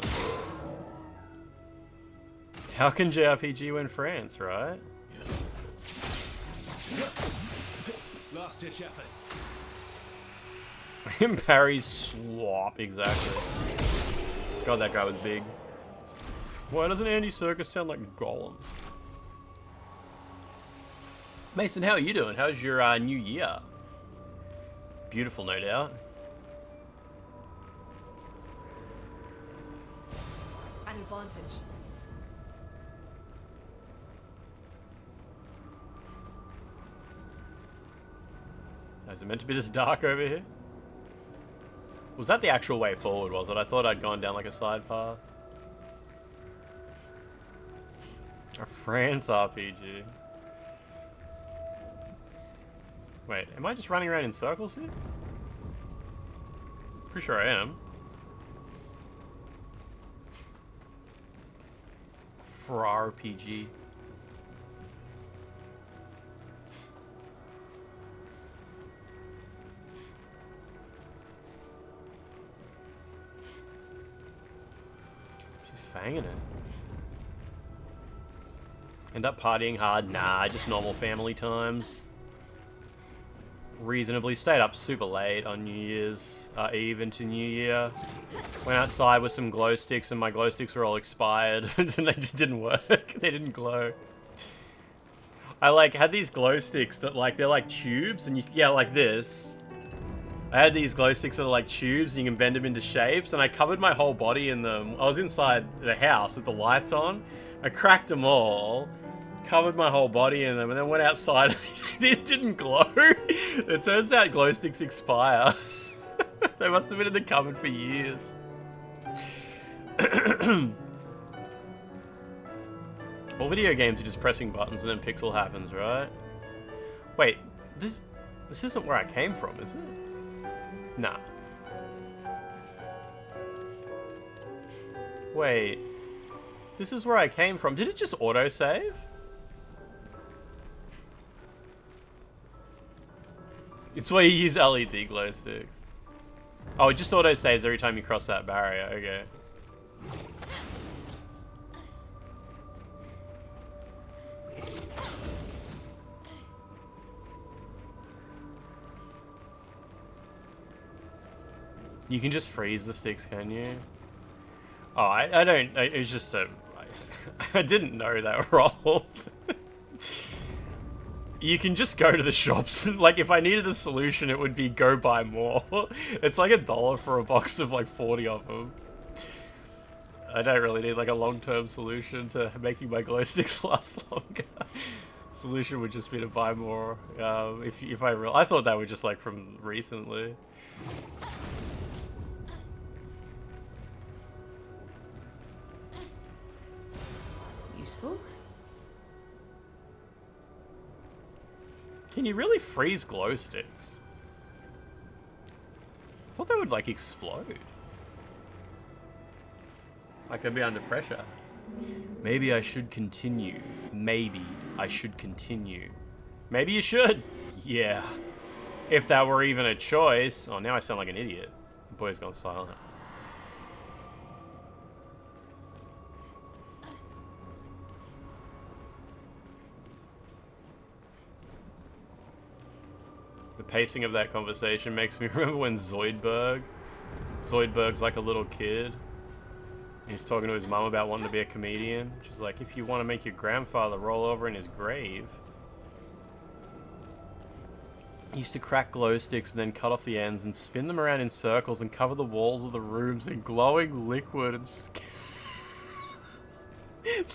How can JRPG win France, right? Last ditch effort. Parries swap, exactly. God, that guy was big. Why doesn't Andy Serkis sound like Gollum? Mason, how are you doing? How's your new year? Beautiful, no doubt. An advantage. Is it meant to be this dark over here? Was that the actual way forward, was it? I thought I'd gone down like a side path. A France RPG. Wait, am I just running around in circles here? Pretty sure I am. For RPG. She's fanging it. End up partying hard? Nah, just normal family times. Reasonably stayed up super late on New Year's Eve into New Year. Went outside with some glow sticks and my glow sticks were all expired and they just didn't work. They didn't glow. I like had these glow sticks that like they're like tubes and you yeah like this. I had these glow sticks that are like tubes and you can bend them into shapes and I covered my whole body in them. I was inside the house with the lights on. I cracked them all. Covered my whole body in them and then went outside and it didn't glow. It turns out glow sticks expire. They must have been in the cupboard for years. All video games are just pressing buttons and then pixel happens, right? Wait, this isn't where I came from, is it? Nah. Wait. This is where I came from. Did it just autosave? It's where you use LED glow sticks. Oh, it just autosaves every time you cross that barrier. Okay. You can just freeze the sticks, can you? Oh, I don't... It's just a... I didn't know that rolled. You can just go to the shops. Like, if I needed a solution, it would be go buy more. It's like $1 for a box of like 40 of them. I don't really need like a long-term solution to making my glow sticks last longer. Solution would just be to buy more. I thought that was just like from recently. Useful. Can you really freeze glow sticks? I thought they would like explode. Like they'd be under pressure. Maybe I should continue. Maybe I should continue. Maybe you should. Yeah. If that were even a choice. Oh, now I sound like an idiot. The boy's gone silent. The pacing of that conversation makes me remember when Zoidberg's like a little kid. He's talking to his mum about wanting to be a comedian. She's like, if you want to make your grandfather roll over in his grave. He used to crack glow sticks and then cut off the ends and spin them around in circles and cover the walls of the rooms in glowing liquid and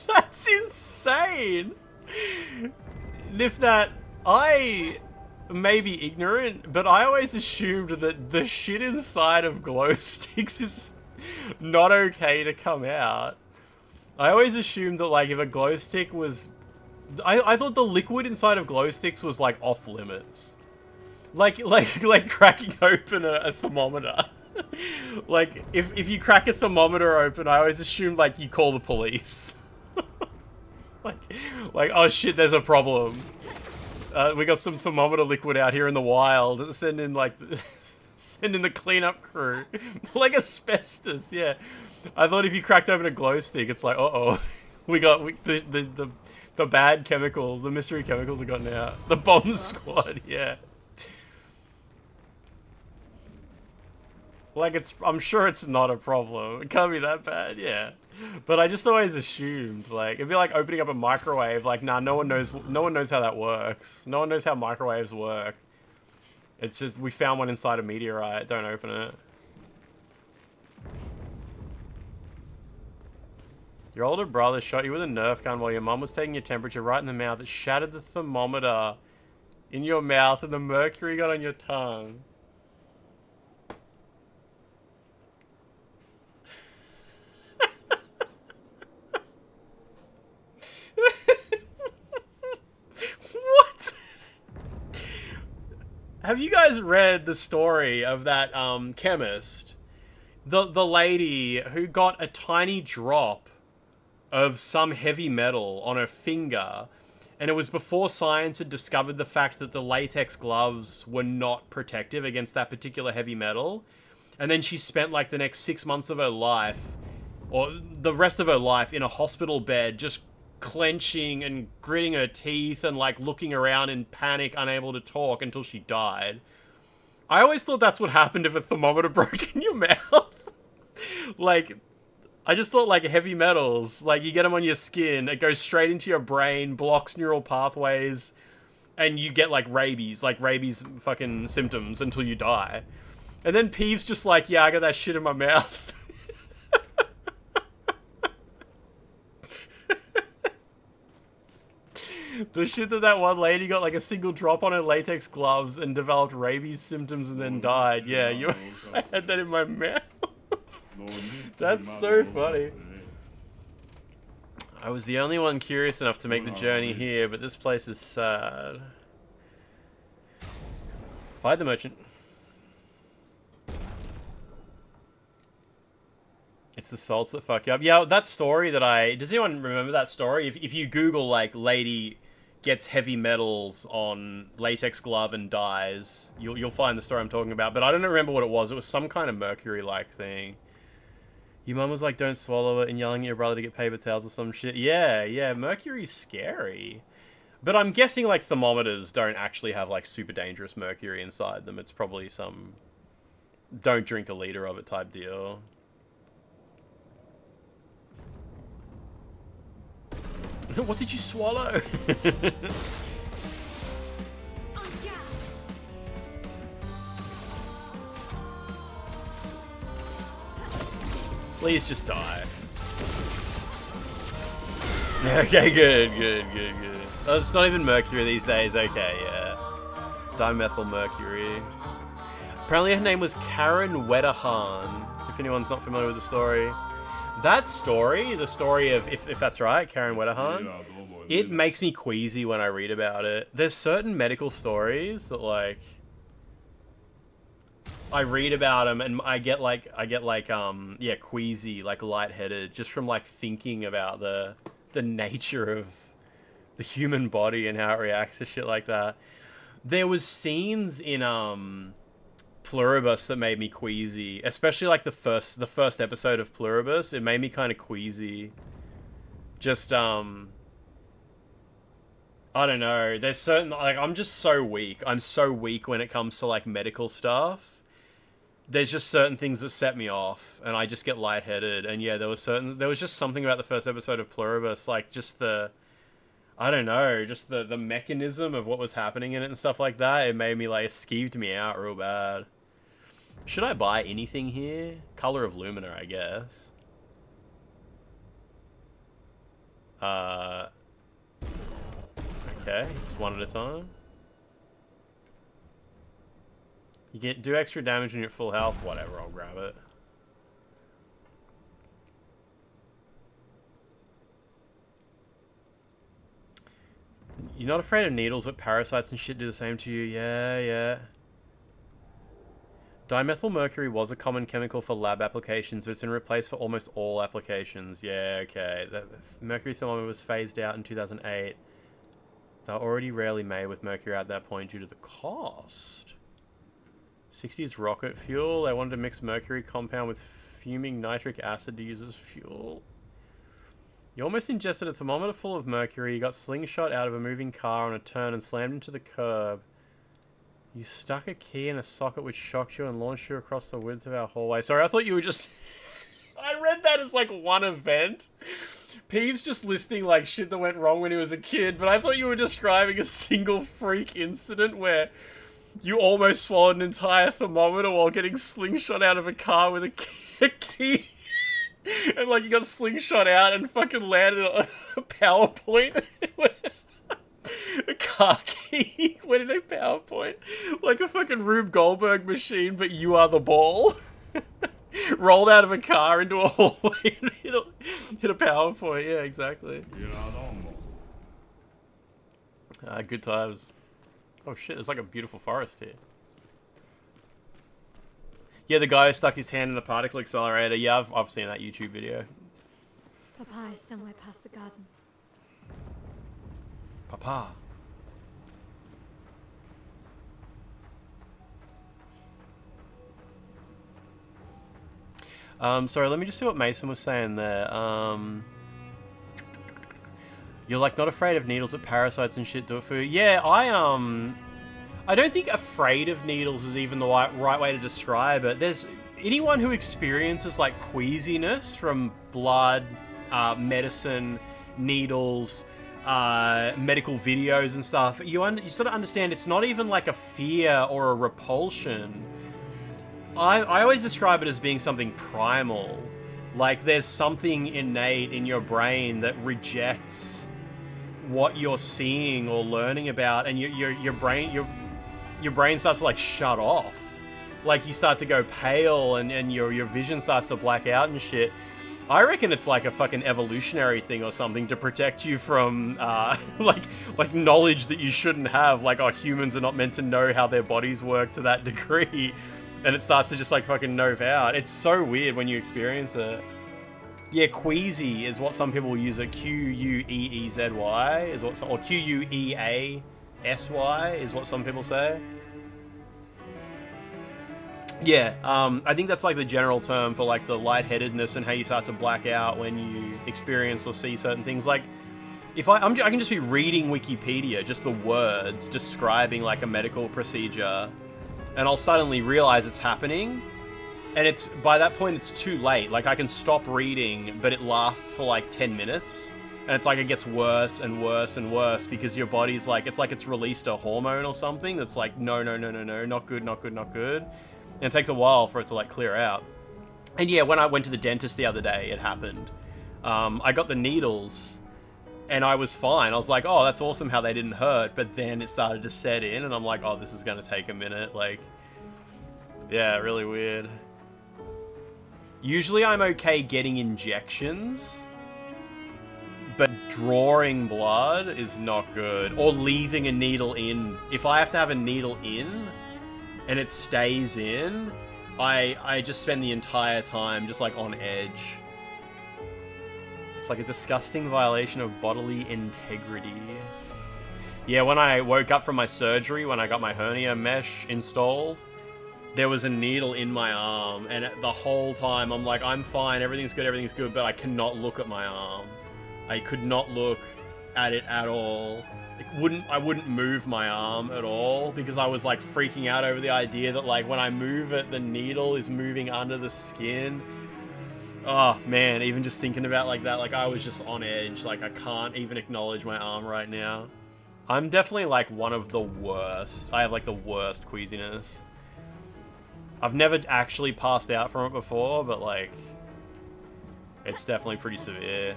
That's insane! And if that... I may be ignorant, but I always assumed that the shit inside of glow sticks is not okay to come out. I always assumed that like if a glow stick was... I thought the liquid inside of glow sticks was like off limits. Like cracking open a thermometer. Like if you crack a thermometer open, I always assumed like you call the police. like oh shit, there's a problem. We got some thermometer liquid out here in the wild. Send in the cleanup crew. Like asbestos, yeah. I thought if you cracked open a glow stick, it's like, uh-oh. The bad chemicals, the mystery chemicals have gotten out. The bomb squad, yeah. Like, I'm sure it's not a problem. It can't be that bad, yeah. But I just always assumed, like, it'd be like opening up a microwave. Like, nah, no one knows how that works. No one knows how microwaves work. It's just, we found one inside a meteorite. Don't open it. Your older brother shot you with a Nerf gun while your mum was taking your temperature right in the mouth. It shattered the thermometer in your mouth and the mercury got on your tongue. What? Have you guys read the story of that chemist? The lady who got a tiny drop of some heavy metal on her finger, and it was before science had discovered the fact that the latex gloves were not protective against that particular heavy metal. And then she spent like the next 6 months of her life, or the rest of her life, in a hospital bed, just clenching and gritting her teeth and like looking around in panic, unable to talk, until she died. I always thought that's what happened if a thermometer broke in your mouth. Like, I just thought like heavy metals, like you get them on your skin, it goes straight into your brain, blocks neural pathways, and you get like rabies fucking symptoms until you die. And then Peeve's just like, yeah, I got that shit in my mouth. The shit that one lady got like a single drop on her latex gloves and developed rabies symptoms and then died. Yeah, I had that in my mouth. That's so funny. I was the only one curious enough to make the journey here, but this place is sad. Find the merchant. It's the salts that fuck you up. Yeah, that story that does anyone remember that story? If you Google, like, lady gets heavy metals on latex glove and dies, you'll find the story I'm talking about. But I don't remember what it was. It was some kind of mercury-like thing. Your mum was like, don't swallow it, and yelling at your brother to get paper towels or some shit. Yeah, mercury's scary. But I'm guessing, like, thermometers don't actually have, like, super dangerous mercury inside them. It's probably some don't drink a liter of it type deal. What did you swallow? Please just die. Okay, good. Oh, it's not even mercury these days. Okay, yeah. Dimethyl mercury. Apparently her name was Karen Wedderhan, if anyone's not familiar with the story. That story, the story of, if that's right, Karen Wedderhan, it makes me queasy when I read about it. There's certain medical stories that, like, I read about them and I get queasy, like lightheaded, just from like thinking about the nature of the human body and how it reacts to shit like that. There was scenes in Pluribus that made me queasy, especially like the first episode of Pluribus. It made me kind of queasy. Just I don't know. There's certain, like, I'm just so weak. I'm so weak when it comes to like medical stuff. There's just certain things that set me off, and I just get lightheaded. And yeah, there was just something about the first episode of Pluribus, like just I don't know, just the mechanism of what was happening in it and stuff like that. It made me, like, it skeeved me out real bad. Should I buy anything here? Color of Lumina, I guess. Okay, just one at a time. You do extra damage when you're at full health. Whatever, I'll grab it. You're not afraid of needles, but parasites and shit do the same to you. Yeah. Dimethyl mercury was a common chemical for lab applications, but it's been replaced for almost all applications. Yeah, okay. The mercury thermometer was phased out in 2008. They're already rarely made with mercury at that point due to the cost. 60s rocket fuel. They wanted to mix mercury compound with fuming nitric acid to use as fuel. You almost ingested a thermometer full of mercury. You got slingshot out of a moving car on a turn and slammed into the curb. You stuck a key in a socket which shocked you and launched you across the width of our hallway. Sorry, I thought you were just... I read that as like one event. Peeves just listing like shit that went wrong when he was a kid, but I thought you were describing a single freak incident where you almost swallowed an entire thermometer while getting slingshot out of a car with a key. And like you got slingshot out and fucking landed on a PowerPoint. A car key went in a PowerPoint. Like a fucking Rube Goldberg machine, but you are the ball. Rolled out of a car into a hallway and hit a PowerPoint. Yeah, exactly. Good times. Oh shit, there's like a beautiful forest here. Yeah, the guy who stuck his hand in the particle accelerator. Yeah, I've seen that YouTube video. Papa is somewhere past the gardens. Papa. Sorry, let me just see what Mason was saying there. You're like not afraid of needles, but parasites and shit do it for you. Yeah, I don't think afraid of needles is even the right way to describe it. There's anyone who experiences like queasiness from blood, medicine, needles, medical videos and stuff. You sort of understand it's not even like a fear or a repulsion. I always describe it as being something primal. Like there's something innate in your brain that rejects what you're seeing or learning about, and your brain starts to like shut off. Like you start to go pale and your vision starts to black out and shit. I reckon it's like a fucking evolutionary thing or something to protect you from like knowledge that you shouldn't have. Like, oh, humans are not meant to know how their bodies work to that degree. And it starts to just like fucking nove out. It's so weird when you experience it. Yeah, queasy is what some people use it. Queezy is what, or Queasy is what some people say. Yeah, I think that's like the general term for like the lightheadedness and how you start to black out when you experience or see certain things. Like, if I can just be reading Wikipedia, just the words describing like a medical procedure, and I'll suddenly realize it's happening, and it's by that point it's too late. Like I can stop reading, but it lasts for like 10 minutes, and it's like it gets worse and worse and worse because your body's like it's released a hormone or something that's like no, not good. And it takes a while for it to like clear out. And yeah, when I went to the dentist the other day, it happened. I got the needles and I was fine. I was like, oh, that's awesome how they didn't hurt. But then it started to set in and I'm like, oh, this is going to take a minute. Like, yeah, really weird. Usually I'm okay getting injections, but drawing blood is not good. Or leaving a needle in. If I have to have a needle in and it stays in, I just spend the entire time just like on edge. It's like a disgusting violation of bodily integrity. Yeah, when I woke up from my surgery, when I got my hernia mesh installed, there was a needle in my arm, and the whole time I'm like, I'm fine, everything's good, but I cannot look at my arm. I could not look at it at all. I wouldn't move my arm at all because I was like freaking out over the idea that like when I move it, the needle is moving under the skin. Oh man, even just thinking about like that, like I was just on edge. Like I can't even acknowledge my arm right now. I'm definitely like one of the worst. I have like the worst queasiness. I've never actually passed out from it before, but like it's definitely pretty severe.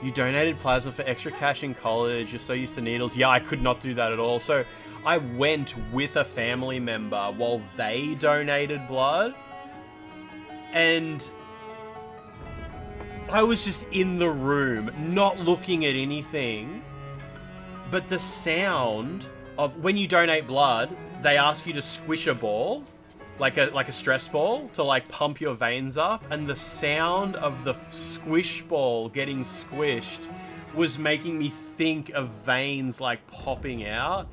You donated plasma for extra cash in college. You're so used to needles. Yeah, I could not do that at all. So I went with a family member while they donated blood. And I was just in the room, not looking at anything. But the sound of when you donate blood, they ask you to squish a ball, like a stress ball, to like pump your veins up, and the sound of the squish ball getting squished was making me think of veins like popping out,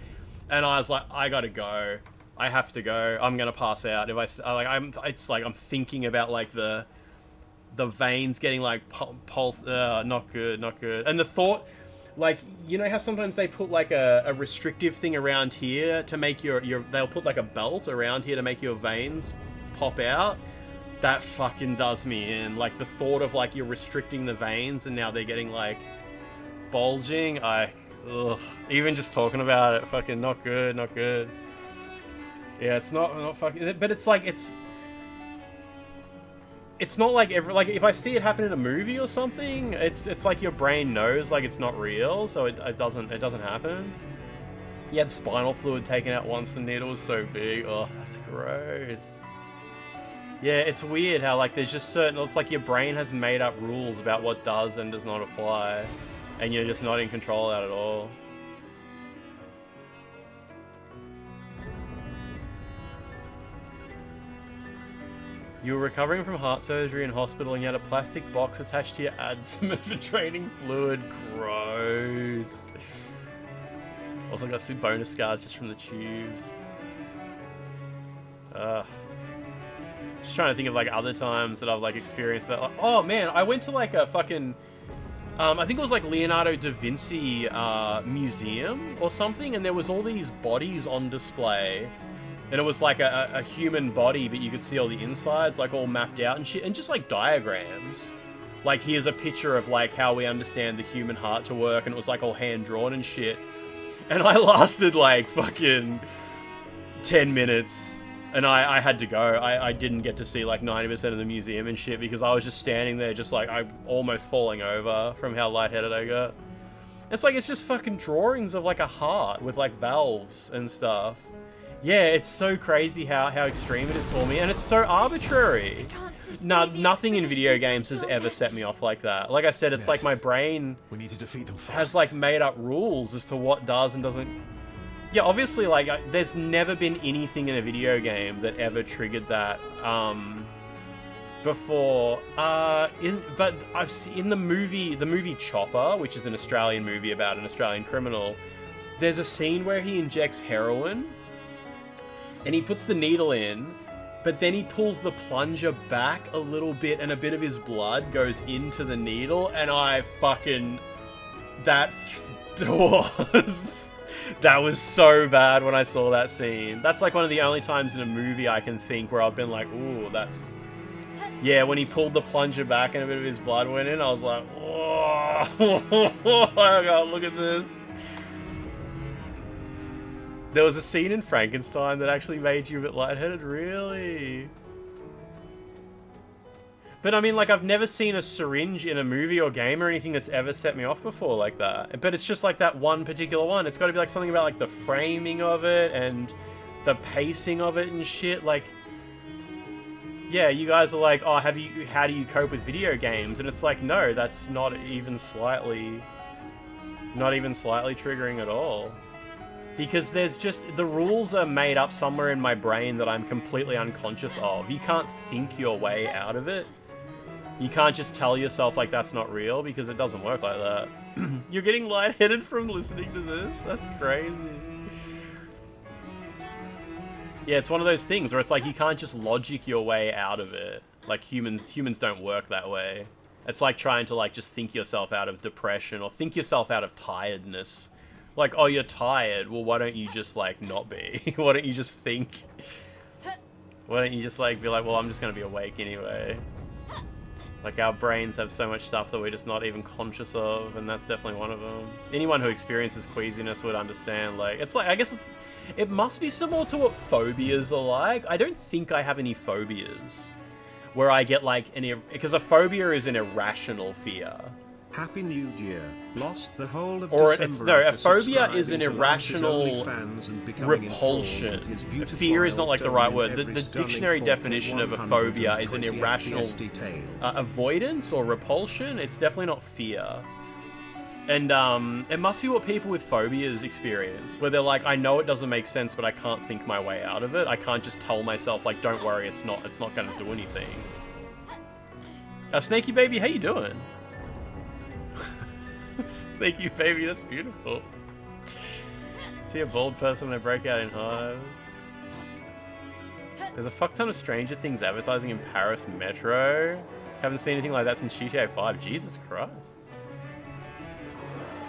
and I was like, I gotta go. I have to go. I'm gonna pass out if I'm thinking about like the veins getting like pulse. Not good. And the thought Like, you know how sometimes they put like a restrictive thing around here to make your they'll put like a belt around here to make your veins pop out? That fucking does me in. Like, the thought of like you're restricting the veins and now they're getting like bulging. Ugh. Even just talking about it, fucking not good, not good. Yeah, it's not fucking, but it's like, it's not like like if I see it happen in a movie or something, it's like your brain knows like it's not real, so it doesn't happen. You had spinal fluid taken out once, the needle was so big. Oh, that's gross. Yeah, it's weird how like there's just certain, it's like your brain has made up rules about what does and does not apply, and you're just not in control of that at all. You were recovering from heart surgery in hospital and you had a plastic box attached to your abdomen for draining fluid. Gross. Also got some bonus scars just from the tubes. Just trying to think of like other times that I've like experienced that. Like, oh man, I went to like a fucking I think it was like Leonardo da Vinci museum or something, and there was all these bodies on display. And it was like a human body, but you could see all the insides, like all mapped out and shit, and just like diagrams. Like, here's a picture of like how we understand the human heart to work, and it was like all hand drawn and shit. And I lasted like fucking 10 minutes, and I had to go. I didn't get to see like 90% of the museum and shit because I was just standing there, just like I almost falling over from how lightheaded I got. It's like, it's just fucking drawings of like a heart with like valves and stuff. Yeah, it's so crazy how extreme it is for me, and it's so arbitrary. Nothing in video games has ever set me off like that. Like I said, it's like my brain has like made up rules as to what does and doesn't. Yeah, obviously, like there's never been anything in a video game that ever triggered that before. But I've seen in the movie Chopper, which is an Australian movie about an Australian criminal. There's a scene where he injects heroin. And he puts the needle in, but then he pulls the plunger back a little bit and a bit of his blood goes into the needle, and I fucking... That was so bad when I saw that scene. That's like one of the only times in a movie I can think where I've been like, ooh, that's... Yeah, when he pulled the plunger back and a bit of his blood went in, I was like, oh, I gotta look at this. There was a scene in Frankenstein that actually made you a bit lightheaded, really? But I mean, like, I've never seen a syringe in a movie or game or anything that's ever set me off before like that. But it's just like that one particular one. It's got to be like something about like the framing of it and the pacing of it and shit. Like, yeah, you guys are like, oh, how do you cope with video games? And it's like, no, that's not even slightly triggering at all. Because there's just, the rules are made up somewhere in my brain that I'm completely unconscious of. You can't think your way out of it. You can't just tell yourself like that's not real, because it doesn't work like that. You're getting lightheaded from listening to this? That's crazy. Yeah, it's one of those things where it's like you can't just logic your way out of it. Like humans don't work that way. It's like trying to like just think yourself out of depression or think yourself out of tiredness. Like, oh, you're tired. Well, why don't you just, like, not be? Why don't you just think? Why don't you just, like, be like, well, I'm just going to be awake anyway. Like, our brains have so much stuff that we're just not even conscious of, and that's definitely one of them. Anyone who experiences queasiness would understand, like, it's like, I guess it must be similar to what phobias are like. I don't think I have any phobias where I get, like, because a phobia is an irrational fear. Happy New Year. Lost the whole of or December it's no, a phobia is an to irrational repulsion. Fear is not like the right word. The dictionary definition of a phobia is an irrational avoidance or repulsion. It's definitely not fear. And it must be what people with phobias experience, where they're like, I know it doesn't make sense, but I can't think my way out of it. I can't just tell myself, like, don't worry, it's not going to do anything. Snaky baby, how you doing? Thank you, baby. That's beautiful. See a bald person when I break out in hives. There's a fuck ton of Stranger Things advertising in Paris Metro. Haven't seen anything like that since GTA 5. Jesus Christ.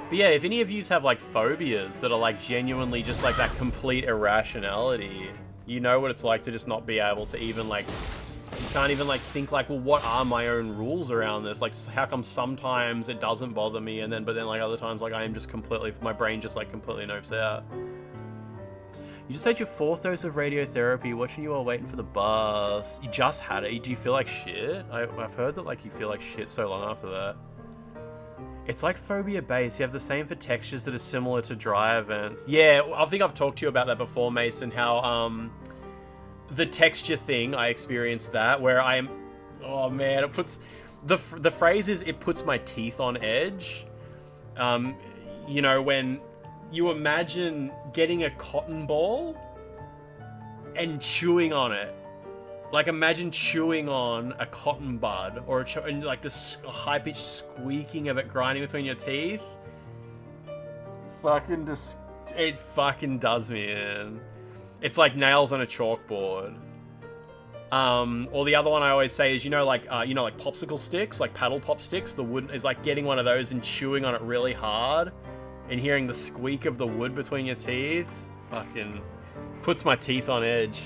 But yeah, if any of you have like phobias that are like genuinely just like that complete irrationality, you know what it's like to just not be able to even like, you can't even like think like, well, what are my own rules around this? Like, how come sometimes it doesn't bother me, and then but then like other times like I am just completely, my brain just like completely nopes out. You just had your 4th dose of radiotherapy, watching you while waiting for the bus. You just had it. Do you feel like shit? I've heard that like you feel like shit so long after that. It's like phobia base. You have the same for textures that are similar to dry events. Yeah, I think I've talked to you about that before, Mason, how the texture thing, I experienced that, where I'm, oh man, it puts, the phrase is, it puts my teeth on edge. You know, when you imagine getting a cotton ball and chewing on it. Like, imagine chewing on a cotton bud, or and like this high-pitched squeaking of it grinding between your teeth. It fucking does me in. It's like nails on a chalkboard. Or the other one I always say is, you know, like popsicle sticks, like paddle pop sticks. The wood is like getting one of those and chewing on it really hard, and hearing the squeak of the wood between your teeth. Fucking puts my teeth on edge.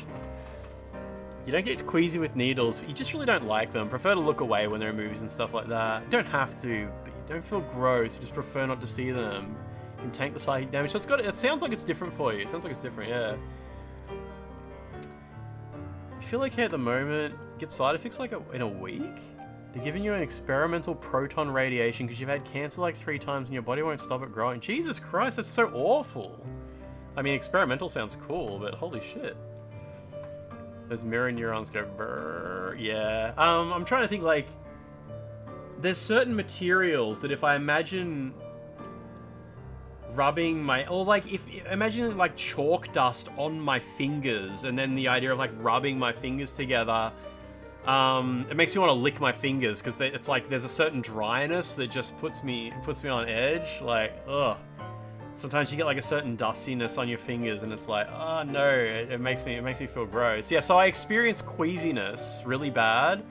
You don't get queasy with needles. You just really don't like them. Prefer to look away when there are movies and stuff like that. You don't have to, but you don't feel gross. You just prefer not to see them. You can tank the psychic damage. So it sounds like it's different for you. It sounds like it's different, yeah. You feel okay at the moment. Get side effects like in a week? They're giving you an experimental proton radiation because you've had cancer like 3 times and your body won't stop it growing. Jesus Christ, that's so awful. I mean, experimental sounds cool, but holy shit. Those mirror neurons go brrr. Yeah. I'm trying to think, like, there's certain materials that if I imagine rubbing my, or like imagine like chalk dust on my fingers, and then the idea of like rubbing my fingers together, it makes me want to lick my fingers, because it's like there's a certain dryness that just puts me on edge. Like, ugh. Sometimes you get like a certain dustiness on your fingers, and it's like, oh no, it makes me feel gross. Yeah, so I experience queasiness really bad,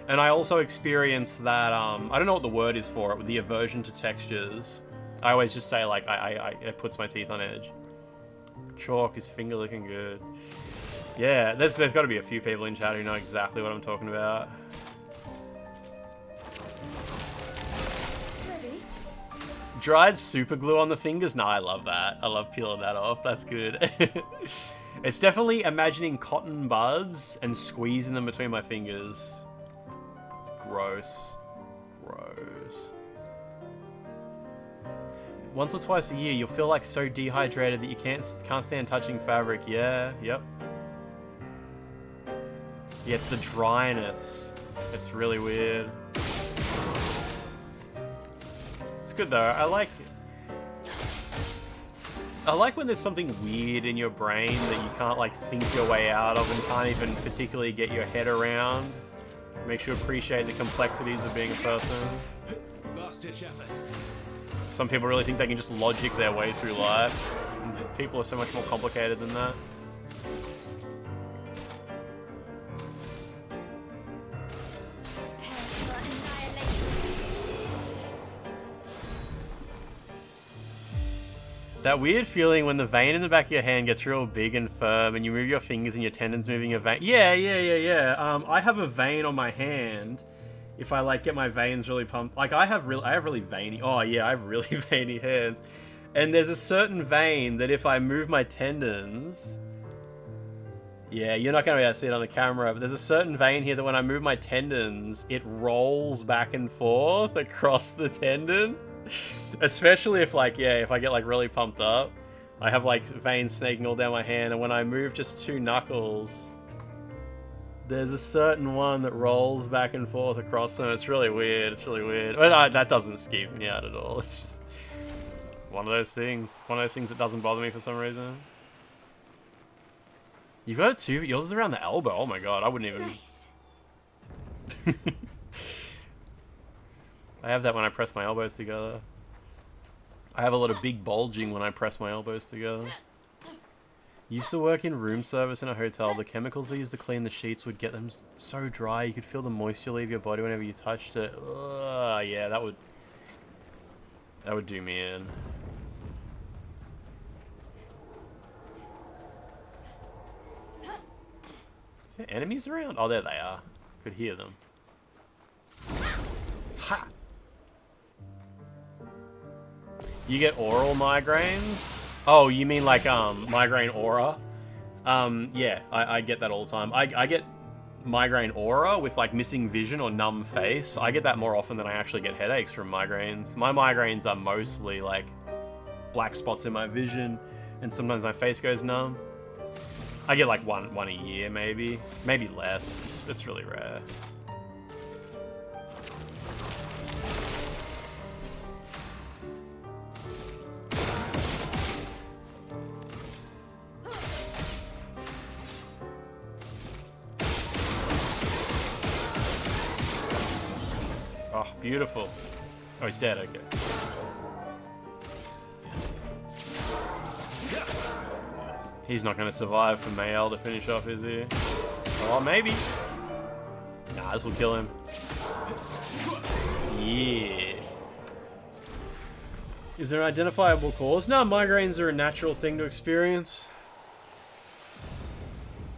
and I also experience that I don't know what the word is for it, with the aversion to textures. I always just say like it puts my teeth on edge. Chalk is finger looking good. Yeah, there's got to be a few people in chat who know exactly what I'm talking about. Dried super glue on the fingers? Nah, I love that. I love peeling that off. That's good. It's definitely imagining cotton buds and squeezing them between my fingers. It's gross. Gross. Once or twice a year, you'll feel like so dehydrated that you can't stand touching fabric. Yeah, yep. Yeah, it's the dryness. It's really weird. Good though. I like when there's something weird in your brain that you can't like think your way out of and can't even particularly get your head around. Makes you appreciate the complexities of being a person. Last-ditch effort. Some people really think they can just logic their way through life. And people are so much more complicated than that. That weird feeling when the vein in the back of your hand gets real big and firm and you move your fingers and your tendons moving your vein. Yeah. I have a vein on my hand. If I like get my veins really pumped. Like I have really veiny, oh yeah, I have really veiny hands. And there's a certain vein that if I move my tendons, yeah, you're not going to be able to see it on the camera, but there's a certain vein here that when I move my tendons, it rolls back and forth across the tendon. Especially if like, yeah, if I get like really pumped up, I have like veins snaking all down my hand, and when I move just 2 knuckles, there's a certain one that rolls back and forth across them. It's really weird. It's really weird. But that doesn't skeeve me out at all. It's just one of those things. One of those things that doesn't bother me for some reason. You've got it too, but yours is around the elbow. Oh my god, I wouldn't even... Nice. I have that when I press my elbows together. I have a lot of big bulging when I press my elbows together. Used to work in room service in a hotel. The chemicals they used to clean the sheets would get them so dry you could feel the moisture leave your body whenever you touched it. Ugh, yeah, that would... That would do me in. Is there enemies around? Oh, there they are. Could hear them. Ha! You get oral migraines? Oh, you mean like migraine aura? Yeah, I get that all the time. I get migraine aura with like missing vision or numb face. I get that more often than I actually get headaches from migraines. My migraines are mostly like black spots in my vision, and sometimes my face goes numb. I get like one a year, maybe less. It's really rare. Oh, beautiful. Oh, he's dead. Okay. He's not going to survive for Mayel to finish off, is he? Oh, maybe. Nah, this will kill him. Yeah. Is there an identifiable cause? No, migraines are a natural thing to experience.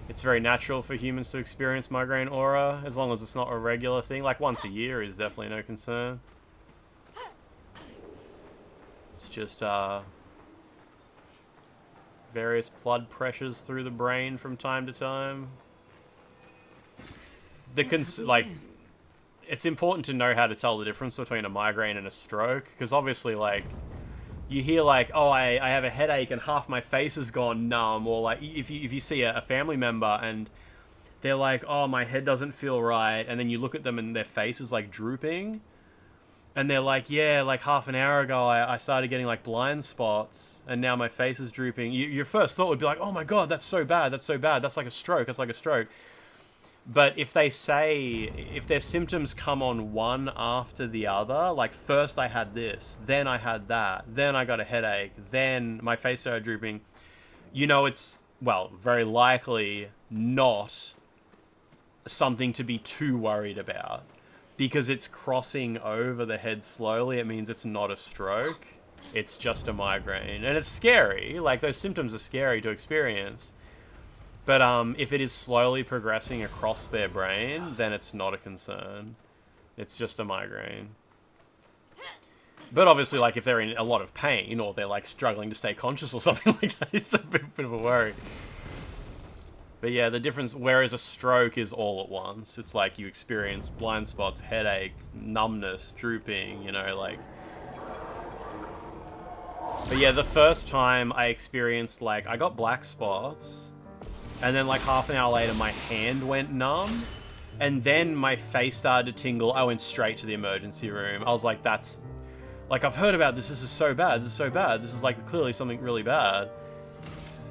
It's very natural for humans to experience migraine aura, as long as it's not a regular thing. Like once a year is definitely no concern. It's just, various blood pressures through the brain from time to time. Like, it's important to know how to tell the difference between a migraine and a stroke, because obviously, like, you hear like, oh, I have a headache and half my face has gone numb, or like if you see a family member and they're like, oh, my head doesn't feel right, and then you look at them and their face is like drooping. And they're like, yeah, like half an hour ago, I started getting like blind spots, and now my face is drooping. Your first thought would be like, oh my god, that's so bad, that's so bad, that's like a stroke, that's like a stroke. But if they say, if their symptoms come on one after the other, like first I had this, then I had that, then I got a headache, then my face started drooping, you know it's, well, very likely not something to be too worried about. Because it's crossing over the head slowly, it means it's not a stroke. It's just a migraine. And it's scary. Like, those symptoms are scary to experience. But if it is slowly progressing across their brain, then it's not a concern. It's just a migraine. But obviously, like, if they're in a lot of pain, or they're, like, struggling to stay conscious or something like that, it's a bit of a worry. But yeah, the difference, whereas a stroke is all at once. It's like you experience blind spots, headache, numbness, drooping, you know, like... But yeah, the first time I experienced, like, I got black spots, and then like half an hour later my hand went numb, and then my face started to tingle. I went straight to the emergency room. I was like, that's... Like, I've heard about this, this is so bad, this is so bad, this is like clearly something really bad.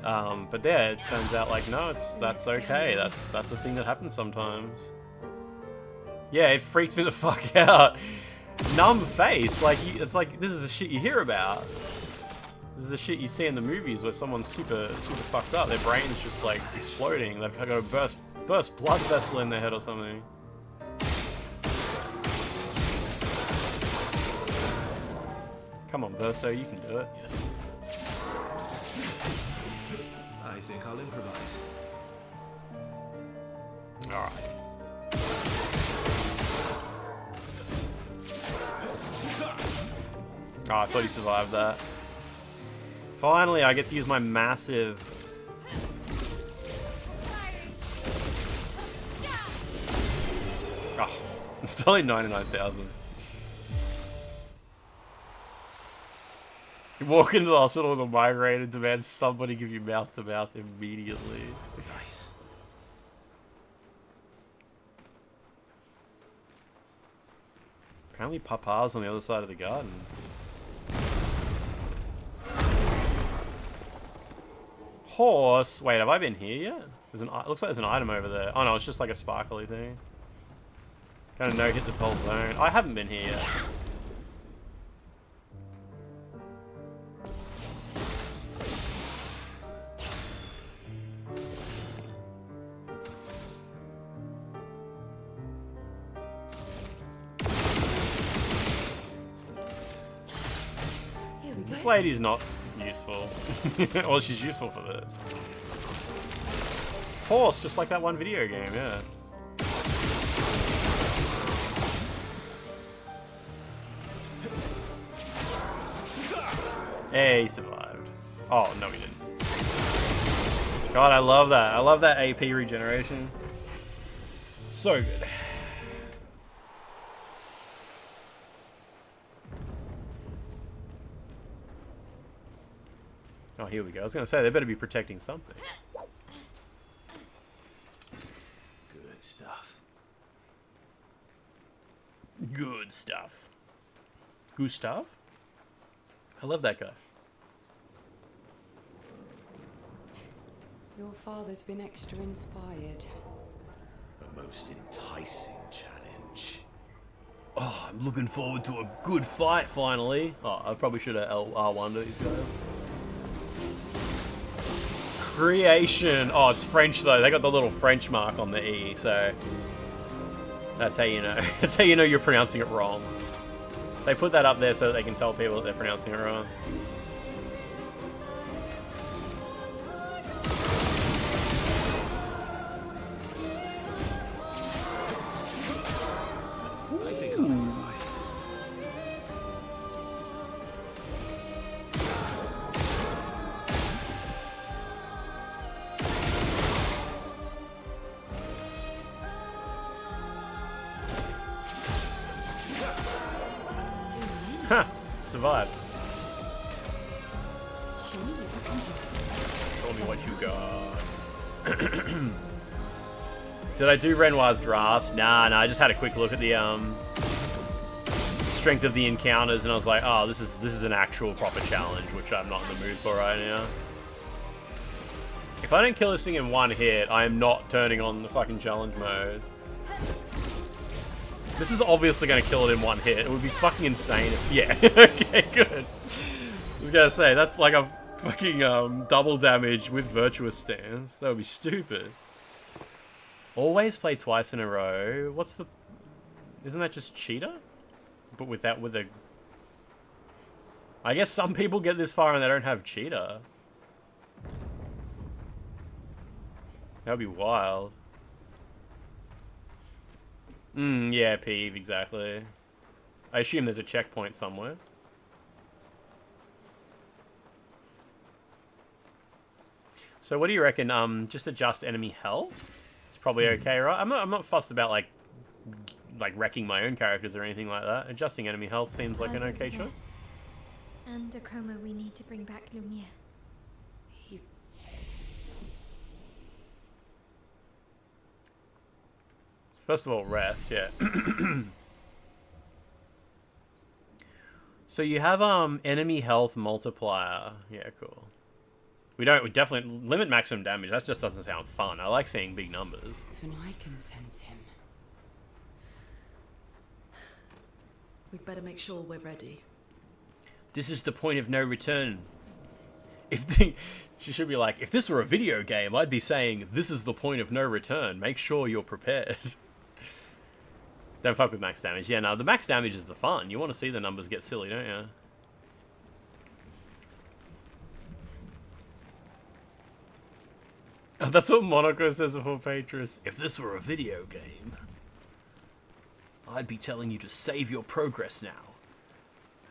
But yeah, it turns out like, no, that's okay. That's the thing that happens sometimes. Yeah, it freaked me the fuck out. Numb face, like, it's like, this is the shit you hear about. This is the shit you see in the movies where someone's super fucked up. Their brain's just like exploding. They've got a burst blood vessel in their head or something. Come on, Verso, you can do it. I think I'll improvise. Alright. Oh, I thought he survived that. Finally, I get to use my massive... Oh, I'm still only 99,000. You walk into the hospital with a migraine and demand somebody give you mouth-to-mouth immediately. Nice. Apparently Papa's on the other side of the garden. Horse! Wait, have I been here yet? There's an, looks like there's an item over there. Oh no, it's just like a sparkly thing. Kind of no-hit the whole zone. I haven't been here yet. This lady's not useful. Well, she's useful for this. Horse, just like that one video game, yeah. Hey, he survived. Oh, no he didn't. God, I love that. I love that AP regeneration. So good. Oh, here we go. I was going to say, they better be protecting something. Good stuff. Good stuff. Gustav? I love that guy. Your father's been extra inspired. A most enticing challenge. Oh, I'm looking forward to a good fight, finally. Oh, I probably should have R1 to these guys. Creation. Oh, it's French, though. They got the little French mark on the E, so... That's how you know. That's how you know you're pronouncing it wrong. They put that up there so that they can tell people that they're pronouncing it wrong. I think I'll be right. Huh. Survived. Show me what you Show me what you got. Did I do Renoir's drafts? Nah, I just had a quick look at the strength of the encounters, and I was like, oh, this is an actual proper challenge, which I'm not in the mood for right now. If I don't kill this thing in one hit, I am not turning on the fucking challenge mode. This is obviously going to kill it in one hit. It would be fucking insane if... Yeah, okay, good. I was going to say, that's like a fucking double damage with virtuous stance. That would be stupid. Always play twice in a row. What's the... Isn't that just cheater? But with that, with a... I guess some people get this far and they don't have cheater. That would be wild. Yeah, Peeve, exactly. I assume there's a checkpoint somewhere. So what do you reckon? Just adjust enemy health? It's probably okay, right? I'm not fussed about like wrecking my own characters or anything like that. Adjusting enemy health seems like an okay choice. And the chroma we need to bring back Lumiere. First of all, rest, yeah. So you have enemy health multiplier. Yeah, cool. We definitely limit maximum damage. That just doesn't sound fun. I like seeing big numbers. Even I can sense him. We'd better make sure we're ready. This is the point of no return. She should be like, if this were a video game, I'd be saying, this is the point of no return. Make sure you're prepared. Don't fuck with max damage. Yeah, no, the max damage is the fun. You want to see the numbers get silly, don't you? Oh, that's what Monaco says before Patris. If this were a video game, I'd be telling you to save your progress now.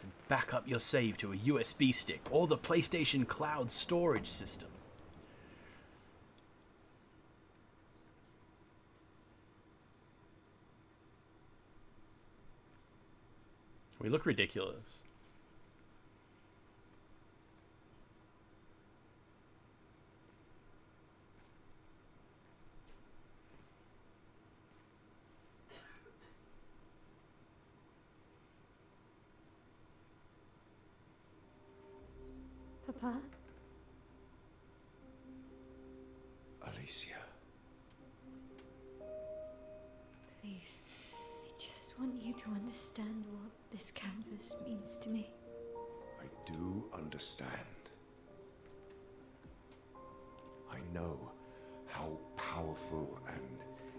And back up your save to a USB stick or the PlayStation Cloud storage system. We look ridiculous. Papa? Alicia. Please. I just want you to understand what this canvas means to me. I do understand. I know how powerful and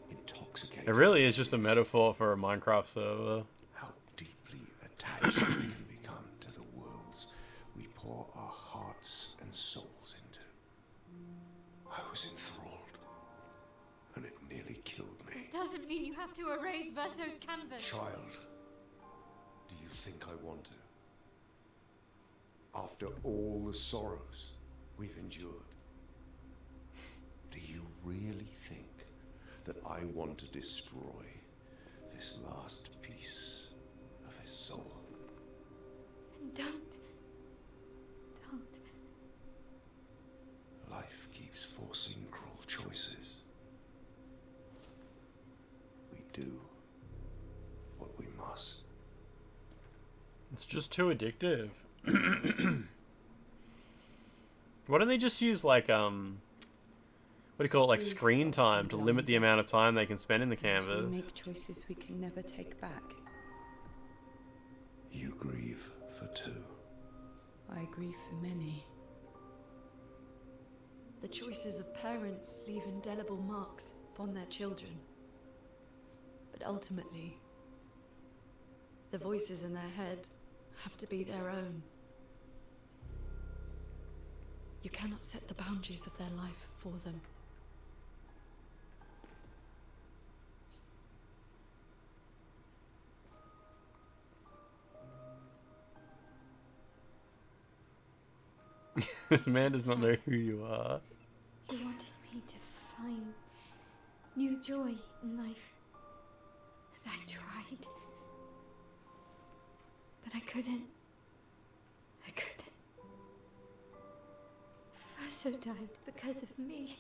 intoxicating... It really is just a metaphor for a Minecraft server. How deeply attached we can become to the worlds we pour doesn't mean you have to erase Verso's canvas. Child, do you think I want to? After all the sorrows we've endured, do you really think that I want to destroy this last piece of his soul? Don't. Life keeps forcing cruel choices. We do what we must. It's just too addictive. Why don't they just use like what do you call it, like screen time to limit the amount of time they can spend in the canvas? We make choices we can never take back. You grieve for two. I grieve for many. The choices of parents leave indelible marks upon their children. But ultimately, the voices in their head have to be their own. You cannot set the boundaries of their life for them. This man does not know who you are. He wanted me to find new joy in life. And I tried. But I couldn't. Verso died because of me.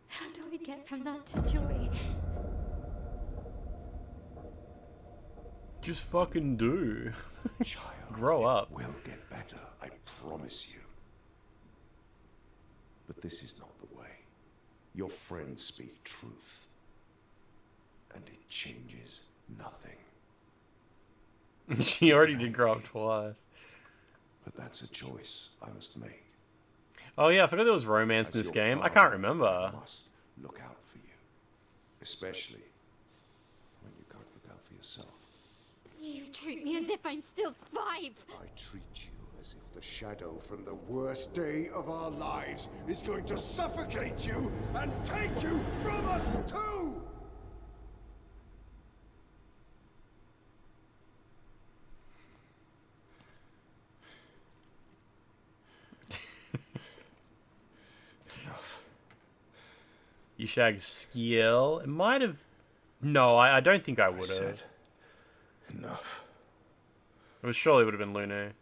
How do we get from that to joy? Just fucking do. Child, grow up. It will get better, I promise you. But this is not the way. Your friends speak truth. And it changes nothing. She already did grow up twice. But that's a choice I must make. Oh yeah, I forgot there was romance in this game. I can't remember. I must look out for you. Especially when you can't look out for yourself. You treat me as if I'm still 5. I treat you as if the shadow from the worst day of our lives is going to suffocate you and take you from us too! You shag skill. It might have. No, I don't think I would said have. Enough. It was surely would have been Lune.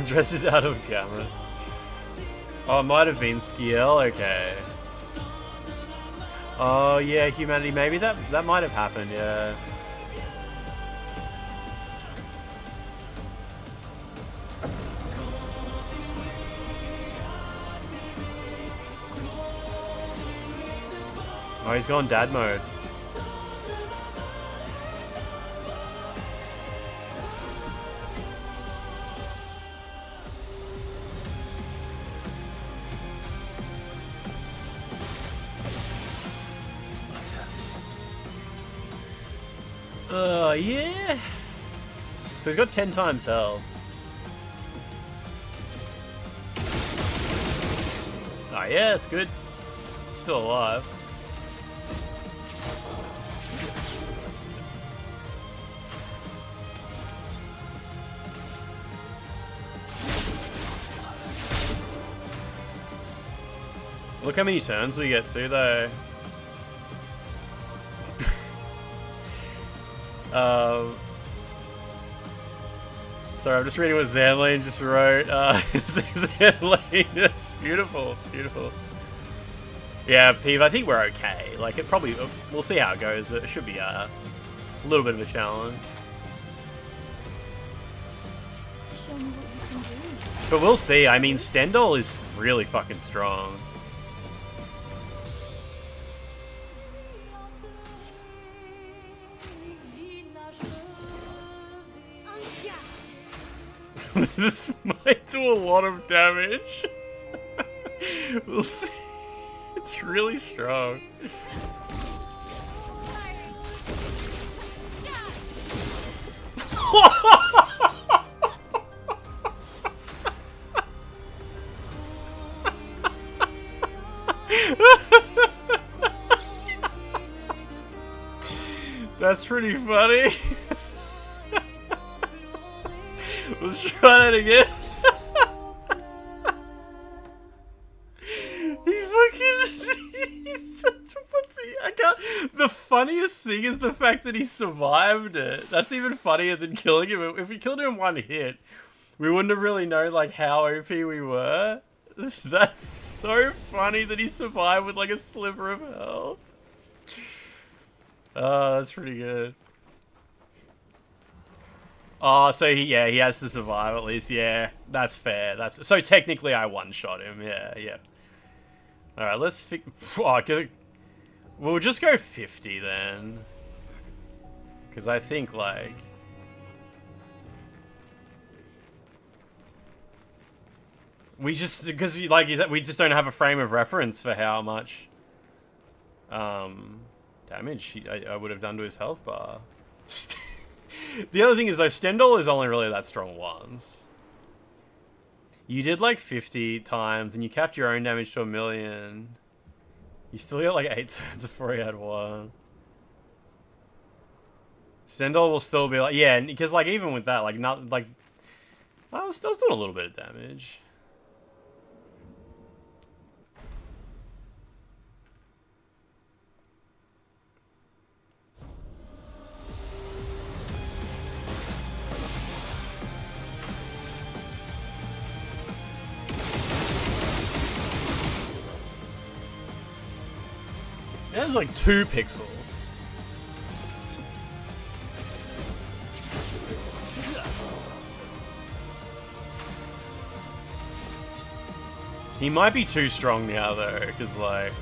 Dresses out of gamma. Oh, it might have been Skiel. Okay. Oh yeah, humanity. Maybe that might have happened. Yeah. Oh, he's gone dad mode. Yeah. So he's got 10 times health. Oh yeah, it's good. Still alive. Look how many turns we get to though. Sorry, I'm just reading what Zanlane just wrote. Zanlane, it's beautiful, beautiful. Yeah, Peeve, I think we're okay. Like, it probably, we'll see how it goes, but it should be a little bit of a challenge. Show me what you can do. But we'll see. I mean, Stendhal is really fucking strong. This might do a lot of damage. We'll see. It's really strong. That's pretty funny. Let's try that again. I can't. The funniest thing is the fact that he survived it. That's even funnier than killing him. If we killed him in one hit, we wouldn't have really known like how OP we were. That's so funny that he survived with like a sliver of health. Oh, that's pretty good. Oh, so he has to survive at least. Yeah, that's fair. That's so technically I one-shot him. Yeah. All right, let's we'll just go 50 then, because I think like we just we just don't have a frame of reference for how much damage I would have done to his health bar. The other thing is though, Stendhal is only really that strong once. You did like 50 times and you capped your own damage to 1,000,000. You still got like 8 turns before he had 1. Stendhal will still be like, yeah, because like even with that, like not like I was still doing a little bit of damage. There's like 2 pixels. He might be too strong now though, because like...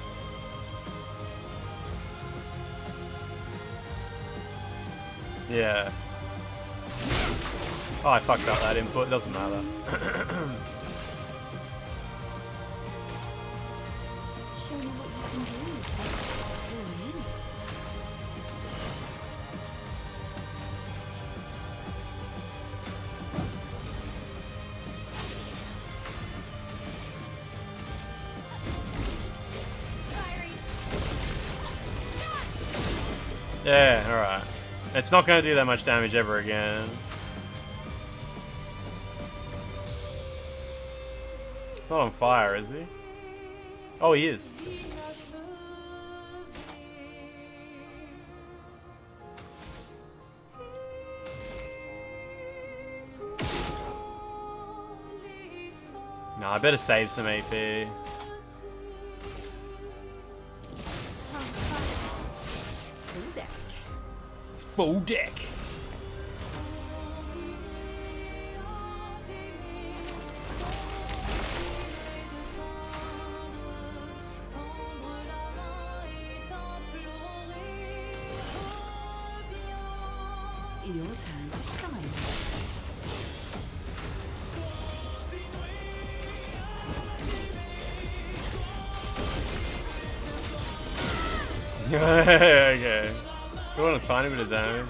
Yeah. Oh, I fucked up that input, doesn't matter. Show me what you can do. Yeah, alright. It's not going to do that much damage ever again. He's not on fire, is he? Oh, he is. Nah, I better save some AP. Full deck. Your turn to shine. Okay. Doing a tiny bit of damage.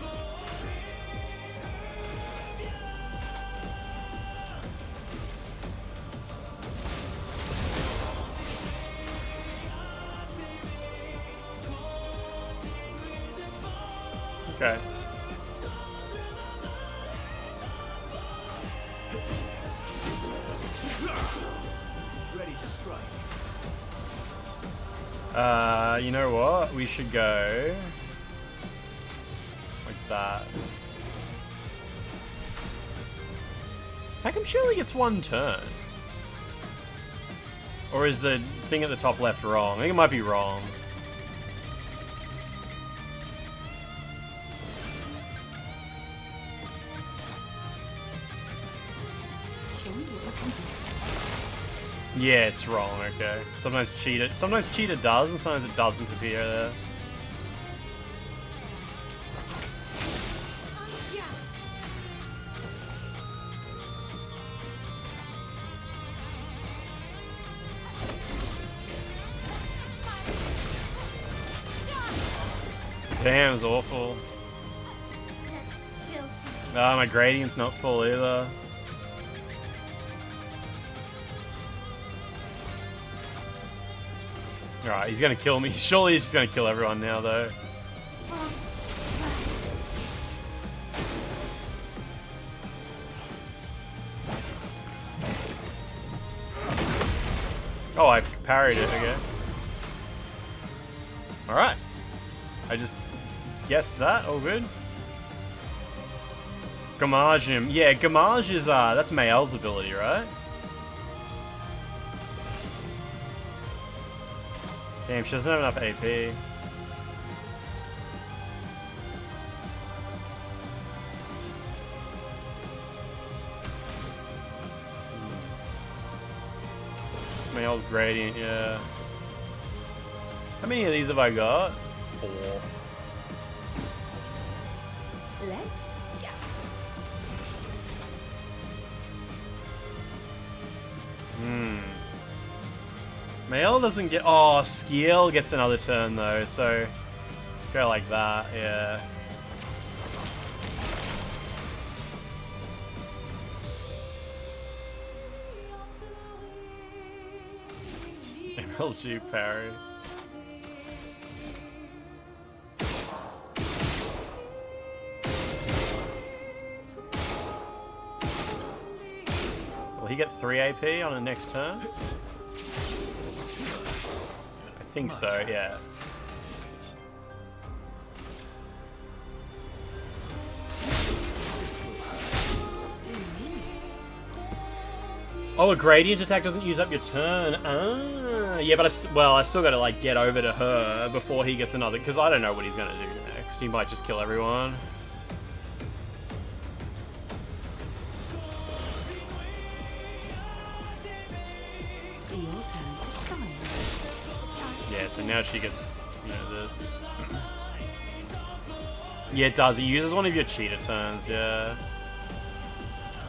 Okay. Ready to strike. You know what? We should go like that. How come she only gets 1 turn? Or is the thing at the top left wrong? I think it might be wrong. Yeah, it's wrong, okay. Sometimes cheetah does, and sometimes it doesn't appear there. Damn, it's awful. Ah, my gradient's not full either. Alright, he's gonna kill me. Surely he's just gonna kill everyone now, though. Oh, I parried it, okay. Alright. I just guessed that, all good. Gamage him. Yeah, Gamage is, that's Mael's ability, right? Damn, she doesn't have enough AP. Mael's gradient, yeah. How many of these have I got? 4. Let's go. Mael doesn't get... Oh, Skiel gets another turn though, so... Go like that, yeah. MLG parry. Will he get 3 AP on the next turn? I think so, yeah. Oh, a gradient attack doesn't use up your turn. Ah, yeah, but I still got to like get over to her before he gets another, because I don't know what he's gonna do next. He might just kill everyone. Yeah, so now she gets, you know, this. Yeah, it does. It uses one of your cheater turns. Yeah.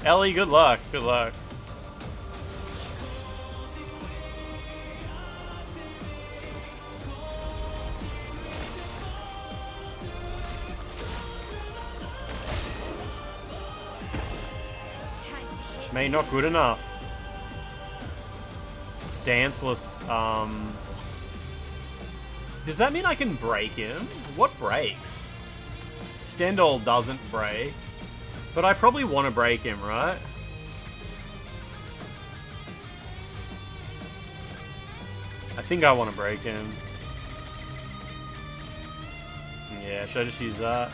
Ellie, good luck. Good luck. May not good enough. Stanceless, Does that mean I can break him? What breaks? Stendhal doesn't break. But I probably want to break him, right? I think I want to break him. Yeah, should I just use that?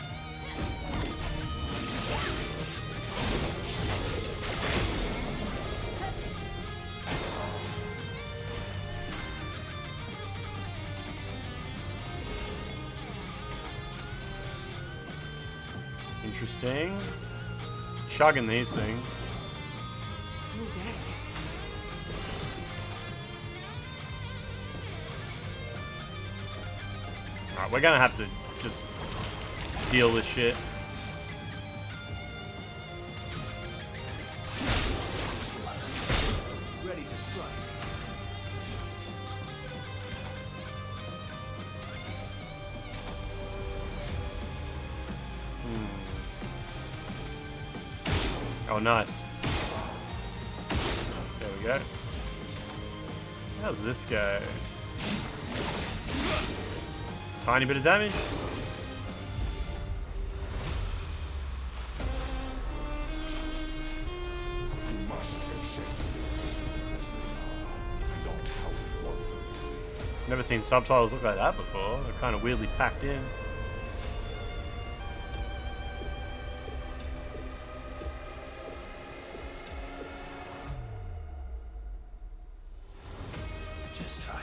Interesting. Chugging these things. Alright, we're gonna have to just deal with shit. Ready to strike. Oh, nice. There we go. How's this go? Tiny bit of damage. You must accept things as they are, not how we want them to be. Never seen subtitles look like that before. They're kind of weirdly packed in. Just try it.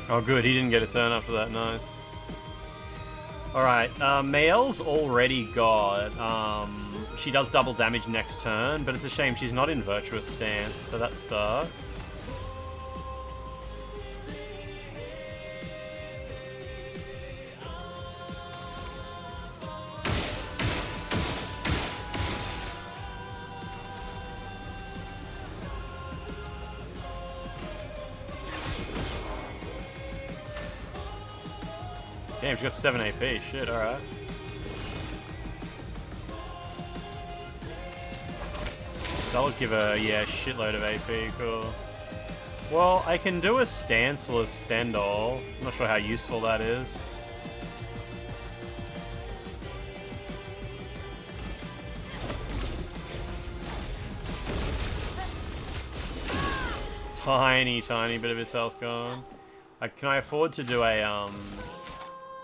Oh good, he didn't get a turn after that, nice. Alright, Mael's already got, she does double damage next turn, but it's a shame she's not in Virtuous Stance, so that sucks. Damn, she got 7 AP. Shit, alright. That'll give her, yeah, a shitload of AP. Cool. Well, I can do a stanceless Stendhal. I'm not sure how useful that is. Tiny bit of his health gone. Can I afford to do a,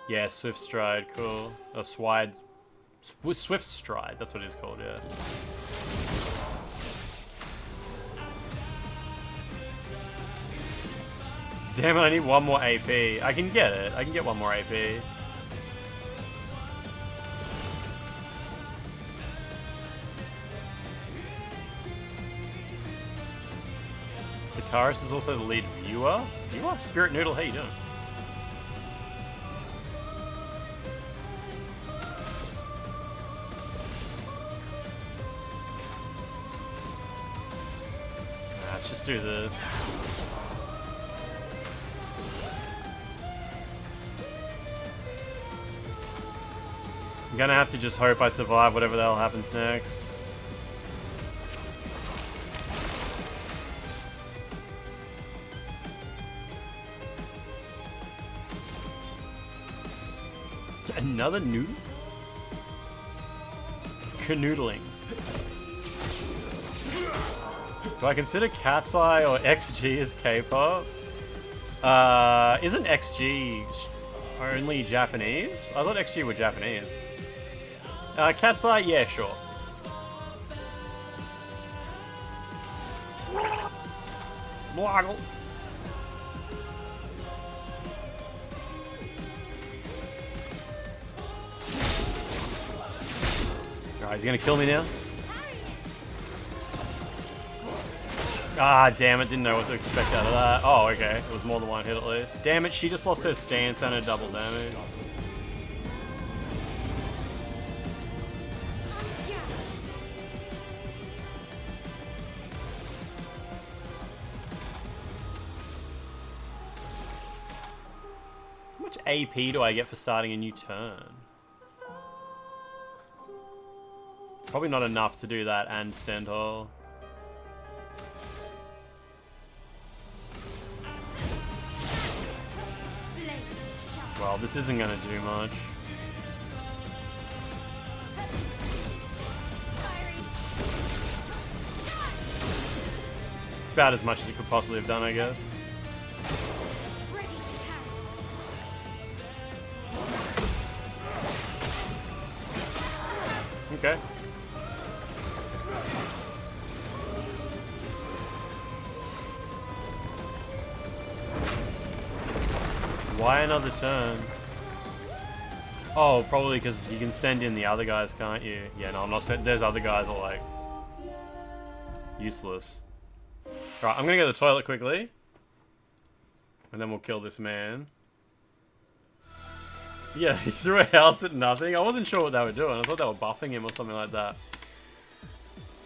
yeah, Swift Stride, cool. Or Swift Stride, that's what it's called, yeah. Damn it, I need one more AP. I can get it. I can get one more AP. Guitarist is also the lead viewer? Viewer? Spirit Noodle, how you doing? Let's just do this. I'm gonna have to just hope I survive whatever the hell happens next. Another noodle? Canoodling. Do I consider Cat's Eye or XG as K-pop? Isn't XG only Japanese? I thought XG were Japanese. Cat's Eye, yeah, sure. Woggle. Alright, he's gonna kill me now. Ah, damn it, didn't know what to expect out of that. Oh, okay, it was more than one hit at least. Damn it, she just lost her stance and her double damage. How much AP do I get for starting a new turn? Probably not enough to do that and Stendhal. Well, this isn't gonna do much. About as much as it could possibly have done, I guess. Okay. Why another turn? Oh, probably because you can send in the other guys, can't you? Yeah, no, I'm not sending. There's other guys that are like useless. Alright, I'm gonna go to the toilet quickly. And then we'll kill this man. Yeah, he threw a house at nothing. I wasn't sure what they were doing. I thought they were buffing him or something like that.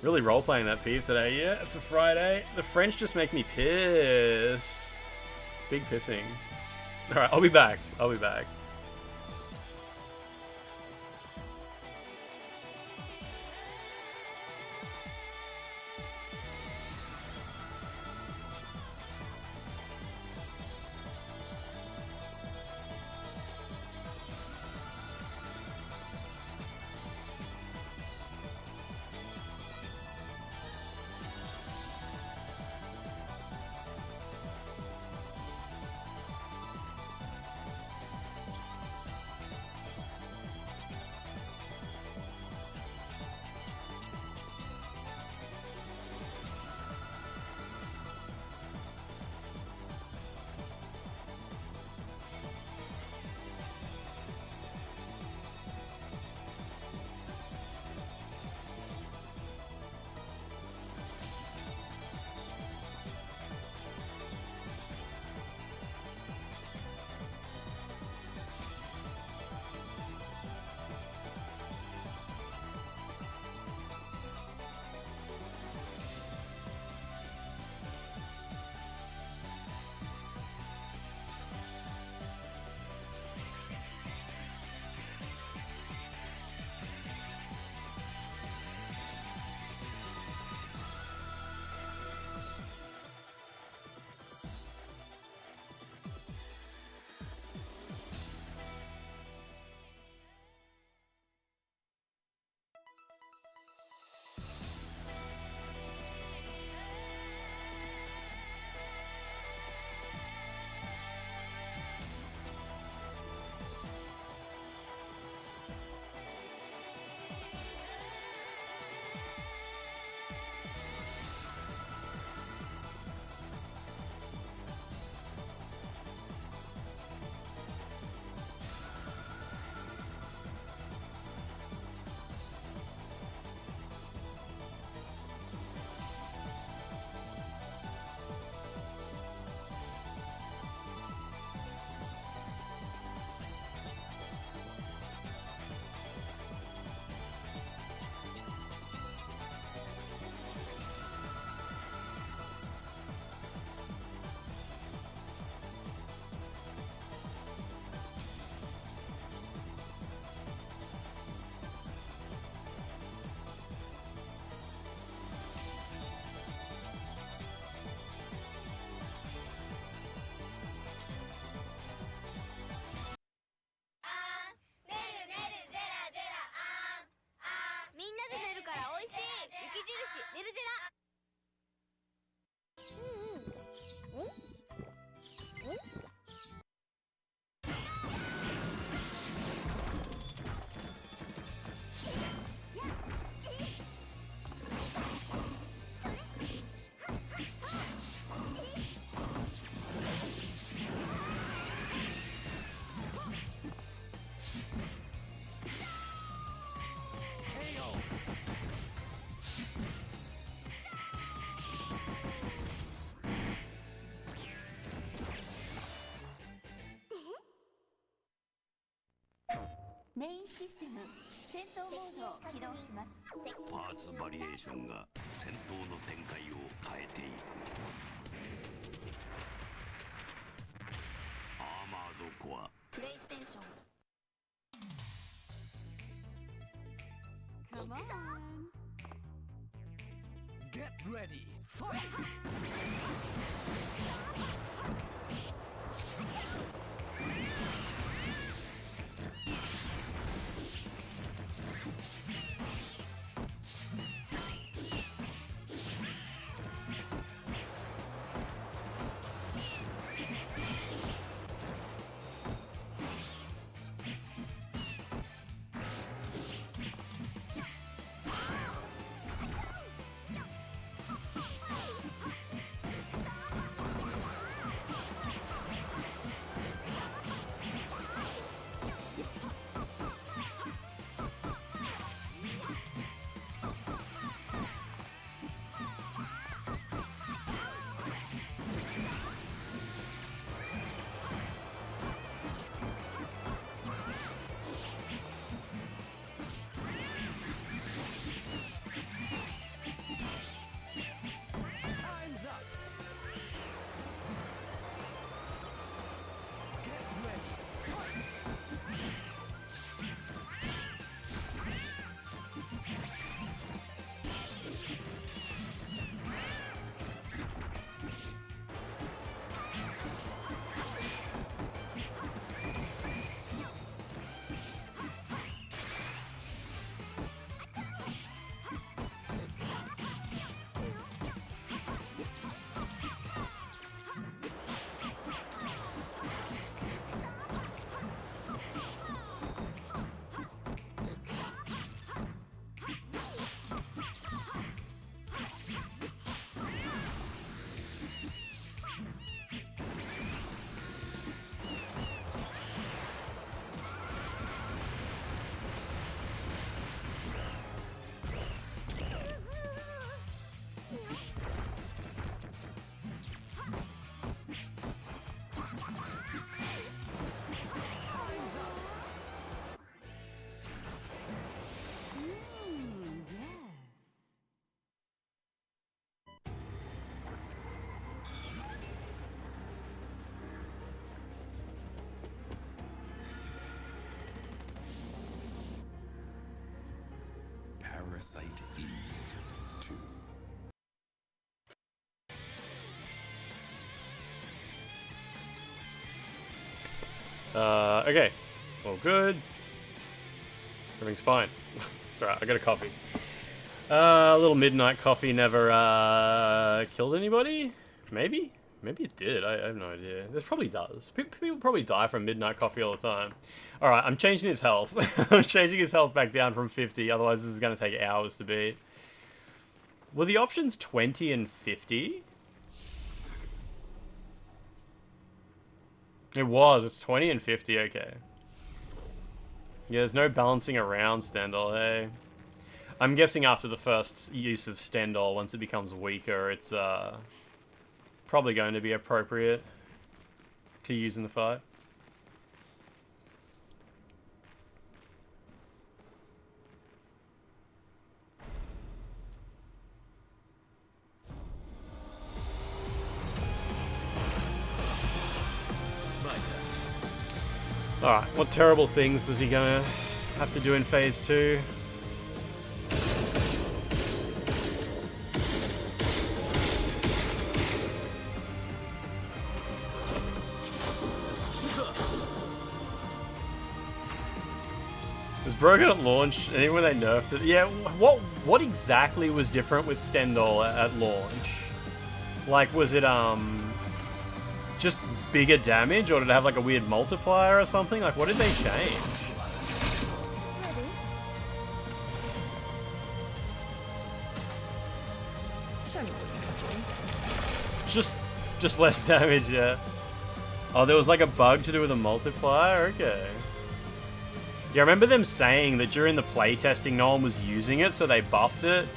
Really role-playing that Peeves today. Yeah, it's a Friday. The French just make me piss. Big pissing. Alright, I'll be back. I'll be back. メインシステム戦闘モードを起動します。パーツバリエーションが戦闘の展開を変えていく。アーマードコアプレイステーション。Come on. Get ready. Fight. Parasite Eve 2. Okay. All good. Everything's fine. It's alright, I got a coffee. A little midnight coffee never killed anybody? Maybe? Maybe it did. I have no idea. This probably does. People probably die from midnight coffee all the time. Alright, I'm changing his health. I'm changing his health back down from 50, otherwise this is going to take hours to beat. Were the options 20 and 50? It was. It's 20 and 50, okay. Yeah, there's no balancing around Stendhal, hey? I'm guessing after the first use of Stendhal, once it becomes weaker, it's probably going to be appropriate to use in the fight. Alright, what terrible things is he gonna have to do in phase 2? It was broken at launch, and even when they nerfed it. Yeah, what exactly was different with Stendhal at launch? Like, was it just bigger damage, or did it have like a weird multiplier or something? Like, what did they change? Just less damage, yeah. Oh, there was like a bug to do with a multiplier? Okay. Yeah, I remember them saying that during the playtesting no one was using it, so they buffed it.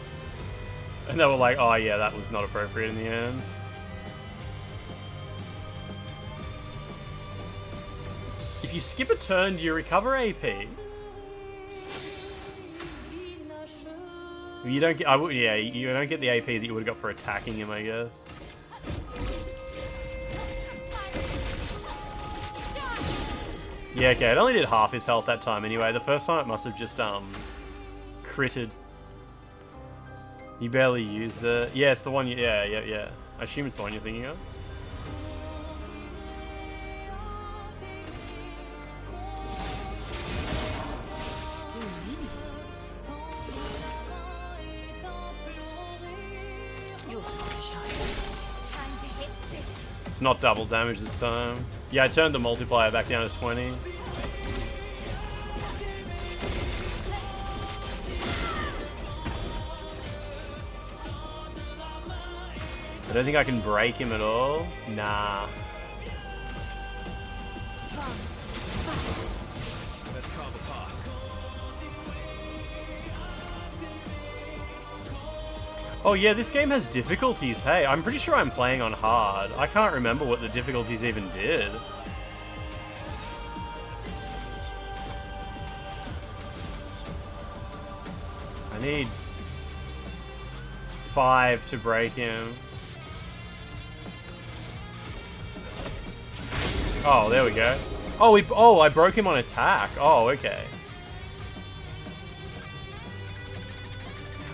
And they were like, oh yeah, that was not appropriate in the end. If you skip a turn, do you recover AP? You don't get. Yeah, you don't get the AP that you would have got for attacking him, I guess. Yeah, okay. It only did half his health that time anyway. The first time it must have just critted. You barely used it. Yeah, it's the one. Yeah. I assume it's the one you're thinking of. It's not double damage this time. Yeah, I turned the multiplier back down to 20. I don't think I can break him at all. Nah. Let's call the path. Oh yeah, this game has difficulties. Hey, I'm pretty sure I'm playing on hard. I can't remember what the difficulties even did. I need 5 to break him. Oh, there we go. Oh, I broke him on attack. Oh, okay.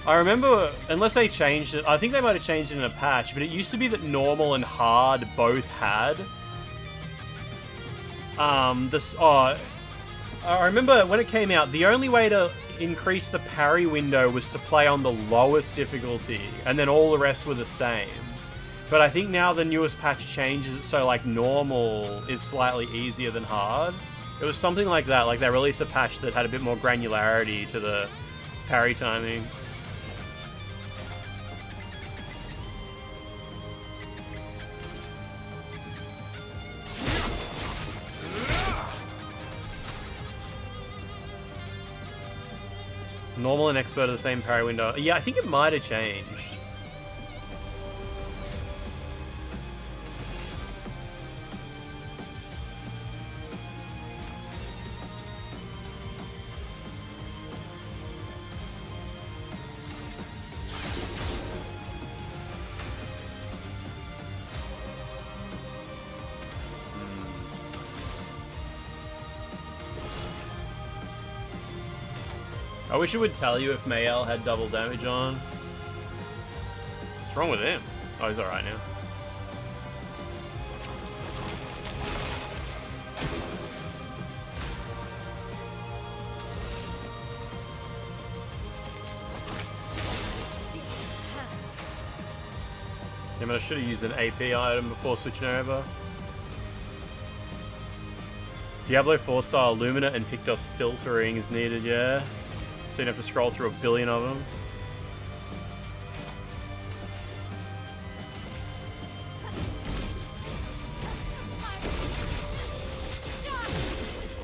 I remember, unless they changed it, I think they might have changed it in a patch, but it used to be that normal and hard both had. I remember when it came out, the only way to increase the parry window was to play on the lowest difficulty, and then all the rest were the same. But I think now the newest patch changes it so like normal is slightly easier than hard. It was something like that, like they released a patch that had a bit more granularity to the parry timing. Normal and expert are the same parry window. Yeah, I think it might have changed. I wish it would tell you if Mayel had double damage on. What's wrong with him? Oh, he's alright now. Yeah, but I should have used an AP item before switching over. Diablo 4 style Lumina and Pictos filtering is needed, yeah. So you have to scroll through a billion of them.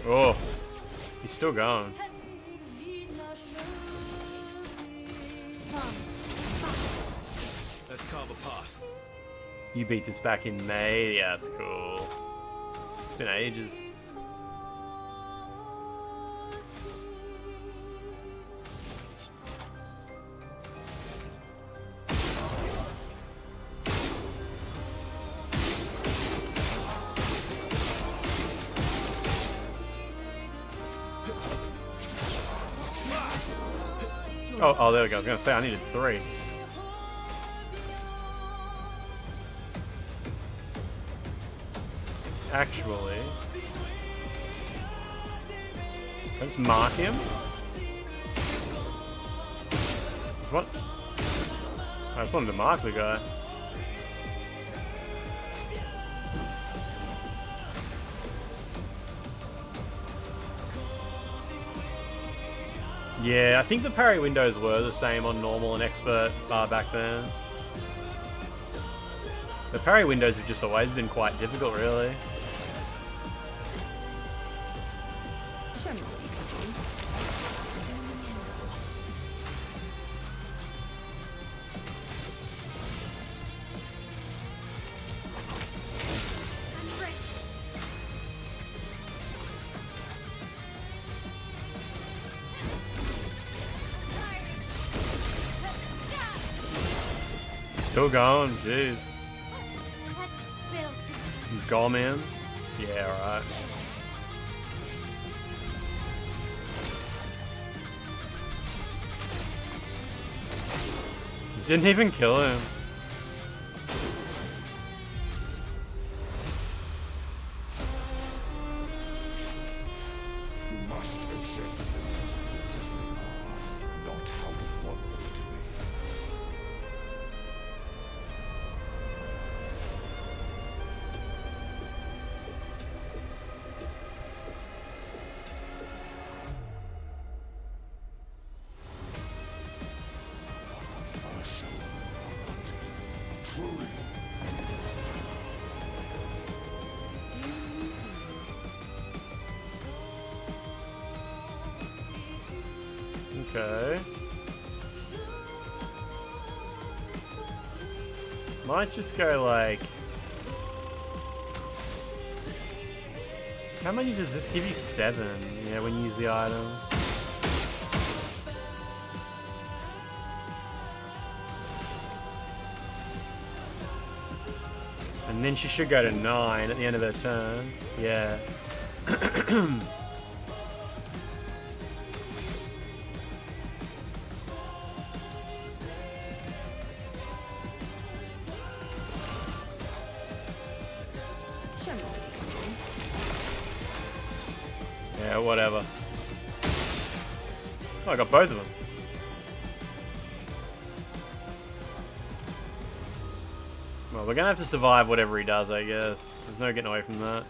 Oh, he's still going. Let's call the path. You beat this back in May. Yeah, that's cool. It's been ages. Oh, there we go. I was going to say I needed 3. Actually, can I just mark him? What? I just wanted to mark the guy. Yeah, I think the parry windows were the same on normal and expert back then. The parry windows have just always been quite difficult, really. Show me what you can do. Still going, jeez. Let's spill. Go, man. Yeah, right. Didn't even kill him. You must accept things as they are, not how we want them to be. Truly. Okay. Might just go like... How many does this give you? 7. Yeah, when you use the item. And then she should go to 9 at the end of her turn. Yeah. Show me what you can do. Yeah, whatever. Oh, I got both of them. Well, we're gonna have to survive whatever he does, I guess. There's no getting away from that.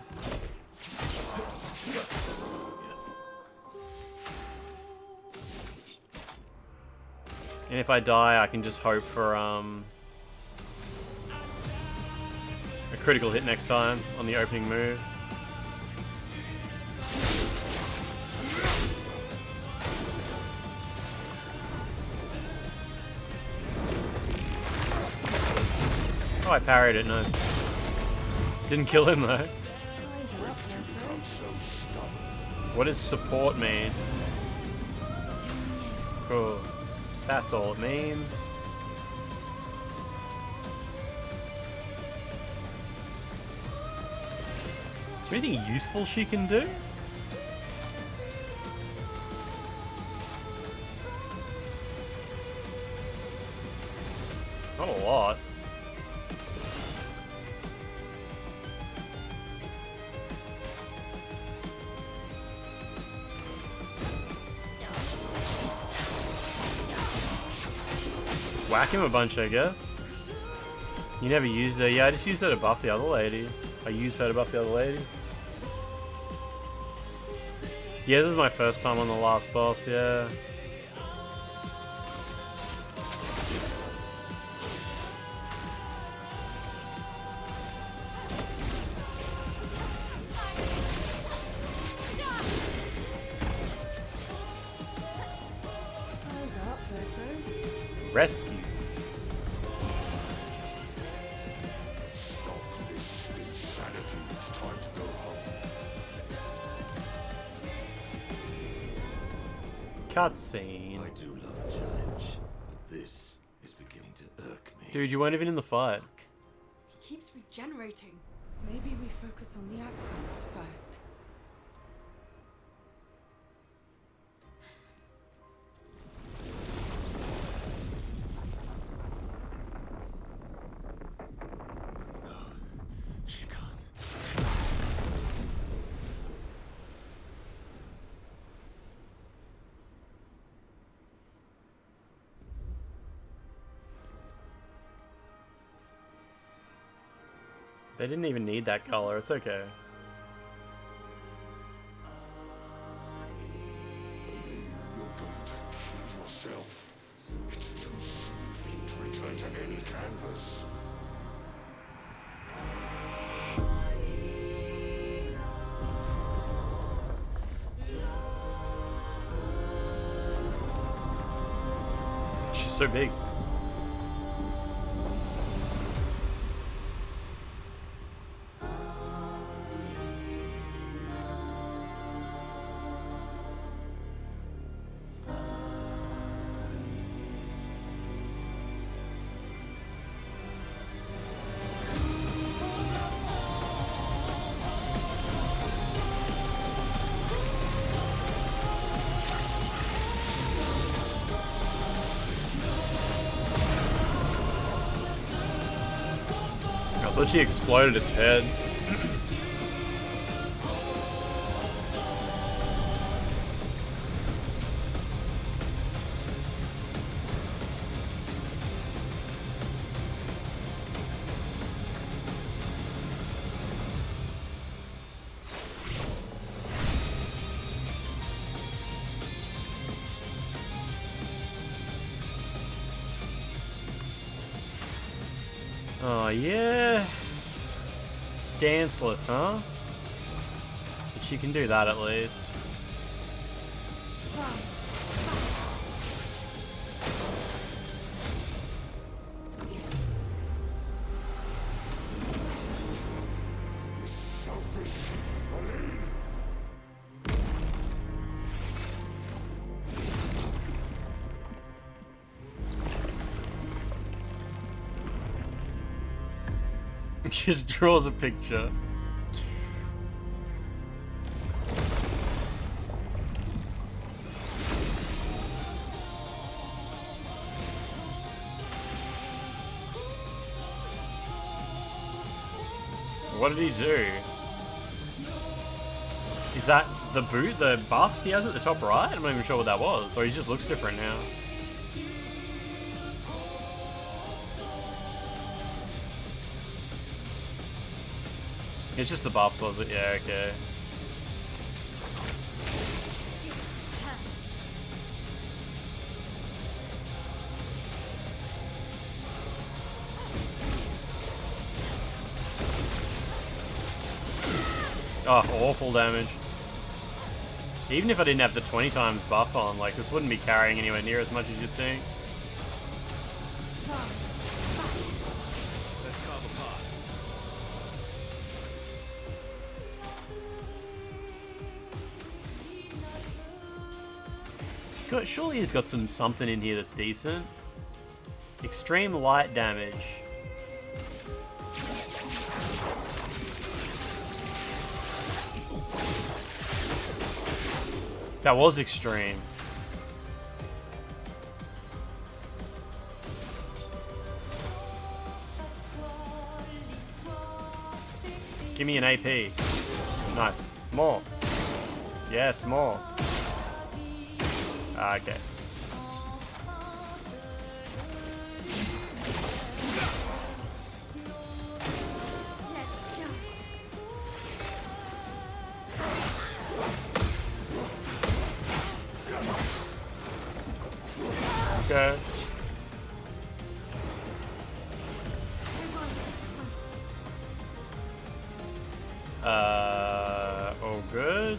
And if I die, I can just hope for a critical hit next time on the opening move. Oh, I parried it, nice. Didn't kill him though. What does support mean? Cool. That's all it means. Is there anything useful she can do? Not a lot. Whack him a bunch, I guess. You never used her. Yeah, I just used her to buff the other lady. I used her to buff the other lady. Yeah, this is my first time on the last boss, yeah. Rescues. Stop this insanity. It's time to go home. Cutscene. I do love a challenge, but this is beginning to irk me. Dude, you weren't even in the fight. He keeps regenerating. Maybe we focus on the accents first. She can't. They didn't even need that color, it's okay. You're going to kill yourself. It's too soon for you to return to any canvas. She's so big. Thought she exploded its head. Oh yeah, stanceless, huh? But she can do that at least. Just draws a picture. What did he do? Is that the boot, the buffs he has at the top right? I'm not even sure what that was. Or he just looks different now. It's just the buffs, was it? Yeah, okay. Oh, awful damage. Even if I didn't have the 20 times buff on, like, this wouldn't be carrying anywhere near as much as you'd think. Surely he's got something in here that's decent. Extreme light damage. That was extreme. Give me an AP. Nice. More. Yes, more. Okay. Okay. All good.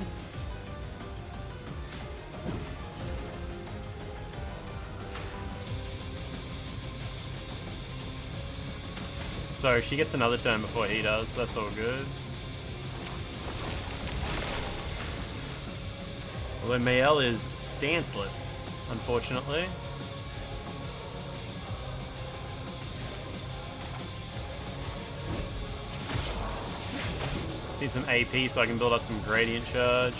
So she gets another turn before he does, so that's all good. Although Mael is stanceless, unfortunately. Need some AP so I can build up some gradient charge.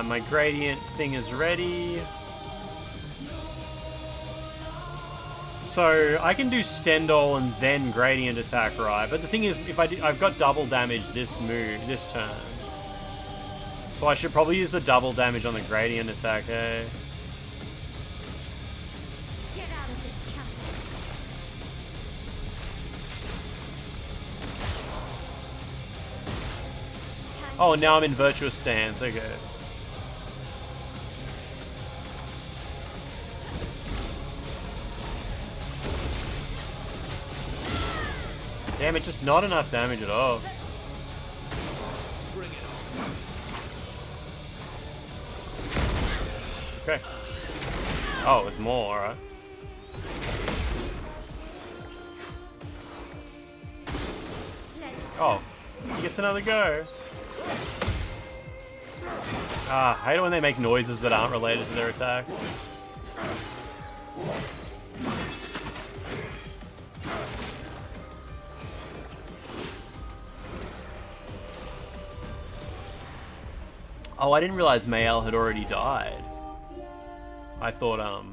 My gradient thing is ready. So I can do Stendhal and then gradient attack, right? But the thing is, if I've got double damage this turn. So I should probably use the double damage on the gradient attack, eh? Get out of this campus. Oh, now I'm in virtuous stance, okay. Damn it, just not enough damage at all. Okay. Oh, it was more, alright. Oh, he gets another go. Ah, I hate it when they make noises that aren't related to their attacks. Oh, I didn't realize Mayel had already died. I thought,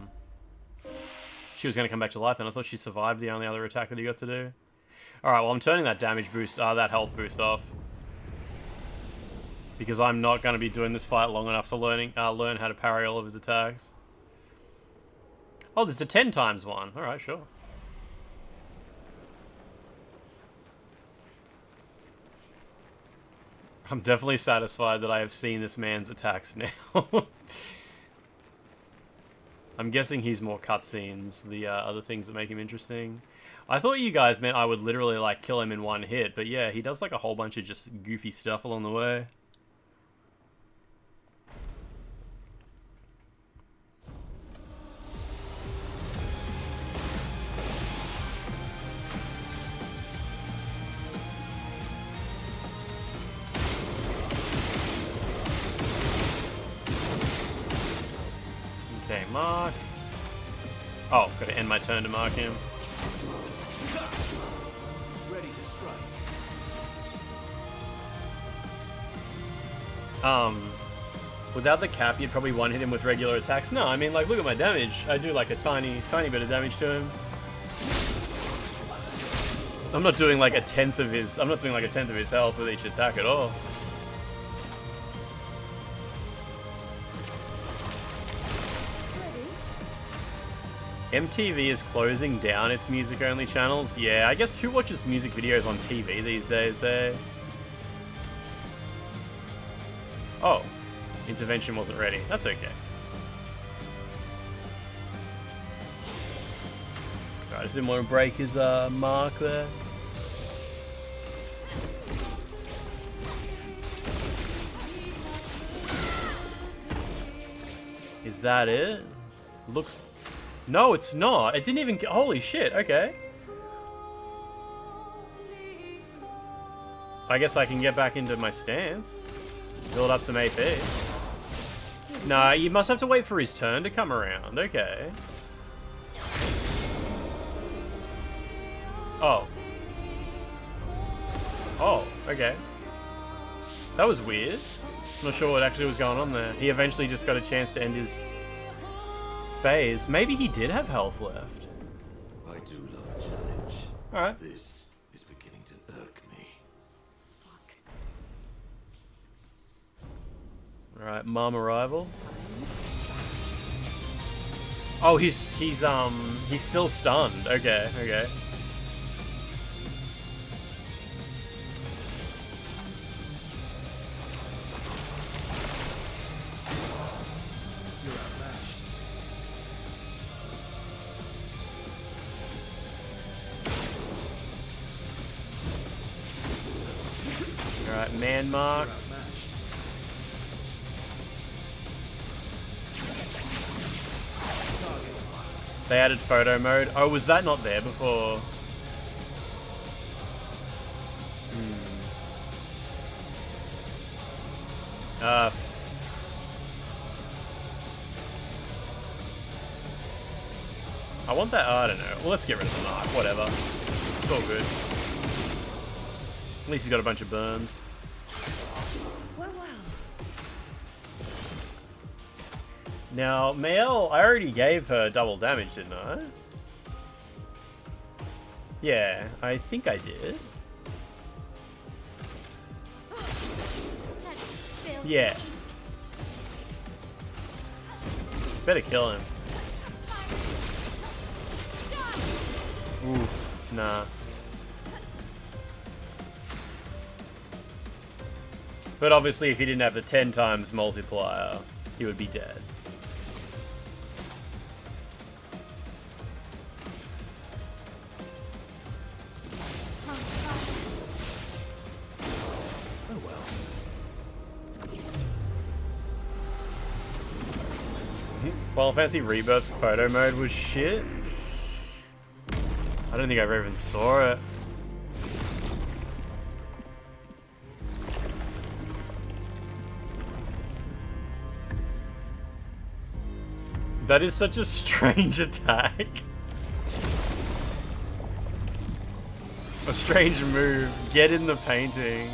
she was going to come back to life, and I thought she survived the only other attack that he got to do. Alright, well, I'm turning that damage boost, that health boost off. Because I'm not going to be doing this fight long enough to learn how to parry all of his attacks. Oh, there's a 10 times one. Alright, sure. I'm definitely satisfied that I have seen this man's attacks now. I'm guessing he's more cutscenes, the other things that make him interesting. I thought you guys meant I would literally, like, kill him in one hit, but yeah, he does, like, a whole bunch of just goofy stuff along the way. Okay, mark. Oh, gotta end my turn to mark him. Ready to strike. Without the cap, you'd probably one-hit him with regular attacks. No, I mean, like, look at my damage. I do, like, a tiny bit of damage to him. I'm not doing, like, a tenth of his health with each attack at all. MTV is closing down its music-only channels. Yeah, I guess who watches music videos on TV these days, eh? Oh. Intervention wasn't ready. That's okay. Alright, I just didn't want to break his mark there. Is that it? Looks... No, it's not. It didn't even... Holy shit, okay. I guess I can get back into my stance. Build up some AP. Nah, you must have to wait for his turn to come around. Okay. Oh. Oh, okay. That was weird. I'm not sure what actually was going on there. He eventually just got a chance to end his phase. Maybe he did have health left. I do love a challenge. Alright. This is beginning to irk me. Fuck. Alright, mom arrival. Oh, he's still stunned. Okay, okay. You're outmatched. Alright, man mark. You're outmatched. They added photo mode. Oh, was that not there before? I want that. I don't know. Well, let's get rid of the mark. Whatever. It's all good. At least he's got a bunch of burns. Well. Now, Mael, I already gave her double damage, didn't I? Yeah, I think I did. Yeah. Better kill him. Oof, nah. But obviously if he didn't have the 10 times multiplier, he would be dead. Oh well. Final Fantasy Rebirth's photo mode was shit. I don't think I ever even saw it. That is such a strange attack. A strange move. Get in the painting.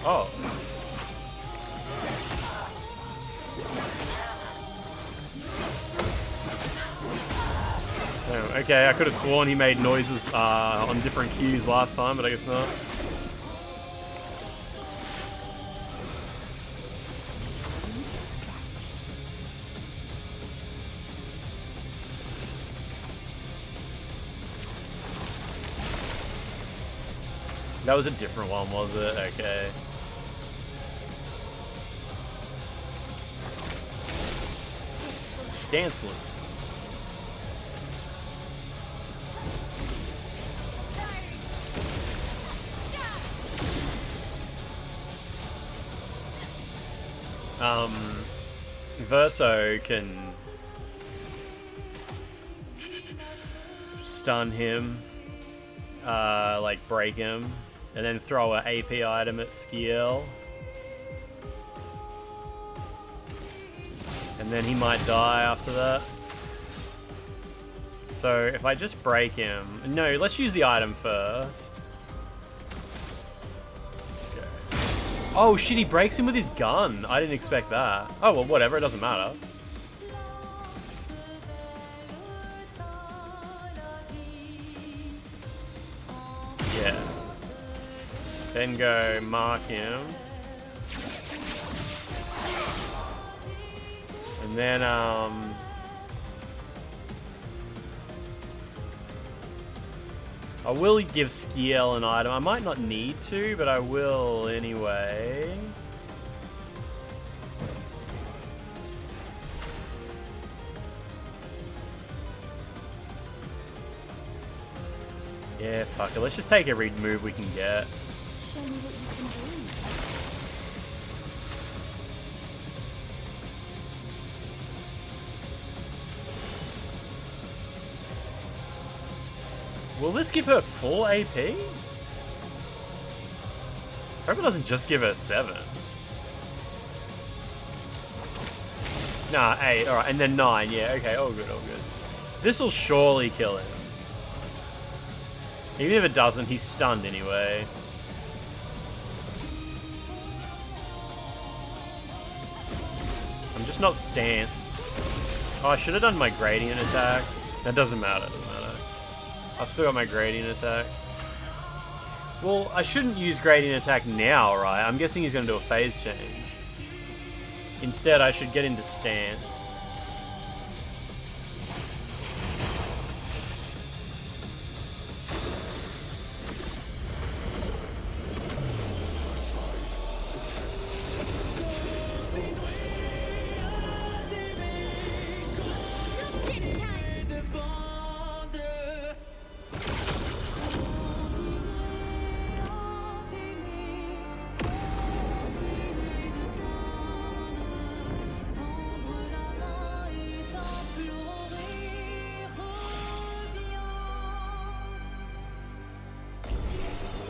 Oh. Oh, okay, I could have sworn he made noises on different cues last time, but I guess not. That was a different one, was it? Okay. Stanceless. Verso can stun him, like break him, and then throw an AP item at Skiel. And then he might die after that. So if I just break him... No, let's use the item first. Okay. Oh shit, he breaks him with his gun. I didn't expect that. Oh well, whatever, it doesn't matter. Yeah. Then go mark him. And then, I will give Skiel an item. I might not need to, but I will anyway. Yeah, fuck it. Let's just take every move we can get. Show me what you can do. Will this give her full AP? I hope it doesn't just give her 7. Nah, 8. Alright, and then 9. Yeah, okay. All good, all good. This will surely kill him. Even if it doesn't, he's stunned anyway. I'm just not stanced. Oh, I should have done my gradient attack. That doesn't matter, doesn't matter. I've still got my gradient attack. Well, I shouldn't use gradient attack now, right? I'm guessing he's going to do a phase change. Instead, I should get into stance.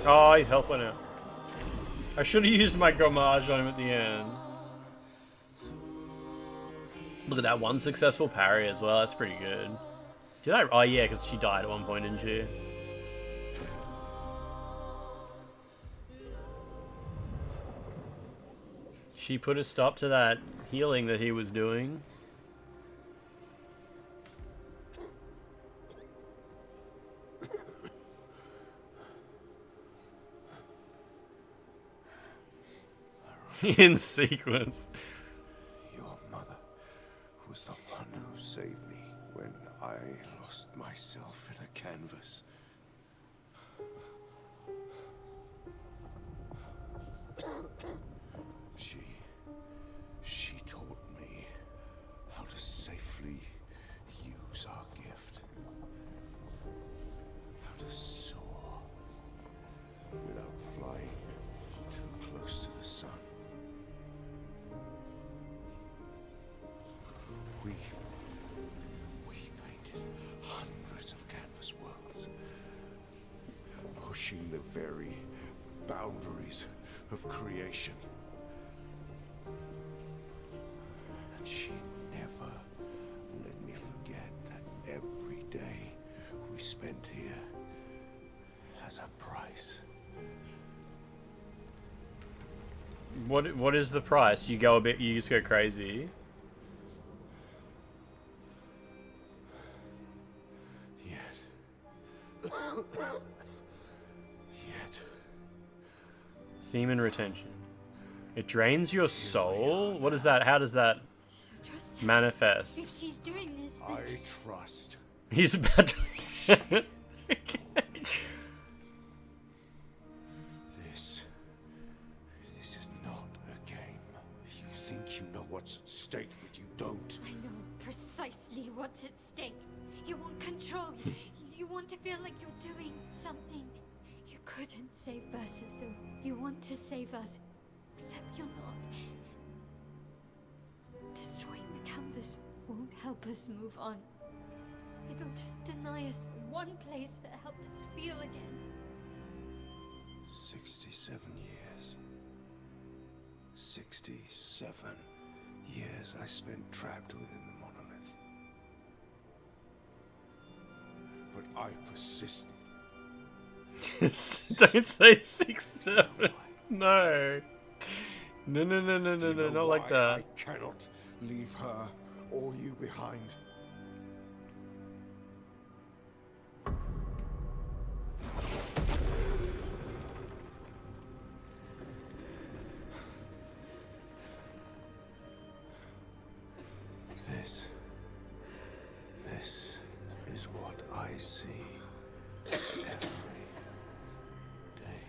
Oh, his health went out. I should have used my gommage on him at the end. Look at that, one successful parry as well. That's pretty good. Did I? Oh yeah, because she died at one point, didn't she? She put a stop to that healing that he was doing. In sequence. Your mother was the one who saved me when I lost myself in a canvas. She taught me how to safely use our gift. How to soar without flying too close to the sun. We painted hundreds of canvas worlds, pushing the very boundaries of creation. And she never let me forget that every day we spent here has a price. What is the price? You go a bit. You just go crazy. Yet. Semen retention. It drains your soul? What is that? How does that manifest? If she's doing this, then... I trust. He's about to... This is not a game. You think you know what's at stake, but you don't. I know precisely what's at stake. You want control. You want to feel like you're doing something. You couldn't save us, so you want to save us. Except you're not. Destroying the canvas won't help us move on. It'll just deny us the one place that helped us feel again. 67 years. 67 years I spent trapped within the monolith. But I persisted. Don't say 6'7". No. No, not like that. I cannot leave her or you behind. This is what I see every day.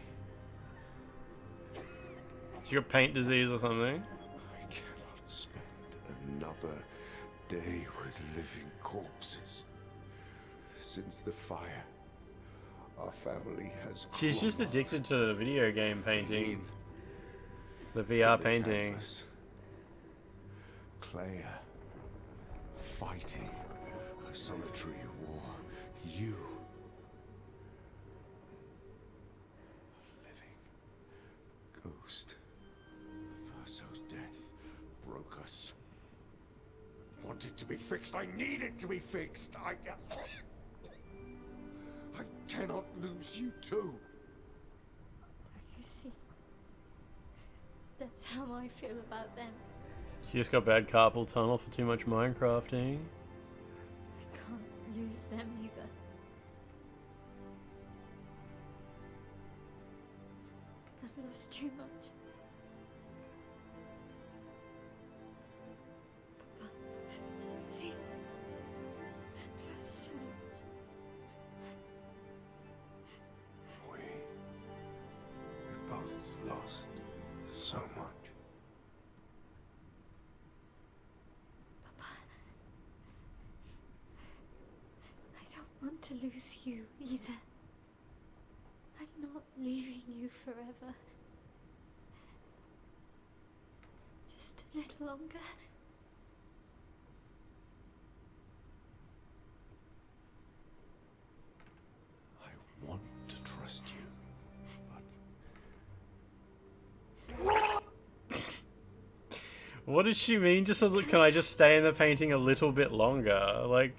Is your paint disease or something? I cannot spend another day with living corpses. Since the fire, our family has She's just crawled addicted to the video game painting. The from VR the painting. canvas. Clair, fighting a solitary war. You, a living ghost. Verso's death broke us. Wanted to be fixed. I needed to be fixed. I cannot lose you too. You see, that's how I feel about them. She just got bad carpal tunnel for too much Minecrafting. I can't lose them either. I've lost too much. Papa, see? I've lost so much. We both lost so much. I don't want to lose you either. I'm not leaving you forever. Just a little longer. I want to trust you, What does she mean? Just so can I just stay in the painting a little bit longer? Like,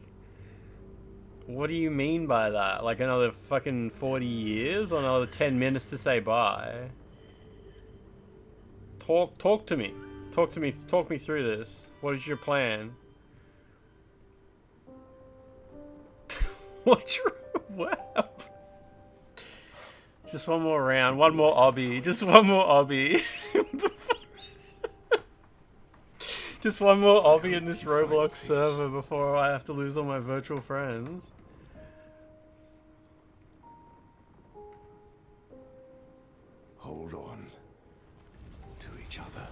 what do you mean by that? Like another fucking 40 years or another 10 minutes to say bye? Talk to me. Talk me through this. What is your plan? What? Just one more round, one more obby, just one more obby. Just one more obby in this Roblox server before I have to lose all my virtual friends. hold on to each other.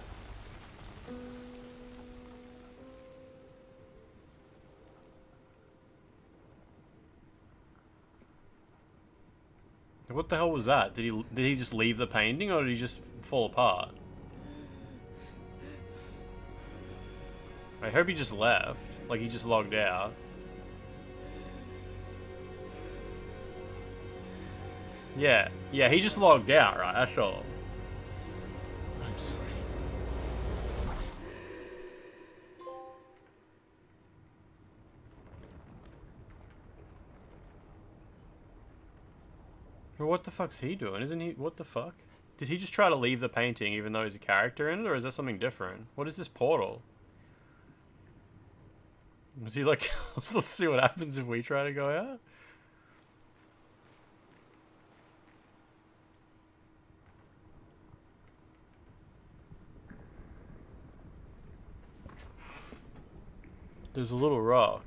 What the hell was that? Did he just leave the painting or did he just fall apart? I hope he just left. Like he just logged out. Yeah, he just logged out, right? That's all. I'm sorry. Well, what the fuck's he doing? Isn't he? What the fuck? Did he just try to leave the painting even though he's a character in it, or is that something different? What is this portal? Was he like, let's see what happens if we try to go out? There's a little rock.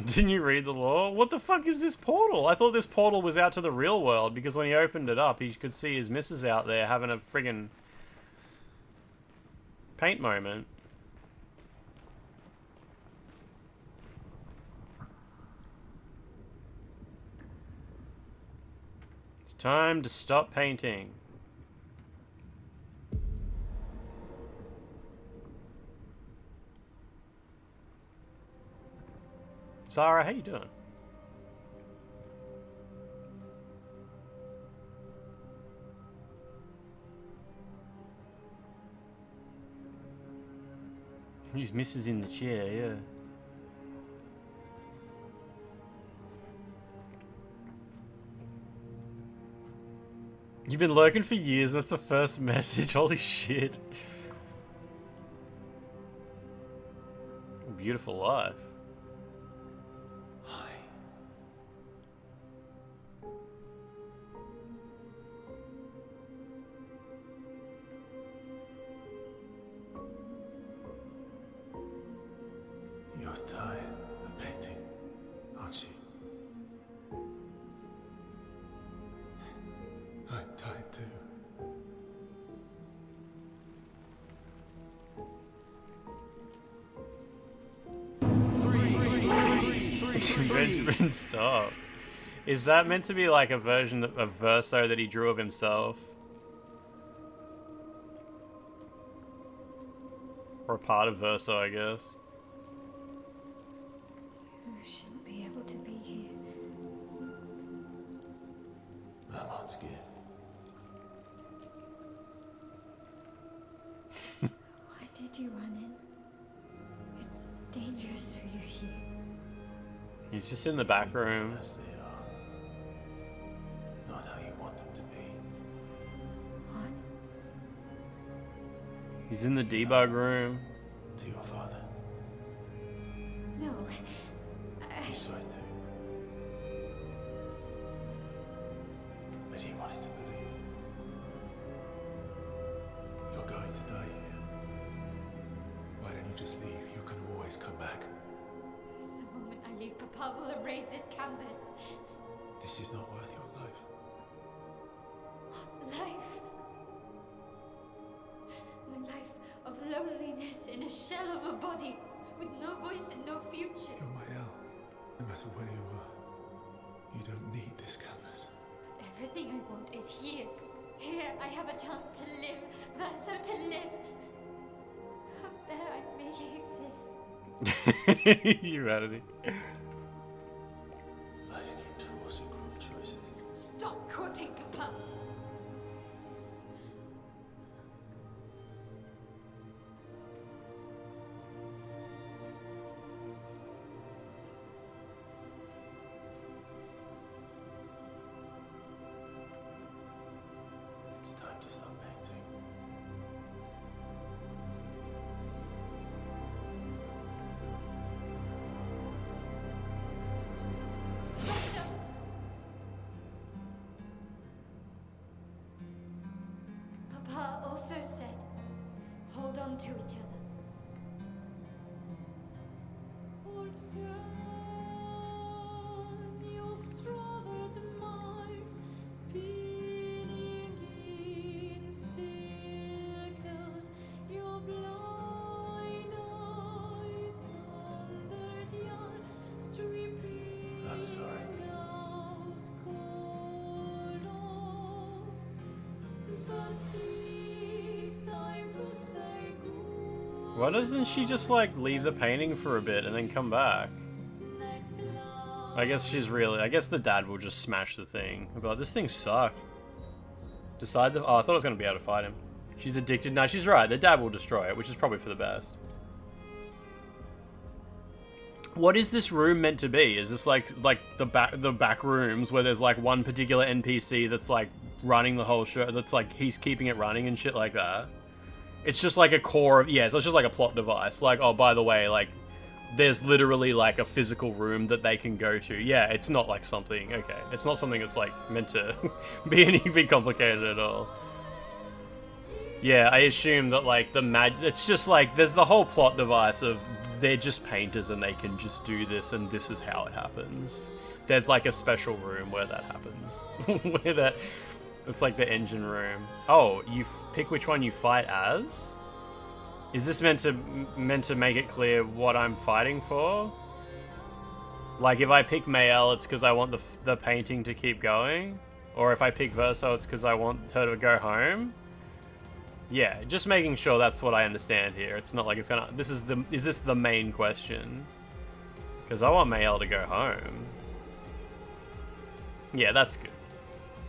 Didn't you read the law? What the fuck is this portal? I thought this portal was out to the real world because when he opened it up, he could see his missus out there having a friggin' paint moment. It's time to stop painting. Sarah, how you doing? His missus in the chair, yeah. You've been lurking for years, that's the first message, holy shit. Beautiful life. You're tired of painting, aren't you? I'm tired too. Benjamin, stop. Is that meant to be like a version of Verso that he drew of himself? Or a part of Verso, I guess. You shouldn't be able to be here. I'm not scared. Why did you run in? It's dangerous for you here. He's just in the back room. As they are. Not how you want them to be. What? He's in the debug room. To your father. No. You saw it too. But he wanted to believe. You're going to die here. Why don't you just leave? You can always come back. The moment I leave, Papa will erase this canvas. This is not worth your life. Life. My life of loneliness in a shell of a body, with no voice and no future. You're my El. No matter where you are, you don't need this canvas. But everything I want is here. Here I have a chance to live, Verso to live. Up there I merely exist. Humanity. Life keeps forcing cruel choices. Stop quoting Papa. It's time to stop painting. Verso! Papa also said, hold on to each other. Old friend, you've traveled miles, spinning in circles. Your blind eyes sundered young, stripping I'm sorry. out colors. But it's time to say goodbye. Why doesn't she just like leave the painting for a bit and then come back? I guess she's really, I guess the dad will just smash the thing. I'll be like, this thing sucked. Decide the, oh, I thought I was going to be able to fight him. She's addicted. No, she's right. The dad will destroy it, which is probably for the best. What is this room meant to be? Is this like the back rooms where there's like one particular NPC that's like running the whole show, that's like he's keeping it running and shit like that? It's just like a core of, yeah, so it's just like a plot device. Like, oh, by the way, like there's literally like a physical room that they can go to. Yeah, it's not like something, okay. It's not something that's like meant to be anything complicated at all. Yeah, I assume that like it's just like there's the whole plot device of they're just painters and they can just do this and this is how it happens. There's like a special room where that happens. It's like the engine room. Oh, you pick which one you fight as? Is this meant to make it clear what I'm fighting for? Like if I pick Mayel, it's because I want the painting to keep going? Or if I pick Verso, it's because I want her to go home? Yeah, just making sure that's what I understand here. It's not like it's gonna... Is this the main question? Because I want Mayel to go home. Yeah, that's good.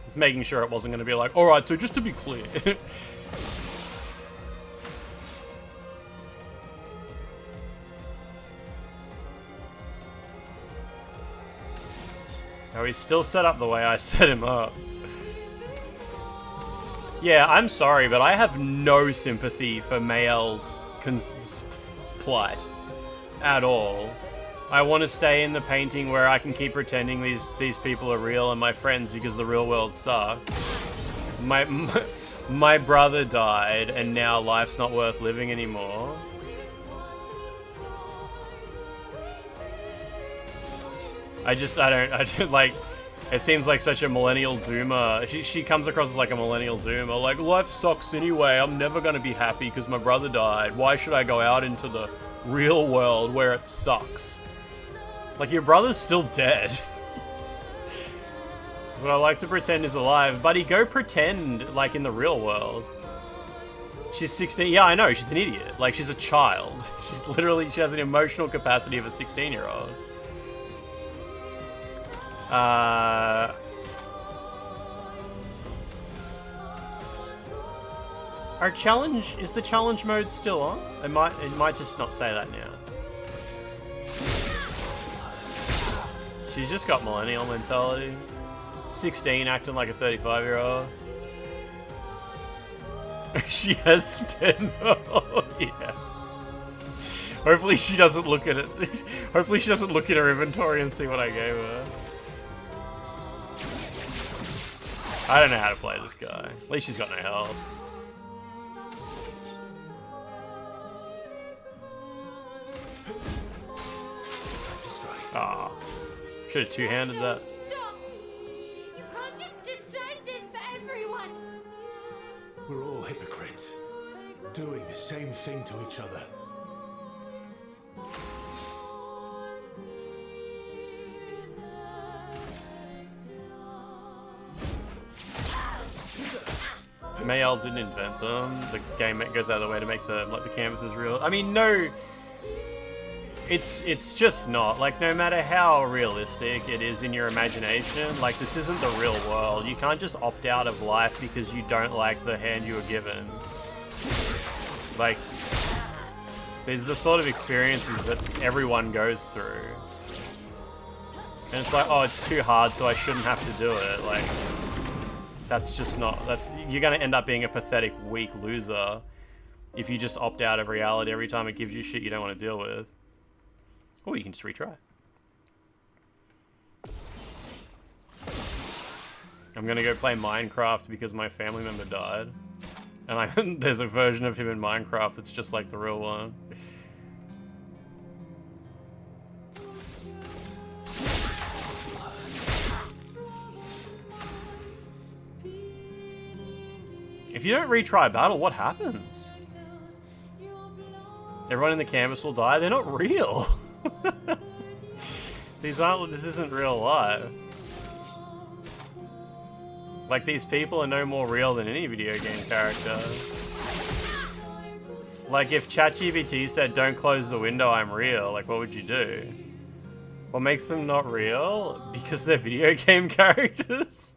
It's making sure it wasn't gonna be like, alright, so just to be clear. Oh, he's still set up the way I set him up. Yeah, I'm sorry, but I have no sympathy for Mayel's plight at all. I want to stay in the painting where I can keep pretending these people are real and my friends because the real world sucks. My brother died and now life's not worth living anymore. I don't like... It seems like such a millennial doomer. She comes across as like a millennial doomer. Like, life sucks anyway. I'm never going to be happy because my brother died. Why should I go out into the real world where it sucks? Like, your brother's still dead. But I like to pretend he's alive. Buddy, go pretend like in the real world. She's 16. Yeah, I know. She's an idiot. Like, she's a child. She has an emotional capacity of a 16-year-old. Our challenge, is the challenge mode still on? It might just not say that now. She's just got millennial mentality. 16 acting like a 35-year-old. She has 10. Oh, yeah. Hopefully she doesn't look at it. Hopefully she doesn't look at her inventory and see what I gave her. I don't know how to play this guy. At least she's got no health. Ah, should have two-handed that. Stop! You can't just decide this for everyone. We're all hypocrites, doing the same thing to each other. Mayel didn't invent them. The game goes out of the way to make the canvases real. I mean, no, it's just not. Like, no matter how realistic it is in your imagination, like, this isn't the real world. You can't just opt out of life because you don't like the hand you were given. Like, there's the sort of experiences that everyone goes through. And it's like, oh, it's too hard, so I shouldn't have to do it. Like, that's just not... You're going to end up being a pathetic, weak loser if you just opt out of reality every time it gives you shit you don't want to deal with. Or you can just retry. I'm going to go play Minecraft because my family member died. And there's a version of him in Minecraft that's just like the real one. If you don't retry battle, what happens? Everyone in the canvas will die? They're not real. This isn't real life. Like, these people are no more real than any video game character. Like, if ChatGPT said, don't close the window, I'm real, like, what would you do? What makes them not real? Because they're video game characters?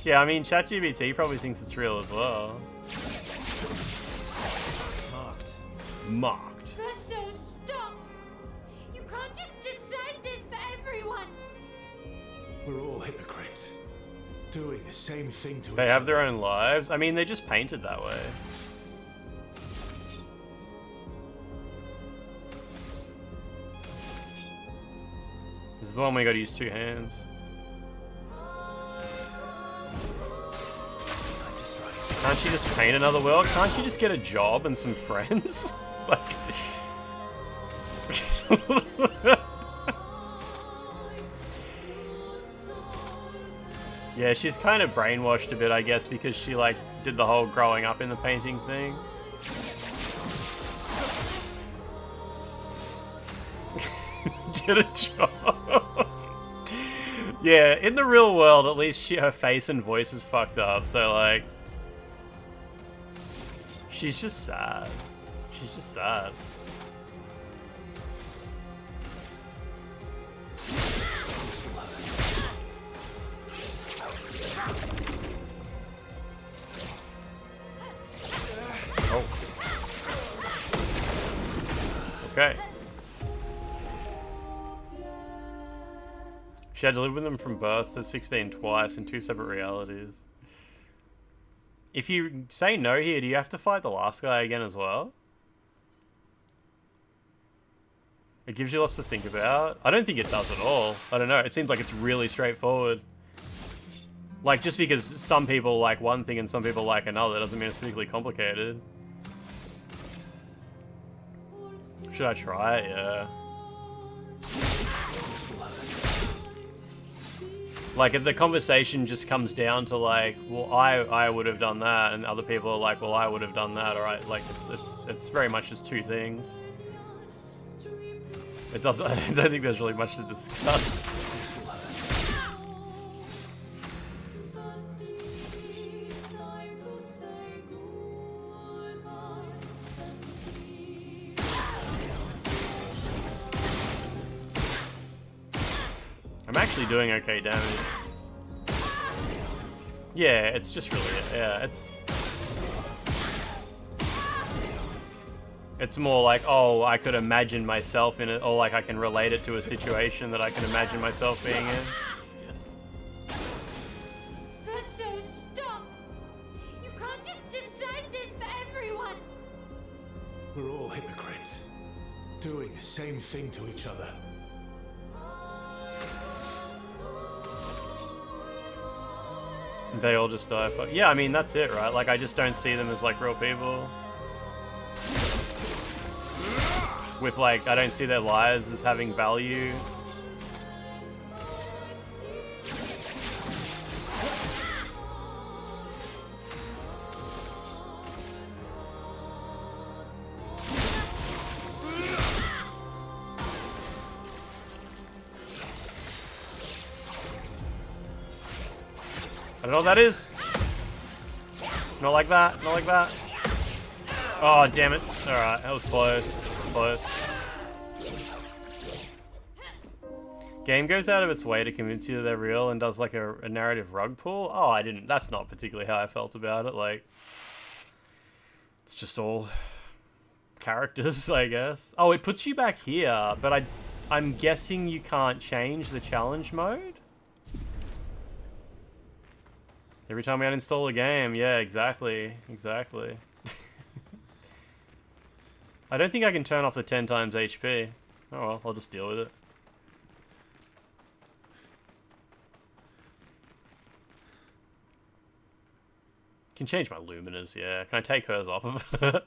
Yeah, I mean, ChatGPT probably thinks it's real as well. Marked. Marked. Verso, stop! You can't just We're all hypocrites, doing the same thing to each They have other. their own lives. I mean, they're just painted that way. This is the one where you gotta use 2 hands. Can't you just paint another world? Can't you just get a job and some friends? Like... Yeah, she's kind of brainwashed a bit, I guess, because she, like, did the whole growing up in the painting thing. Get a job. Yeah, in the real world, at least her face and voice is fucked up, so, like... She's just sad. She's just sad. Oh. Okay. She had to live with them from birth to 16 twice in 2 separate realities. If you say no here, do you have to fight the last guy again as well? It gives you lots to think about. I don't think it does at all. I don't know. It seems like it's really straightforward. Like, just because some people like one thing and some people like another doesn't mean it's particularly complicated. Should I try it? Yeah. Like, the conversation just comes down to, like, well, I would have done that, and other people are like, well, I would have done that, alright? Like, it's very much just 2 things. It doesn't, I don't think there's really much to discuss. I'm actually doing okay damage. Yeah, it's just really, yeah, it's more like, oh, I could imagine myself in it, or like I can relate it to a situation that I can imagine myself being in. Verso, stop! You can't just decide this for everyone! We're all hypocrites, doing the same thing to each other. They all just die. Yeah, I mean, that's it, right? Like, I just don't see them as, like, real people. With, like, I don't see their lives as having value. I don't know what that is. Not like that. Not like that. Oh, damn it. Alright, that was close. Close. Game goes out of its way to convince you that they're real and does like a narrative rug pull. Oh, I didn't. That's not particularly how I felt about it. Like, it's just all characters, I guess. Oh, it puts you back here, but I'm guessing you can't change the challenge mode? Every time we uninstall a game, yeah, exactly, exactly. I don't think I can turn off the 10 times HP. Oh well, I'll just deal with it. Can change my luminous, yeah. Can I take hers off of her?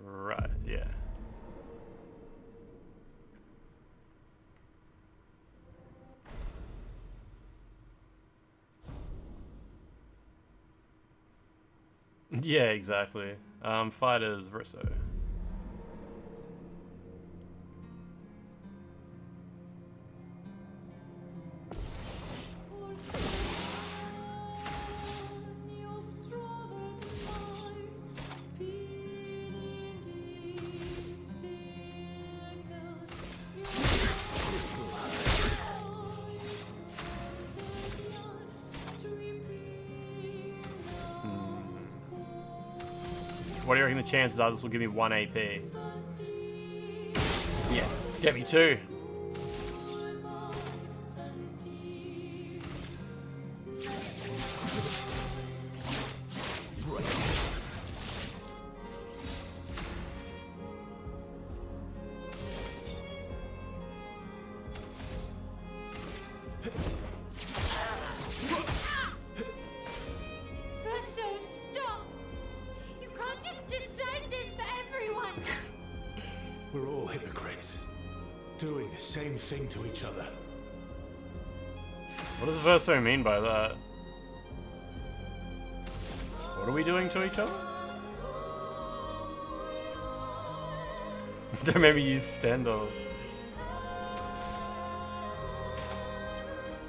Right, yeah. Yeah, exactly. Fighters verso. What do you reckon the chances are this will give me 1 AP? Yes. Get me 2. Verso, stop! You can't just decide this for everyone! We're all hypocrites, doing the same thing to each other. What does Verso mean by that? What are we doing to each other? Don't maybe use standoff.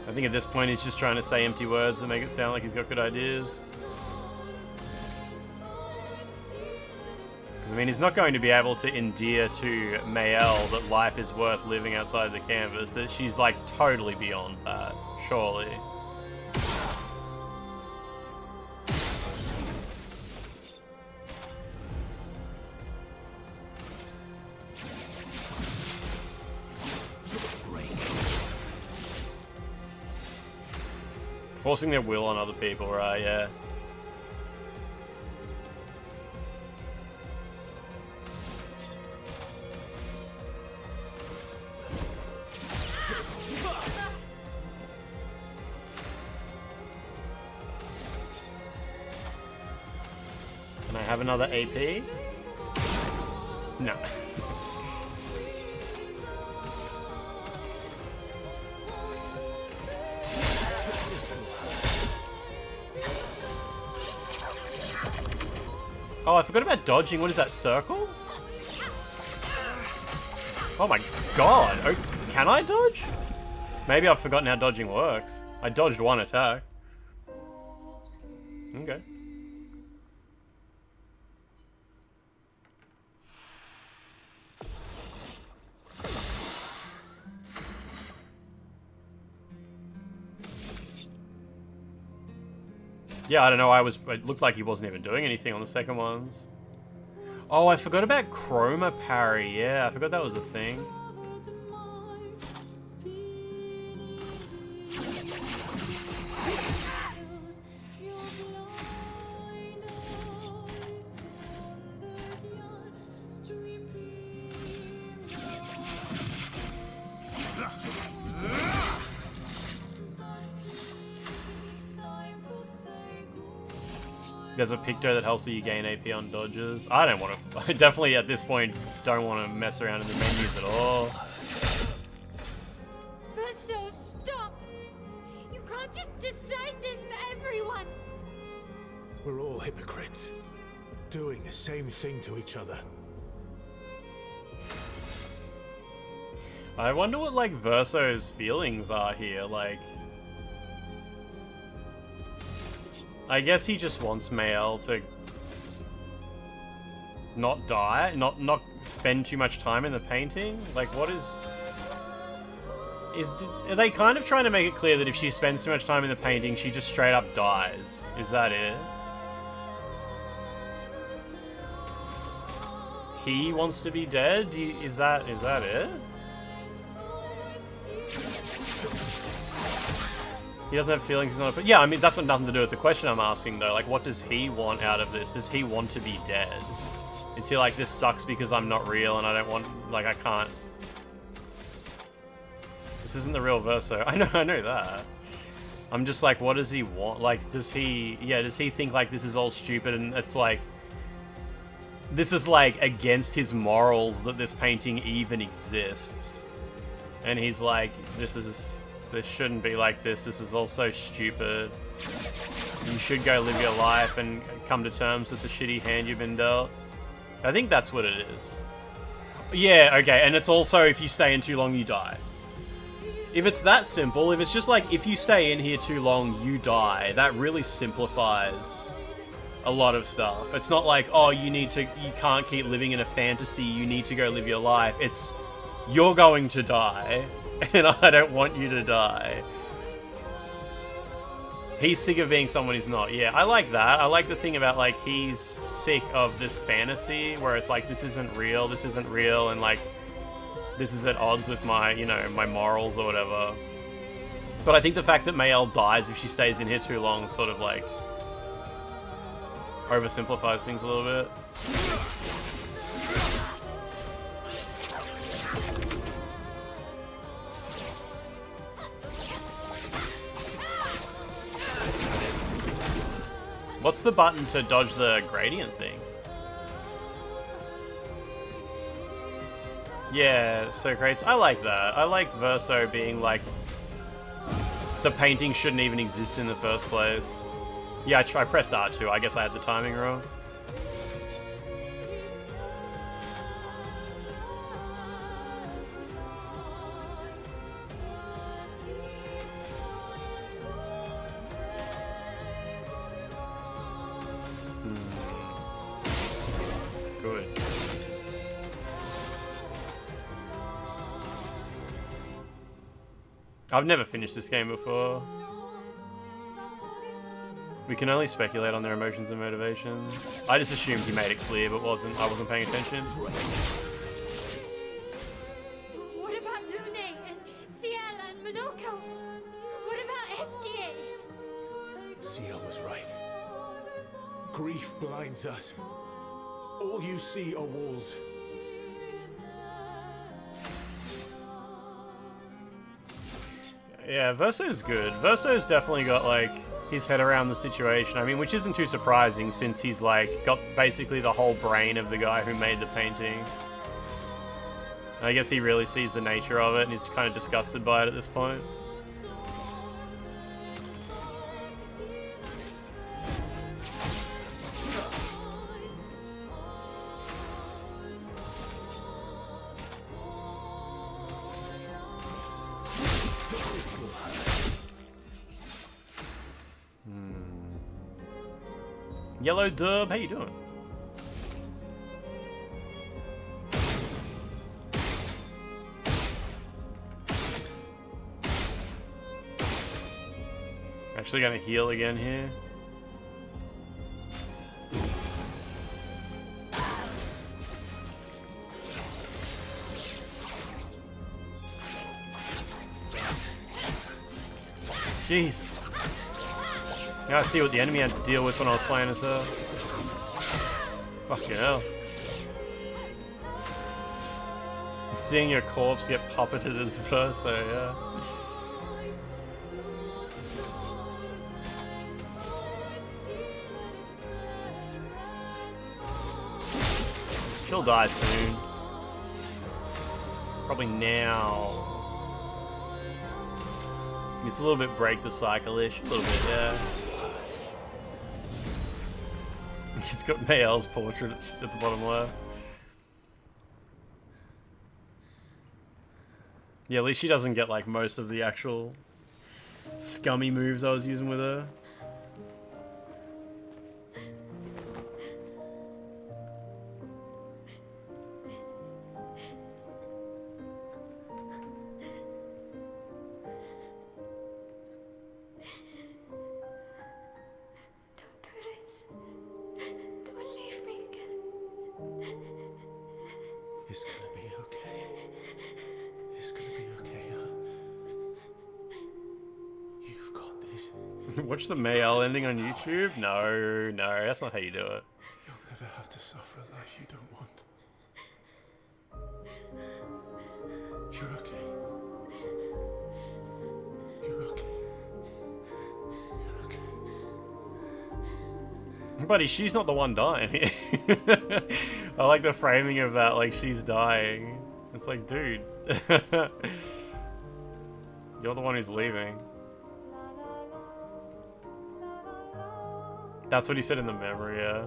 I think at this point he's just trying to say empty words to make it sound like he's got good ideas. I mean, he's not going to be able to endear to Mayel that life is worth living outside the canvas, that she's like totally beyond that, surely. Forcing their will on other people, right? Yeah. Can I have another AP? No. Oh, I forgot about dodging. What is that, circle? Oh my god. Oh, can I dodge? Maybe I've forgotten how dodging works. I dodged one attack. Okay. Yeah, I don't know, it looked like he wasn't even doing anything on the second ones. Oh, I forgot about chroma parry. Yeah, I forgot that was a thing. There's a picto that helps you gain AP on dodges. I don't want to... I definitely, at this point, don't want to mess around in the menus at all. Verso, stop! You can't just decide this for everyone! We're all hypocrites, doing the same thing to each other. I wonder what, like, Verso's feelings are here, like... I guess he just wants Mayel to not die, not spend too much time in the painting. Like, what is are they kind of trying to make it clear that if she spends too much time in the painting, she just straight up dies? Is that it? He wants to be dead? Is that it? He doesn't have feelings, he's not but yeah, I mean, that's got nothing to do with the question I'm asking, though. Like, what does he want out of this? Does he want to be dead? Is he like, this sucks because I'm not real and I don't want, like, I can't... This isn't the real Verso. I know that. I'm just like, what does he want? Like, does he think, like, this is all stupid and it's like... This is, like, against his morals that this painting even exists. And he's like, this shouldn't be like this. This is all so stupid. You should go live your life and come to terms with the shitty hand you've been dealt. I think that's what it is. Yeah, okay, and it's also if you stay in too long, you die. If it's that simple, if it's just like, if you stay in here too long, you die, that really simplifies a lot of stuff. It's not like, oh, you can't keep living in a fantasy, you need to go live your life. It's, you're going to die. And I don't want you to die. He's sick of being someone he's not. Yeah, I like that. I like the thing about, like, he's sick of this fantasy where it's like, this isn't real, and, like, this is at odds with my, you know, my morals or whatever. But I think the fact that Mayel dies if she stays in here too long sort of, like, oversimplifies things a little bit. What's the button to dodge the gradient thing? Yeah, so great. I like that. I like Verso being like, the painting shouldn't even exist in the first place. Yeah, I pressed R2. I guess I had the timing wrong. Good. I've never finished this game before. We can only speculate on their emotions and motivations. I just assumed he made it clear, but I wasn't paying attention. What about Lune and Ciela and Monoko? What about Eskie? Ciel was right. Grief blinds us. All you see are walls. Yeah, Verso's good. Verso's definitely got, like, his head around the situation. I mean, which isn't too surprising since he's, like, got basically the whole brain of the guy who made the painting. And I guess he really sees the nature of it and he's kind of disgusted by it at this point. Yellow Dub, how you doing? Actually gonna heal again here. Jesus. Now I see what the enemy had to deal with when I was playing as her. Fucking hell. Seeing your corpse get puppeted as Verso, yeah. She'll die soon. Probably now. It's a little bit break the cycle-ish. A little bit, yeah. It's got Mayel's portrait at the bottom left. Yeah, at least she doesn't get like most of the actual scummy moves I was using with her. It's gonna be okay. It's gonna be okay, huh? You've got this. Watch the Mayel ending on YouTube? No, no, that's not how you do it. You'll never have to suffer a life you don't want. You're okay. You're okay. You're okay. Buddy, she's not the one dying here. I like the framing of that, like she's dying. It's like, dude. You're the one who's leaving. That's what he said in the memory, yeah.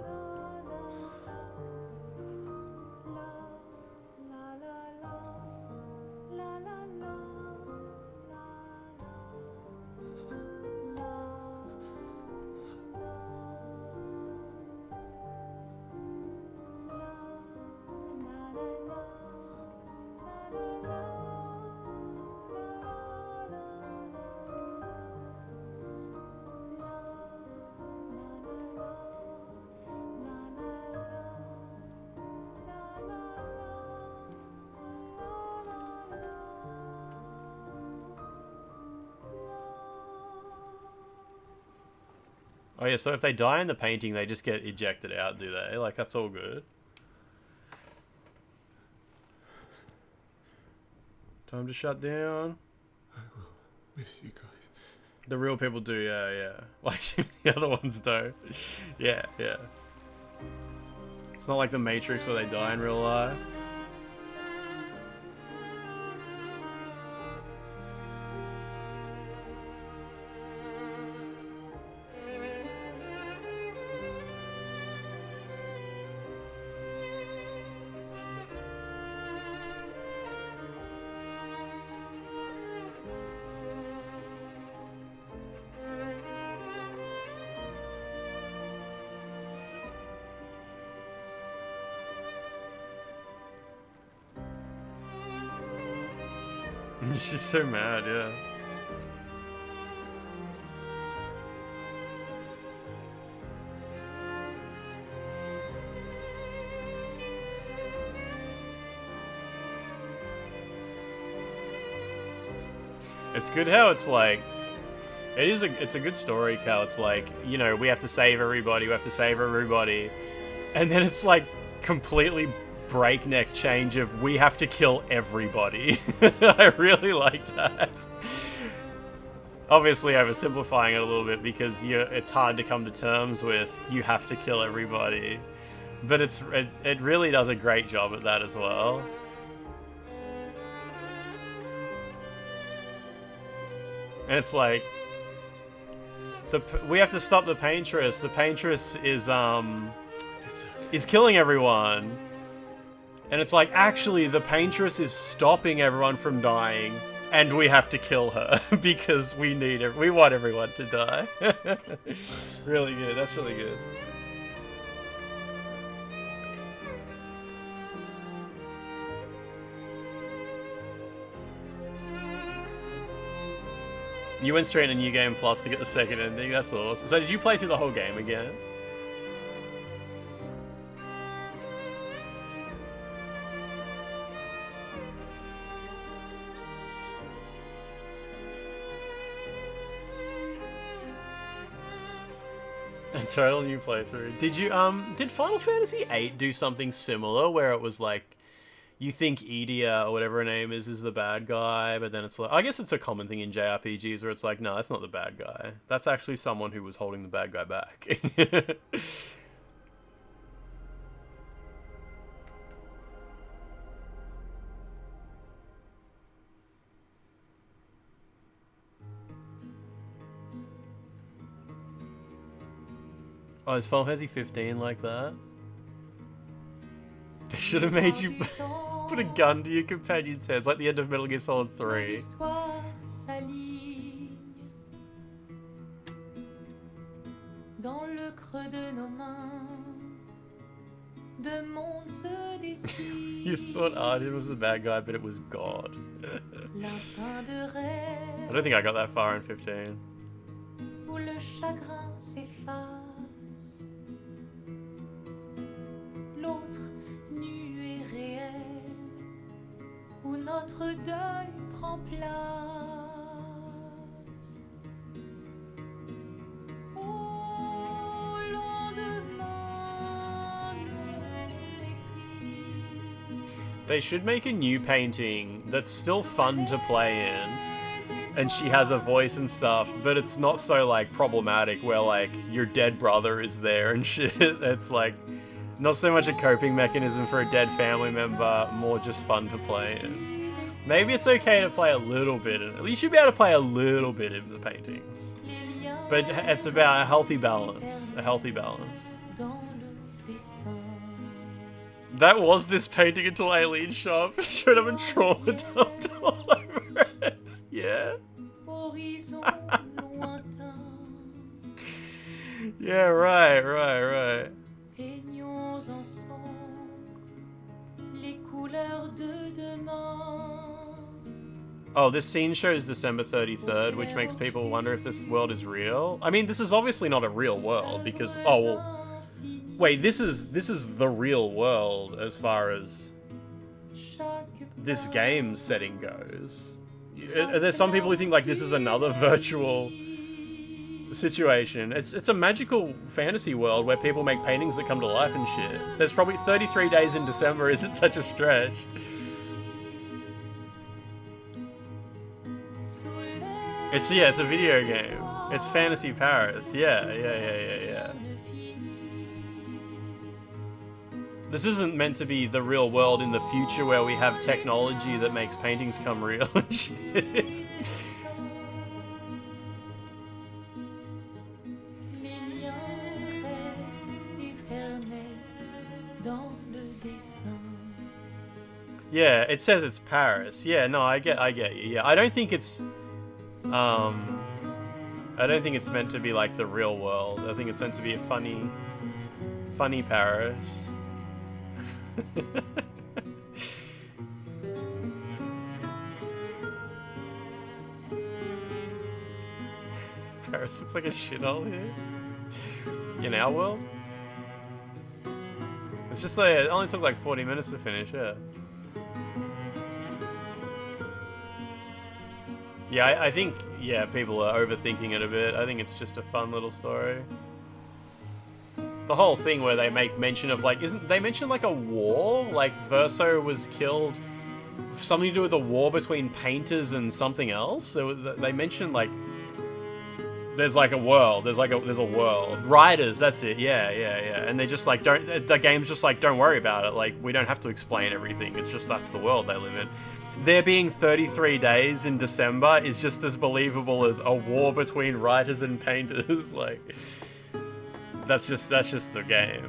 Oh yeah, so if they die in the painting, they just get ejected out, do they? Like, that's all good. Time to shut down. I will miss you guys. The real people do, yeah, yeah. Like, the other ones don't. Yeah, yeah. It's not like the Matrix where they die in real life. She's so mad, yeah. It's good how it's like, it's a good story, Cal. It's like, you know, we have to save everybody, and then it's like completely breakneck change of we have to kill everybody. I really like that. Obviously oversimplifying it a little bit because it's hard to come to terms with you have to kill everybody, but it really does a great job at that as well. And it's like we have to stop the paintress. The paintress is killing everyone. And it's like, actually, the paintress is stopping everyone from dying, and we have to kill her because we want everyone to die. Really good. That's really good. You went straight to New Game Plus to get the second ending. That's awesome. So did you play through the whole game again? A total new playthrough. Did you did Final Fantasy VIII do something similar where it was like you think Edea or whatever her name is the bad guy, but then it's like, I guess it's a common thing in JRPGs where it's like, no, that's not the bad guy. That's actually someone who was holding the bad guy back. Oh, is Final Fantasy 15 like that? They should have made you put a gun to your companion's head. It's like the end of Metal Gear Solid 3. You thought Arden was the bad guy, but it was God. I don't think I got that far in 15. L'autre nu et réel, où notre deuil prend place. Au lendemain non écrit. They should make a new painting that's still fun to play in, and she has a voice and stuff, but it's not so like problematic where like your dead brother is there and shit. It's like not so much a coping mechanism for a dead family member, more just fun to play in. Maybe it's okay to play a little bit in it. You should be able to play a little bit in the paintings. But it's about a healthy balance. A healthy balance. That was this painting until Aileen shop showed up and trauma dumped all over it. Yeah. Yeah, right. Oh, this scene shows December 33rd, which makes people wonder if this world is real. I mean, this is obviously not a real world because, oh well, wait, this is the real world as far as this game's setting goes. There's some people who think like this is another virtual situation. It's a magical fantasy world where people make paintings that come to life and shit. There's probably 33 days in December isn't such a stretch. It's a video game. It's Fantasy Paris. Yeah. This isn't meant to be the real world in the future where we have technology that makes paintings come real and shit. Yeah, it says it's Paris. Yeah, no, I get you. Yeah, I don't think it's meant to be like the real world. I think it's meant to be a funny Paris. Paris looks like a shithole here. In our world? It's just like, it only took like 40 minutes to finish, yeah. Yeah, I think, yeah, people are overthinking it a bit. I think it's just a fun little story. The whole thing where they make mention of, like, they mention like a war? Like, Verso was killed, something to do with a war between painters and something else? They mention, like, there's like a world, there's a world. Writers, that's it, yeah. And they just like, the game's just like, don't worry about it. Like, we don't have to explain everything. It's just, that's the world they live in. There being 33 days in December is just as believable as a war between writers and painters. Like, that's just the game.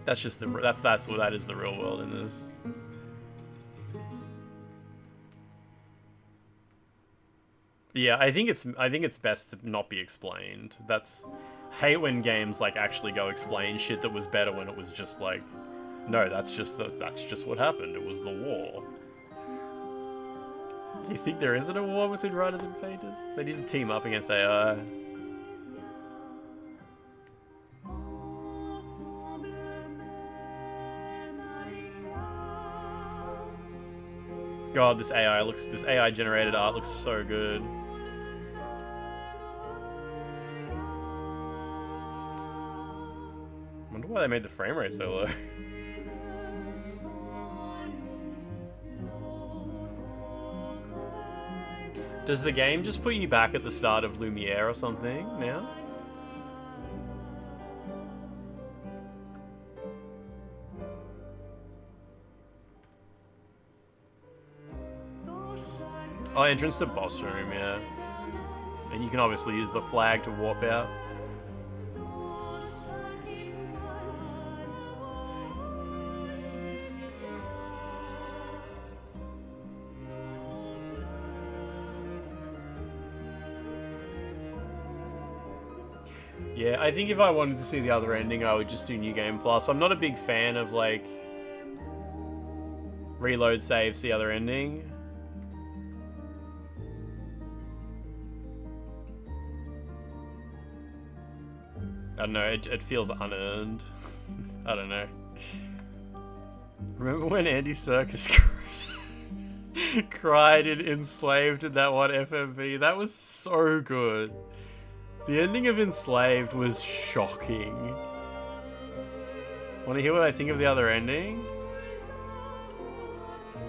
That is the real world in this. Yeah, I think it's best to not be explained. Hate when games like actually go explain shit that was better when it was just like, no, that's just what happened. It was the war. You think there isn't a war between writers and painters? They need to team up against AI. God, this AI generated art looks so good. I wonder why they made the frame rate so low. Does the game just put you back at the start of Lumiere or something now? Oh, entrance to boss room, yeah. And you can obviously use the flag to warp out. Yeah, I think if I wanted to see the other ending, I would just do New Game Plus. I'm not a big fan of, like, reload save, see other ending. I don't know, it feels unearned. I don't know. Remember when Andy Serkis cried in Enslaved in that one FMV? That was so good. The ending of Enslaved was shocking. Want to hear what I think of the other ending?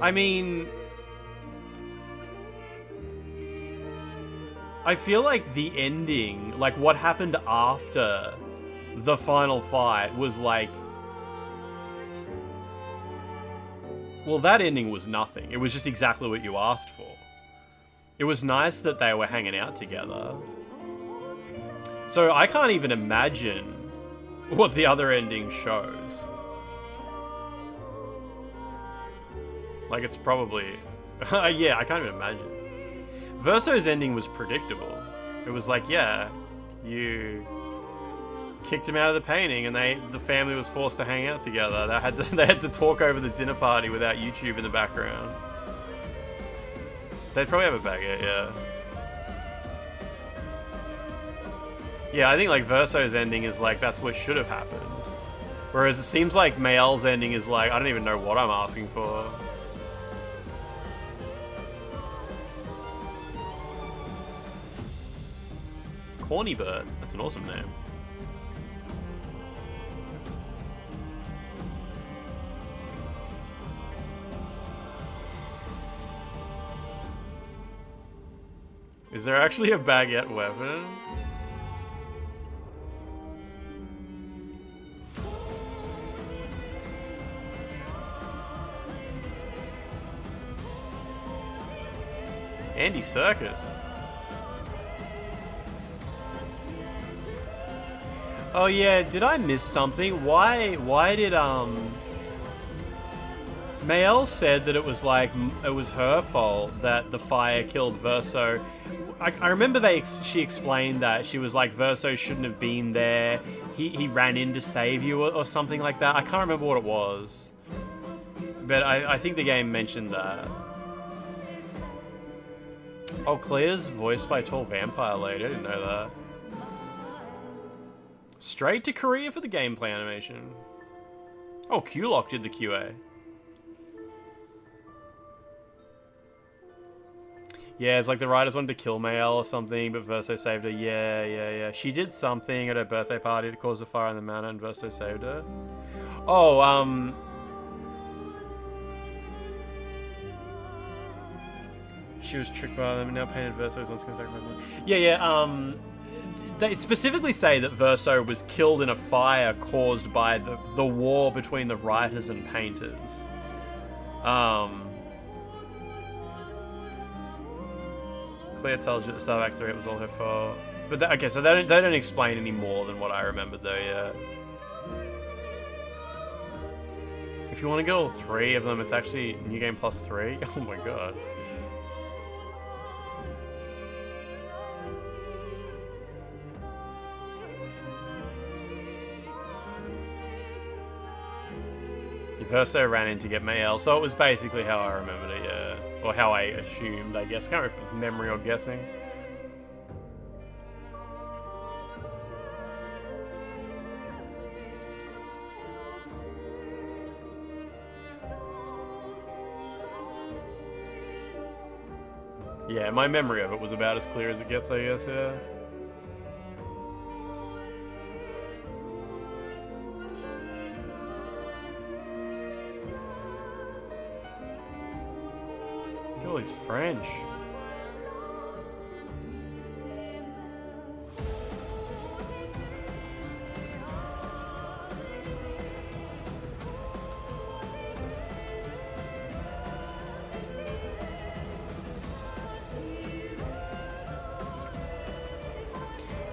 I mean, I feel like the ending, like what happened after the final fight was like, well, that ending was nothing. It was just exactly what you asked for. It was nice that they were hanging out together. So I can't even imagine what the other ending shows. Like, it's probably... yeah, I can't even imagine. Verso's ending was predictable. It was like, yeah, you kicked him out of the painting and the family was forced to hang out together. They had to talk over the dinner party without YouTube in the background. They'd probably have a baguette, yeah. Yeah, I think like Verso's ending is like, that's what should have happened. Whereas it seems like Mael's ending is like, I don't even know what I'm asking for. Corny Bird, that's an awesome name. Is there actually a baguette weapon? Andy Serkis. Oh yeah, did I miss something? Why did Mael said that it was like it was her fault that the fire killed Verso. I remember she explained that she was like Verso shouldn't have been there. He ran in to save you or something like that. I can't remember what it was, but I think the game mentioned that. Oh, Claire's voiced by a tall vampire lady. I didn't know that. Straight to Korea for the gameplay animation. Oh, Q-Lock did the QA. Yeah, it's like the writers wanted to kill Mael or something, but Verso saved her. Yeah. She did something at her birthday party to cause a fire in the manor, and Verso saved her. Oh, she was tricked by them and now painted Verso's once going to sacrifice them. Yeah, they specifically say that Verso was killed in a fire caused by the war between the writers and painters. Claire tells you at the start of Act 3 it was all her fault. But okay, so they don't explain any more than what I remembered though, yeah. If you want to get all 3 of them, it's actually New Game Plus 3. Oh my god. Verso ran in to get Mael, so it was basically how I remembered it, yeah. Or how I assumed, I guess. Can't remember if it was memory or guessing. Yeah, my memory of it was about as clear as it gets, I guess, yeah. Oh, he's French.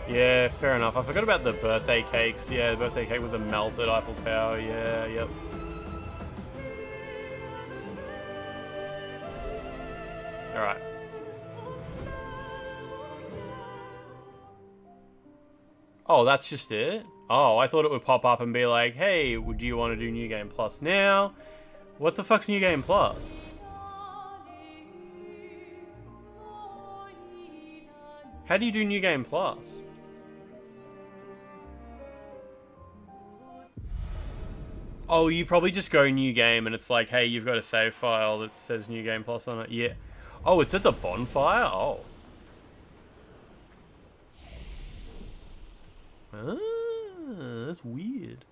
Yeah, fair enough. I forgot about the birthday cakes. Yeah, the birthday cake with the melted Eiffel Tower. Yeah, yep. Alright. Oh, that's just it? Oh, I thought it would pop up and be like, hey, do you want to do New Game Plus now? What the fuck's New Game Plus? How do you do New Game Plus? Oh, you probably just go New Game and it's like, hey, you've got a save file that says New Game Plus on it. Yeah. Oh, it's at the bonfire? Oh. Ah, that's weird.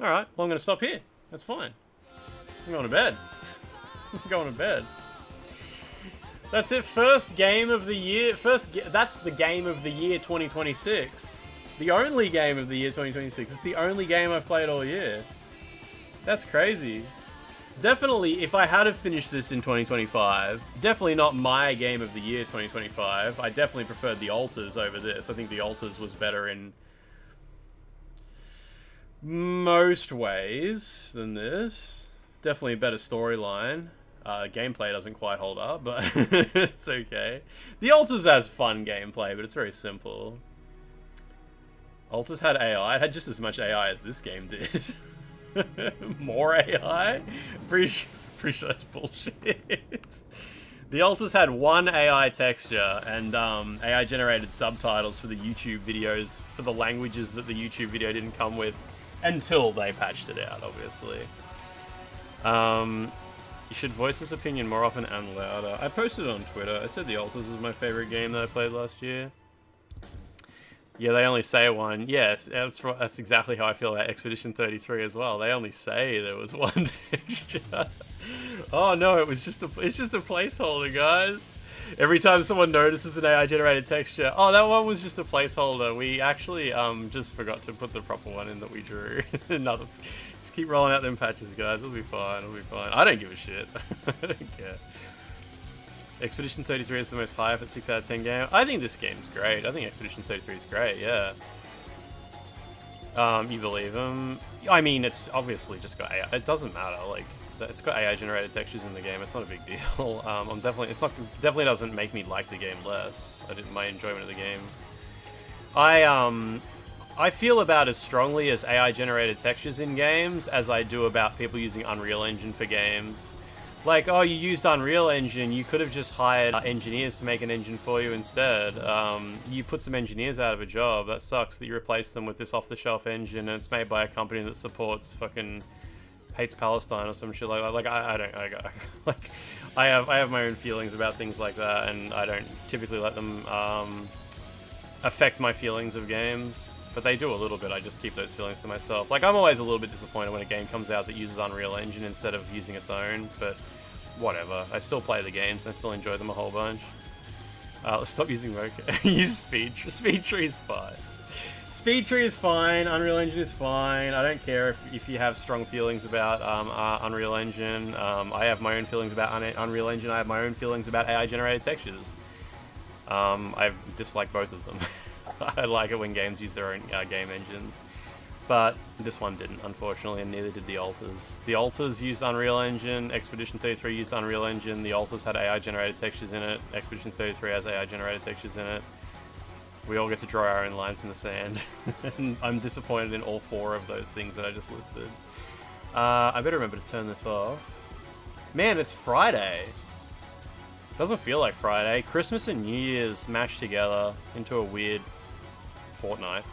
Alright, well I'm going to stop here. That's fine. I'm going to bed. I'm going to bed. That's it. First game of the year. That's the game of the year 2026. The only game of the year 2026. It's the only game I've played all year. That's crazy. Definitely, if I had have finished this in 2025, definitely not my game of the year 2025. I definitely preferred the Altars over this. I think the Altars was better in most ways than this. Definitely a better storyline. Gameplay doesn't quite hold up, but it's okay. The Altars has fun gameplay, but it's very simple. Altars had AI. It had just as much AI as this game did. More AI? Pretty sure that's bullshit. The Altars had one AI texture and AI generated subtitles for the YouTube videos for the languages that the YouTube video didn't come with until they patched it out, obviously. You should voice this opinion more often and louder. I posted it on Twitter. I said the Altars was my favorite game that I played last year. Yeah, they only say one. Yes, that's exactly how I feel about Expedition 33 as well. They only say there was one texture. Oh no, it's just a placeholder, guys. Every time someone notices an AI generated texture, oh, that one was just a placeholder. We actually just forgot to put the proper one in that we drew. Just keep rolling out them patches, guys. It'll be fine. It'll be fine. I don't give a shit. I don't care. Expedition 33 is the most high for 6 out of 10 game. I think this game's great. I think Expedition 33 is great. Yeah. You believe him? I mean, it's obviously just got AI. It doesn't matter. Like, it's got AI generated textures in the game. It's not a big deal. Definitely doesn't make me like the game less. My enjoyment of the game. I feel about as strongly as AI generated textures in games as I do about people using Unreal Engine for games. Like, oh, you used Unreal Engine, you could have just hired engineers to make an engine for you instead. You put some engineers out of a job. That sucks that you replaced them with this off-the-shelf engine and it's made by a company that supports fucking hates Palestine or some shit like that. Like, I have my own feelings about things like that, and I don't typically let them affect my feelings of games. But they do a little bit. I just keep those feelings to myself. Like, I'm always a little bit disappointed when a game comes out that uses Unreal Engine instead of using its own, but whatever. I still play the games and I still enjoy them a whole bunch. Let's stop using Mocha. Use Speed Tree. Speed Tree is fine. Speed Tree is fine. Unreal Engine is fine. I don't care if you have strong feelings about Unreal Engine. I have my own feelings about Unreal Engine. I have my own feelings about AI-generated textures. I dislike both of them. I like it when games use their own game engines. But this one didn't, unfortunately, and neither did the Alters. The Alters used Unreal Engine, Expedition 33 used Unreal Engine, the Alters had AI-generated textures in it, Expedition 33 has AI-generated textures in it. We all get to draw our own lines in the sand. And I'm disappointed in all 4 of those things that I just listed. I better remember to turn this off. Man, it's Friday. Doesn't feel like Friday. Christmas and New Year's mashed together into a weird fortnight.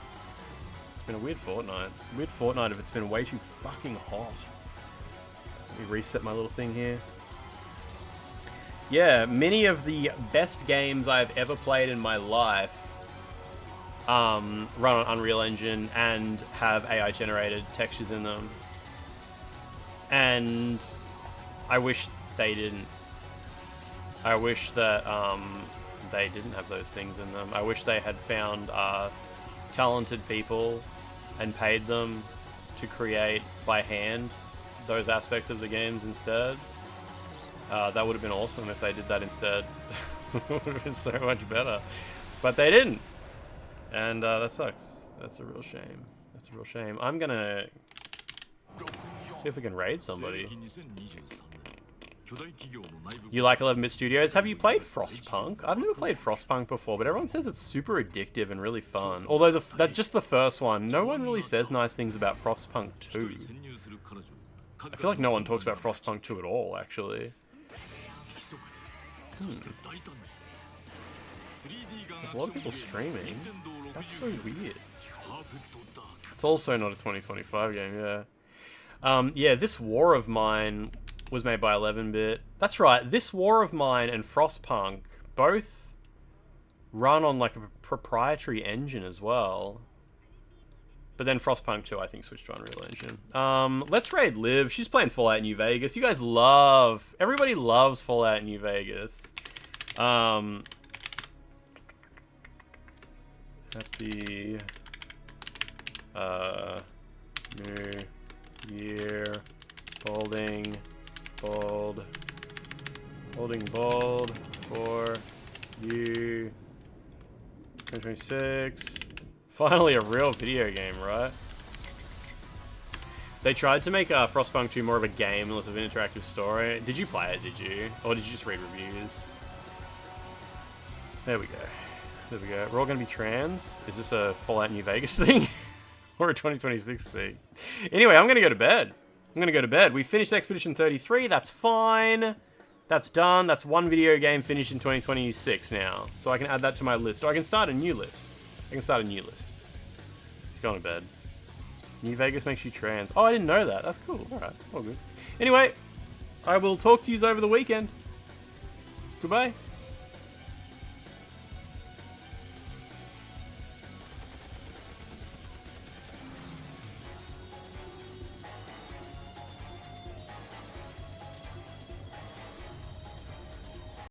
It's been a weird fortnight. Weird fortnight if it's been way too fucking hot. Let me reset my little thing here. Yeah, many of the best games I've ever played in my life run on Unreal Engine and have AI generated textures in them. And I wish they didn't. I wish that they didn't have those things in them. I wish they had found talented people and paid them to create by hand those aspects of the games instead. That would have been awesome if they did that instead. It would have been so much better. But they didn't. And that sucks. That's a real shame. That's a real shame. I'm gonna see if we can raid somebody. You like 11-bit studios? Have you played Frostpunk? I've never played Frostpunk before, but everyone says it's super addictive and really fun. Although that's just the first one. No one really says nice things about Frostpunk 2. I feel like no one talks about Frostpunk 2 at all, actually. There's a lot of people streaming. That's so weird. It's also not a 2025 game, yeah. Yeah, this War of Mine was made by 11-bit. That's right, this War of Mine and Frostpunk both run on like a proprietary engine as well. But then Frostpunk 2, I think, switched to Unreal Engine. Let's raid Liv. She's playing Fallout New Vegas. You guys love... Everybody loves Fallout New Vegas. Happy... New Year... Holding bold for you 2026. Finally a real video game, right? They tried to make Frostpunk 2 more of a game and less of an interactive story. Did you play it, did you? Or did you just read reviews? There we go. There we go. We're all gonna be trans? Is this a Fallout New Vegas thing? Or a 2026 thing? Anyway, I'm gonna go to bed. We finished Expedition 33, that's fine. That's done. That's one video game finished in 2026 now. So I can add that to my list. Or I can start a new list. He's going to bed. New Vegas makes you trans. Oh, I didn't know that. That's cool. Alright, all good. Anyway, I will talk to you over the weekend. Goodbye.